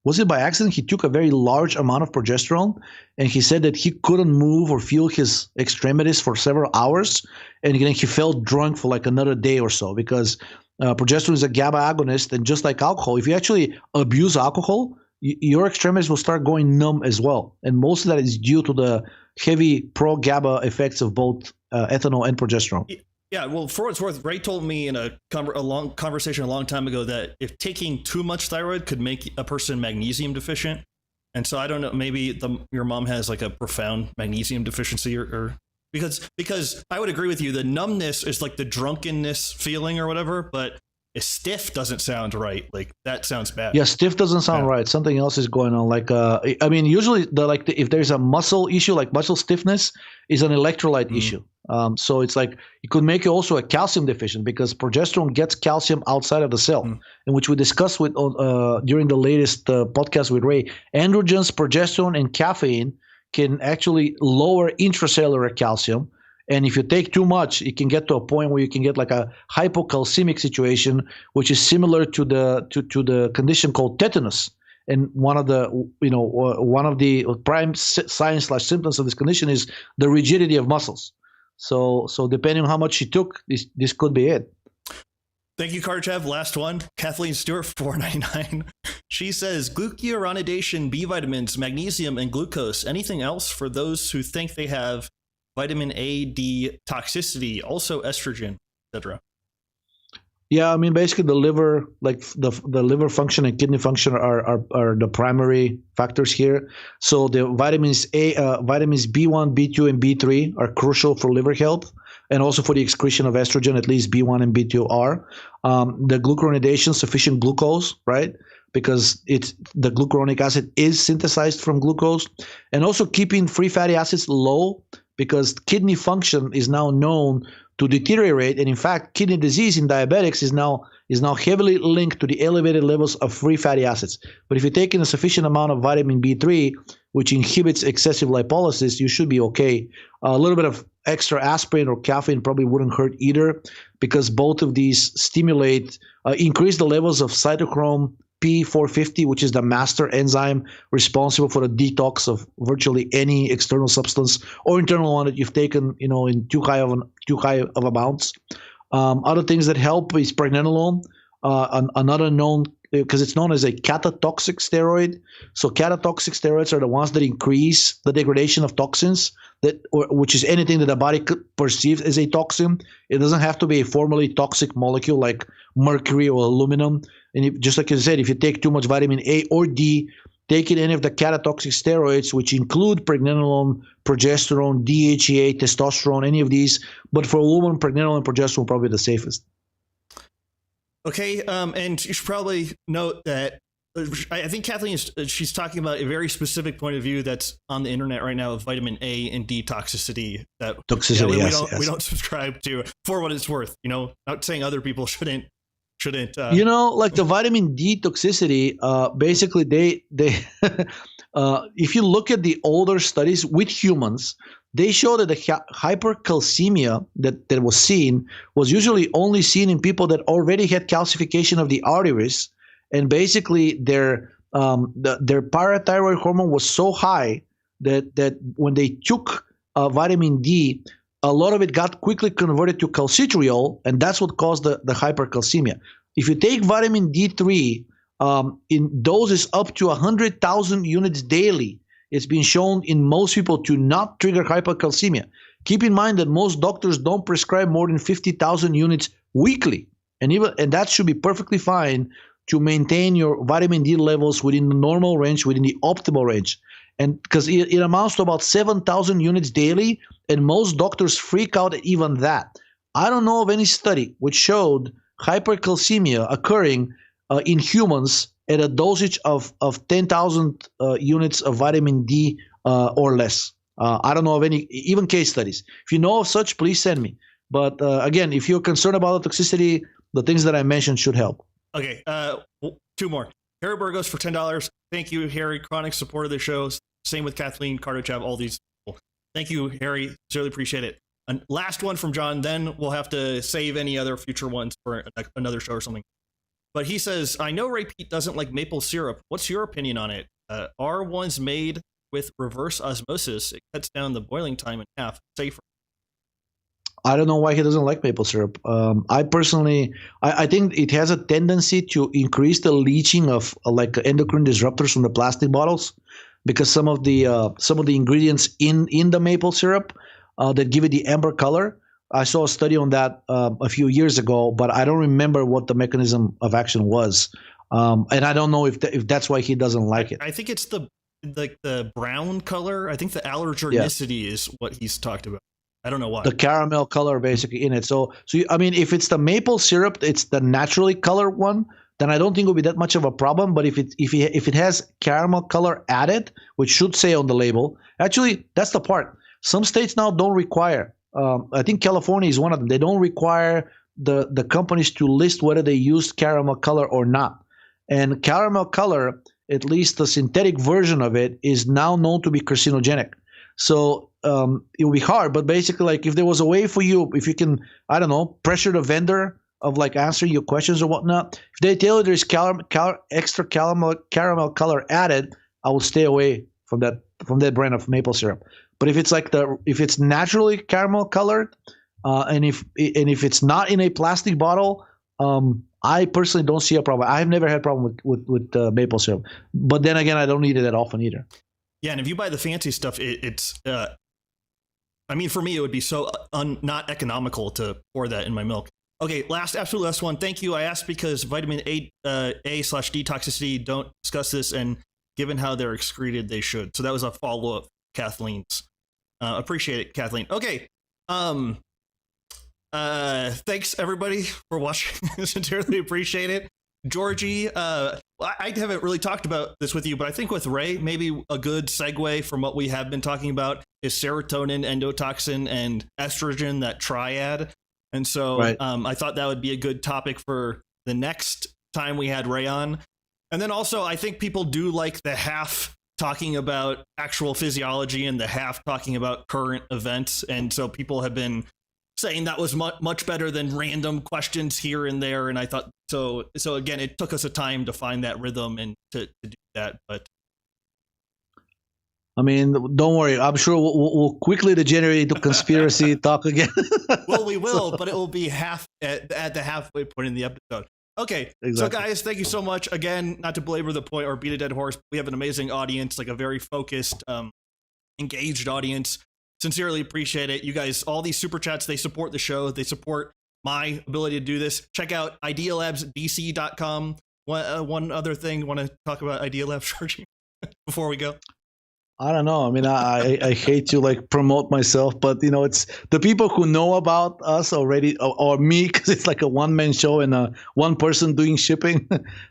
was it by accident? He took a very large amount of progesterone, and he said that he couldn't move or feel his extremities for several hours, and then he felt drunk for like another day or so, because progesterone is a GABA agonist, and just like alcohol, if you actually abuse alcohol, your extremities will start going numb as well, and most of that is due to the heavy pro-GABA effects of both ethanol and progesterone. Yeah, well, for what it's worth, Ray told me in a long conversation a long time ago that if taking too much thyroid could make a person magnesium deficient. And so I don't know, maybe your mom has like a profound magnesium deficiency or because I would agree with you, the numbness is like the drunkenness feeling or whatever, but stiff doesn't sound right. Like that sounds bad. Yeah, stiff doesn't sound right. Something else is going on. Like, usually if there's a muscle issue, like muscle stiffness is an electrolyte issue. So it's like it could make you also a calcium deficient, because progesterone gets calcium outside of the cell, in which we discussed during the latest podcast with Ray. Androgens, progesterone, and caffeine can actually lower intracellular calcium. And if you take too much, it can get to a point where you can get like a hypocalcemic situation, which is similar to the condition called tetanus. And one of the prime signs / symptoms of this condition is the rigidity of muscles. So depending on how much she took, this could be it. Thank you, Karchev. Last one. Kathleen Stewart, $4.99. She says, glucuronidation, B vitamins, magnesium, and glucose. Anything else for those who think they have vitamin A, D toxicity, also estrogen, etc.? Yeah, I mean, basically the liver, like the liver function and kidney function are the primary factors here. So the vitamins vitamins B1, B2, and B3 are crucial for liver health and also for the excretion of estrogen. At least B1 and B2 are. The glucuronidation, sufficient glucose, right? Because the glucuronic acid is synthesized from glucose, and also keeping free fatty acids low, because kidney function is now known to deteriorate, and in fact, kidney disease in diabetics is now heavily linked to the elevated levels of free fatty acids. But if you're taking a sufficient amount of vitamin B3, which inhibits excessive lipolysis, you should be okay. A little bit of extra aspirin or caffeine probably wouldn't hurt either, because both of these increase the levels of cytochrome P450, which is the master enzyme responsible for the detox of virtually any external substance or internal one that you've taken, in too high of amounts. Other things that help is pregnenolone, another known, because it's known as a catatoxic steroid. So catatoxic steroids are the ones that increase the degradation of toxins, which is anything that the body perceives as a toxin. It doesn't have to be a formally toxic molecule like mercury or aluminum. And just like you said, if you take too much vitamin A or D, taking any of the catatoxic steroids, which include pregnenolone, progesterone, DHEA, testosterone, any of these. But for a woman, pregnenolone and progesterone are probably the safest. Okay, and you should probably note that I think Kathleen she's talking about a very specific point of view that's on the internet right now of vitamin A and D toxicity. We don't subscribe to for what it's worth. Not saying other people shouldn't. Like the vitamin D toxicity, basically they if you look at the older studies with humans, they show that the hypercalcemia that was seen was usually only seen in people that already had calcification of the arteries, and basically their parathyroid hormone was so high that when they took vitamin D, a lot of it got quickly converted to calcitriol, and that's what caused the hypercalcemia. If you take vitamin D3 in doses up to 100,000 units daily, it's been shown in most people to not trigger hypercalcemia. Keep in mind that most doctors don't prescribe more than 50,000 units weekly, and that should be perfectly fine to maintain your vitamin D levels within the normal range, within the optimal range. And because it amounts to about 7,000 units daily, and most doctors freak out at even that. I don't know of any study which showed hypercalcemia occurring in humans at a dosage of 10,000 units of vitamin D or less. I don't know of any, even case studies. If you know of such, please send me. But again, if you're concerned about the toxicity, the things that I mentioned should help. Okay, two more. Harry Burgos for $10. Thank you, Harry. Chronic supporter of the show. Same with Kathleen, Karchev, all these people. Thank you, Harry. Sincerely appreciate it. And last one from John, then we'll have to save any other future ones for another show or something. But he says, I know Ray Pete doesn't like maple syrup. What's your opinion on it? Are ones made with reverse osmosis? It cuts down the boiling time in half. Safer. I don't know why he doesn't like maple syrup. I personally, I think it has a tendency to increase the leaching of like endocrine disruptors from the plastic bottles, because some of the ingredients in the maple syrup that give it the amber color. I saw a study on that a few years ago, but I don't remember what the mechanism of action was, and I don't know if that's why he doesn't like it. I think it's the brown color. I think the allergenicity is what he's talked about. I don't know why. The caramel color basically in it. So I mean, if it's the maple syrup, it's the naturally colored one, then I don't think it will be that much of a problem. But if it has caramel color added, which should say on the label, actually that's the part. Some states now don't require. I think California is one of them. They don't require the companies to list whether they used caramel color or not. And caramel color, at least the synthetic version of it, is now known to be carcinogenic. So it will be hard, but basically, like, if there was a way for you, if you can, I don't know, pressure the vendor of like answering your questions or whatnot, if they tell you there's extra caramel color added, I will stay away from that brand of maple syrup. But if it's naturally caramel colored, and if it's not in a plastic bottle, I personally don't see a problem. I've never had a problem with maple syrup. But then again, I don't need it that often either. Yeah, and if you buy the fancy stuff, it's I mean, for me, it would be so not economical to pour that in my milk. Okay, absolute last one. Thank you. I asked because vitamin A/D toxicity don't discuss this, and given how they're excreted, they should. So that was a follow-up, Kathleen's. Appreciate it, Kathleen. Okay. Thanks everybody for watching. Sincerely appreciate it. Georgi, I haven't really talked about this with you, but I think with Ray, maybe a good segue from what we have been talking about is serotonin, endotoxin, and estrogen, that triad. And so right. I thought that would be a good topic for the next time we had Ray on. And then also, I think people do like the half talking about actual physiology and the half talking about current events. And so people have been saying that was much better than random questions here and there. And I thought, so again, it took us a time to find that rhythm and to do that. But I mean, don't worry. I'm sure we'll quickly degenerate into conspiracy talk again. Well, we will, but it will be at the halfway point in the episode. Okay, exactly. So guys, thank you so much. Again, not to belabor the point or beat a dead horse, we have an amazing audience, like a very focused, engaged audience. Sincerely appreciate it. You guys, all these super chats, they support the show. They support my ability to do this. Check out IdeaLabsDC.com. One other thing, want to talk about IdeaLabs, Georgi, before we go? I don't know. I mean, I hate to like promote myself, but you know, it's the people who know about us already, or me, because it's like a one-man show and one person doing shipping.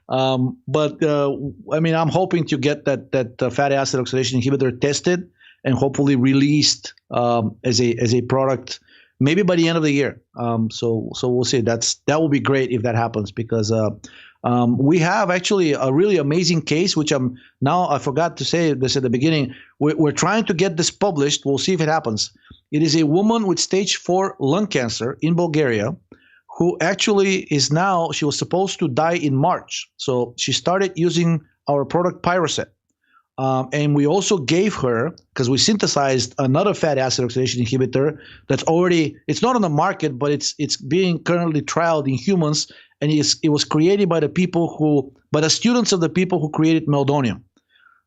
But I mean, I'm hoping to get that fatty acid oxidation inhibitor tested and hopefully released as a product, maybe by the end of the year. So we'll see. That will be great if that happens, because we have actually a really amazing case, which I forgot to say this at the beginning. We're trying to get this published. We'll see if it happens. It is a woman with stage 4 lung cancer in Bulgaria who actually she was supposed to die in March. So she started using our product Pyroset. And we also gave her, because we synthesized another fatty acid oxidation inhibitor that's it's not on the market, but it's being currently trialed in humans, and it was created by the students of the people who created meldonium.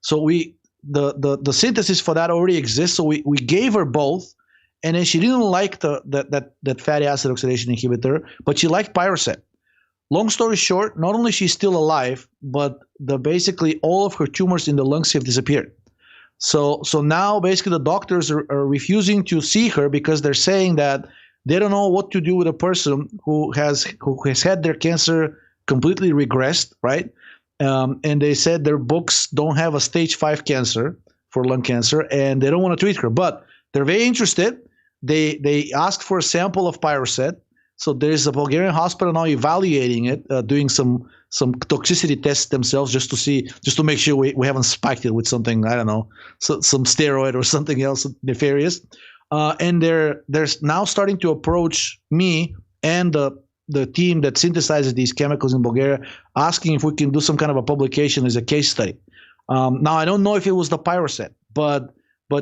So the synthesis for that already exists. So we gave her both, and then she didn't like that fatty acid oxidation inhibitor, but she liked Pyroset. Long story short, not only she's still alive, but basically all of her tumors in the lungs have disappeared. So now basically the doctors are refusing to see her because they're saying that they don't know what to do with a person who has had their cancer completely regressed, right? And they said their books don't have a stage 5 cancer for lung cancer, and they don't want to treat her. But they're very interested. They asked for a sample of Pyroset. So there's a Bulgarian hospital now evaluating it, doing some toxicity tests themselves just to make sure we haven't spiked it with something, I don't know, some steroid or something else nefarious. And they're now starting to approach me and the team that synthesizes these chemicals in Bulgaria, asking if we can do some kind of a publication as a case study. Now I don't know if it was the Pyroset, but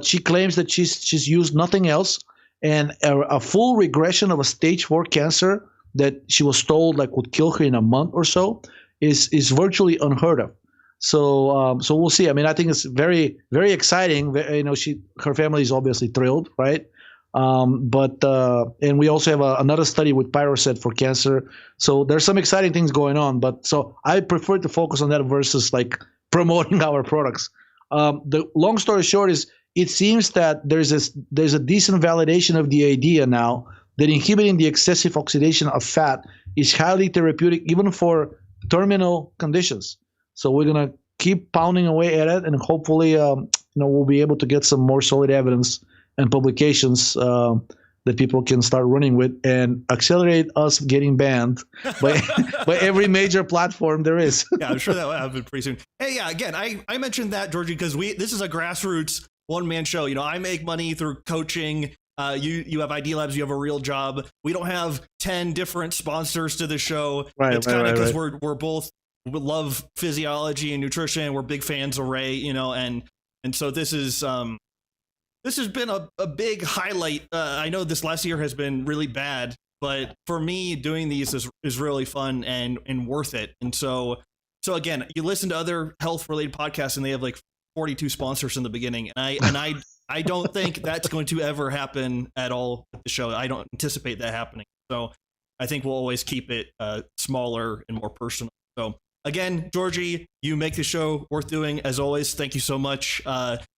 she claims that she's used nothing else. And a full regression of a stage 4 cancer that she was told like would kill her in a month or so is virtually unheard of. So we'll see. I mean, I think it's very, very exciting. You know, her family is obviously thrilled, right? And we also have another study with Pyroset for cancer. So there's some exciting things going on. But so I prefer to focus on that versus like promoting our products. The long story short is, it seems that there's a decent validation of the idea now that inhibiting the excessive oxidation of fat is highly therapeutic even for terminal conditions. So we're going to keep pounding away at it, and hopefully we'll be able to get some more solid evidence and publications that people can start running with and accelerate us getting banned by every major platform there is. Yeah, I'm sure that will happen pretty soon. Hey, yeah, again, I mentioned that, Georgi, because this is a grassroots one-man show. You know, I make money through coaching. You have IdeaLabs, you have a real job. We don't have 10 different sponsors to the show. Right, it's kind of because right. we're both, we love physiology and nutrition. We're big fans of Ray, you know, and so this is this has been a big highlight. I know this last year has been really bad, but for me, doing these is really fun and worth it. And so again, you listen to other health related podcasts and they have like 42 sponsors in the beginning. And I don't think that's going to ever happen at all at the show. I don't anticipate that happening. So I think we'll always keep it smaller and more personal. So again, Georgi, you make the show worth doing as always. Thank you so much.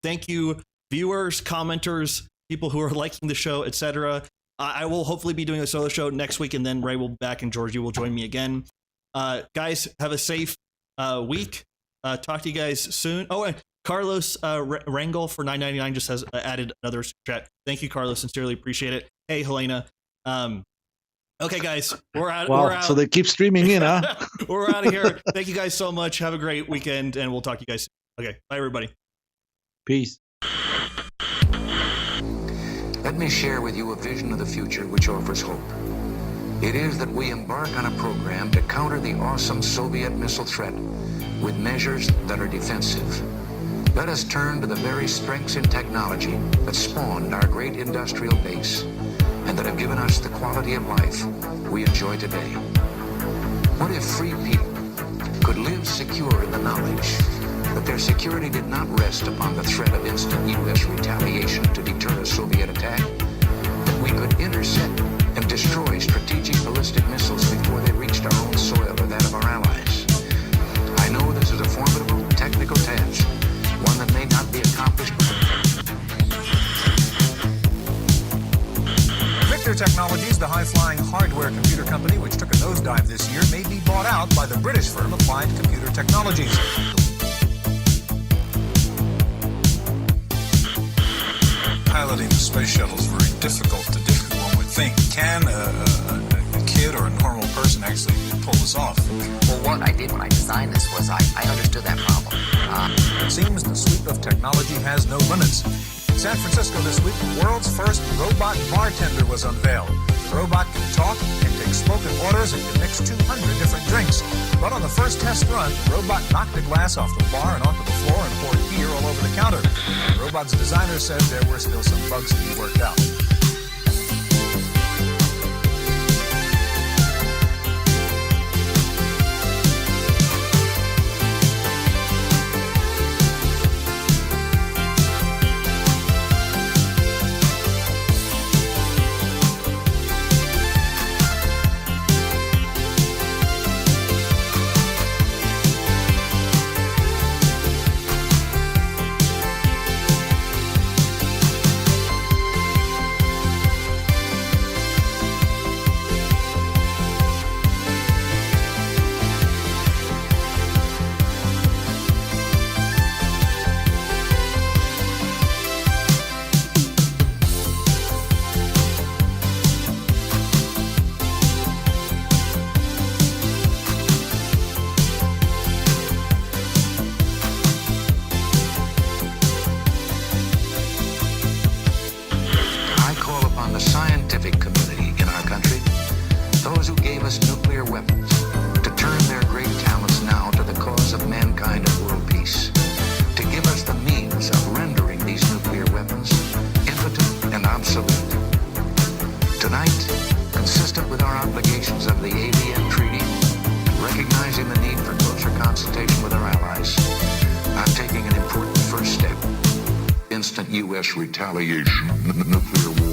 Thank you, viewers, commenters, people who are liking the show, etc. I will hopefully be doing a solo show next week, and then Ray will be back and Georgi will join me again. Guys, have a safe week. Talk to you guys soon. Oh, and Carlos Rangel for $9.99 just has added another chat. Thank you, Carlos. Sincerely appreciate it. Hey, Helena. Okay, guys, we're out. Wow, we're out. so they keep streaming in, huh? We're out of here. Thank you guys so much. Have a great weekend, and we'll talk to you guys soon. Okay, bye, everybody. Peace. Let me share with you a vision of the future which offers hope. It is that we embark on a program to counter the awesome Soviet missile threat with measures that are defensive. Let us turn to the very strengths in technology that spawned our great industrial base and that have given us the quality of life we enjoy today. What if free people could live secure in the knowledge that their security did not rest upon the threat of instant U.S. retaliation to deter a Soviet attack, that we could intercept and destroy strategic ballistic missiles before they reached our own soil or that of our allies? I know this is a formidable technical task, one that may not be accomplished. Victor Technologies, the high-flying hardware computer company which took a nosedive this year, may be bought out by the British firm Applied Computer Technologies. Piloting the space shuttle is very difficult to do, one would think. Can a kid or a normal person actually pull this off? Well, what I did when I designed this was I understood that problem. It seems the sweep of technology has no limits. In San Francisco this week, the world's first robot bartender was unveiled. The robot can talk, can take spoken orders, and can mix 200 different drinks. But on the first test run, the robot knocked a glass off the bar and onto the floor and poured beer all over the counter. The robot's designer said there were still some bugs to be worked out. U.S. retaliation, nuclear war.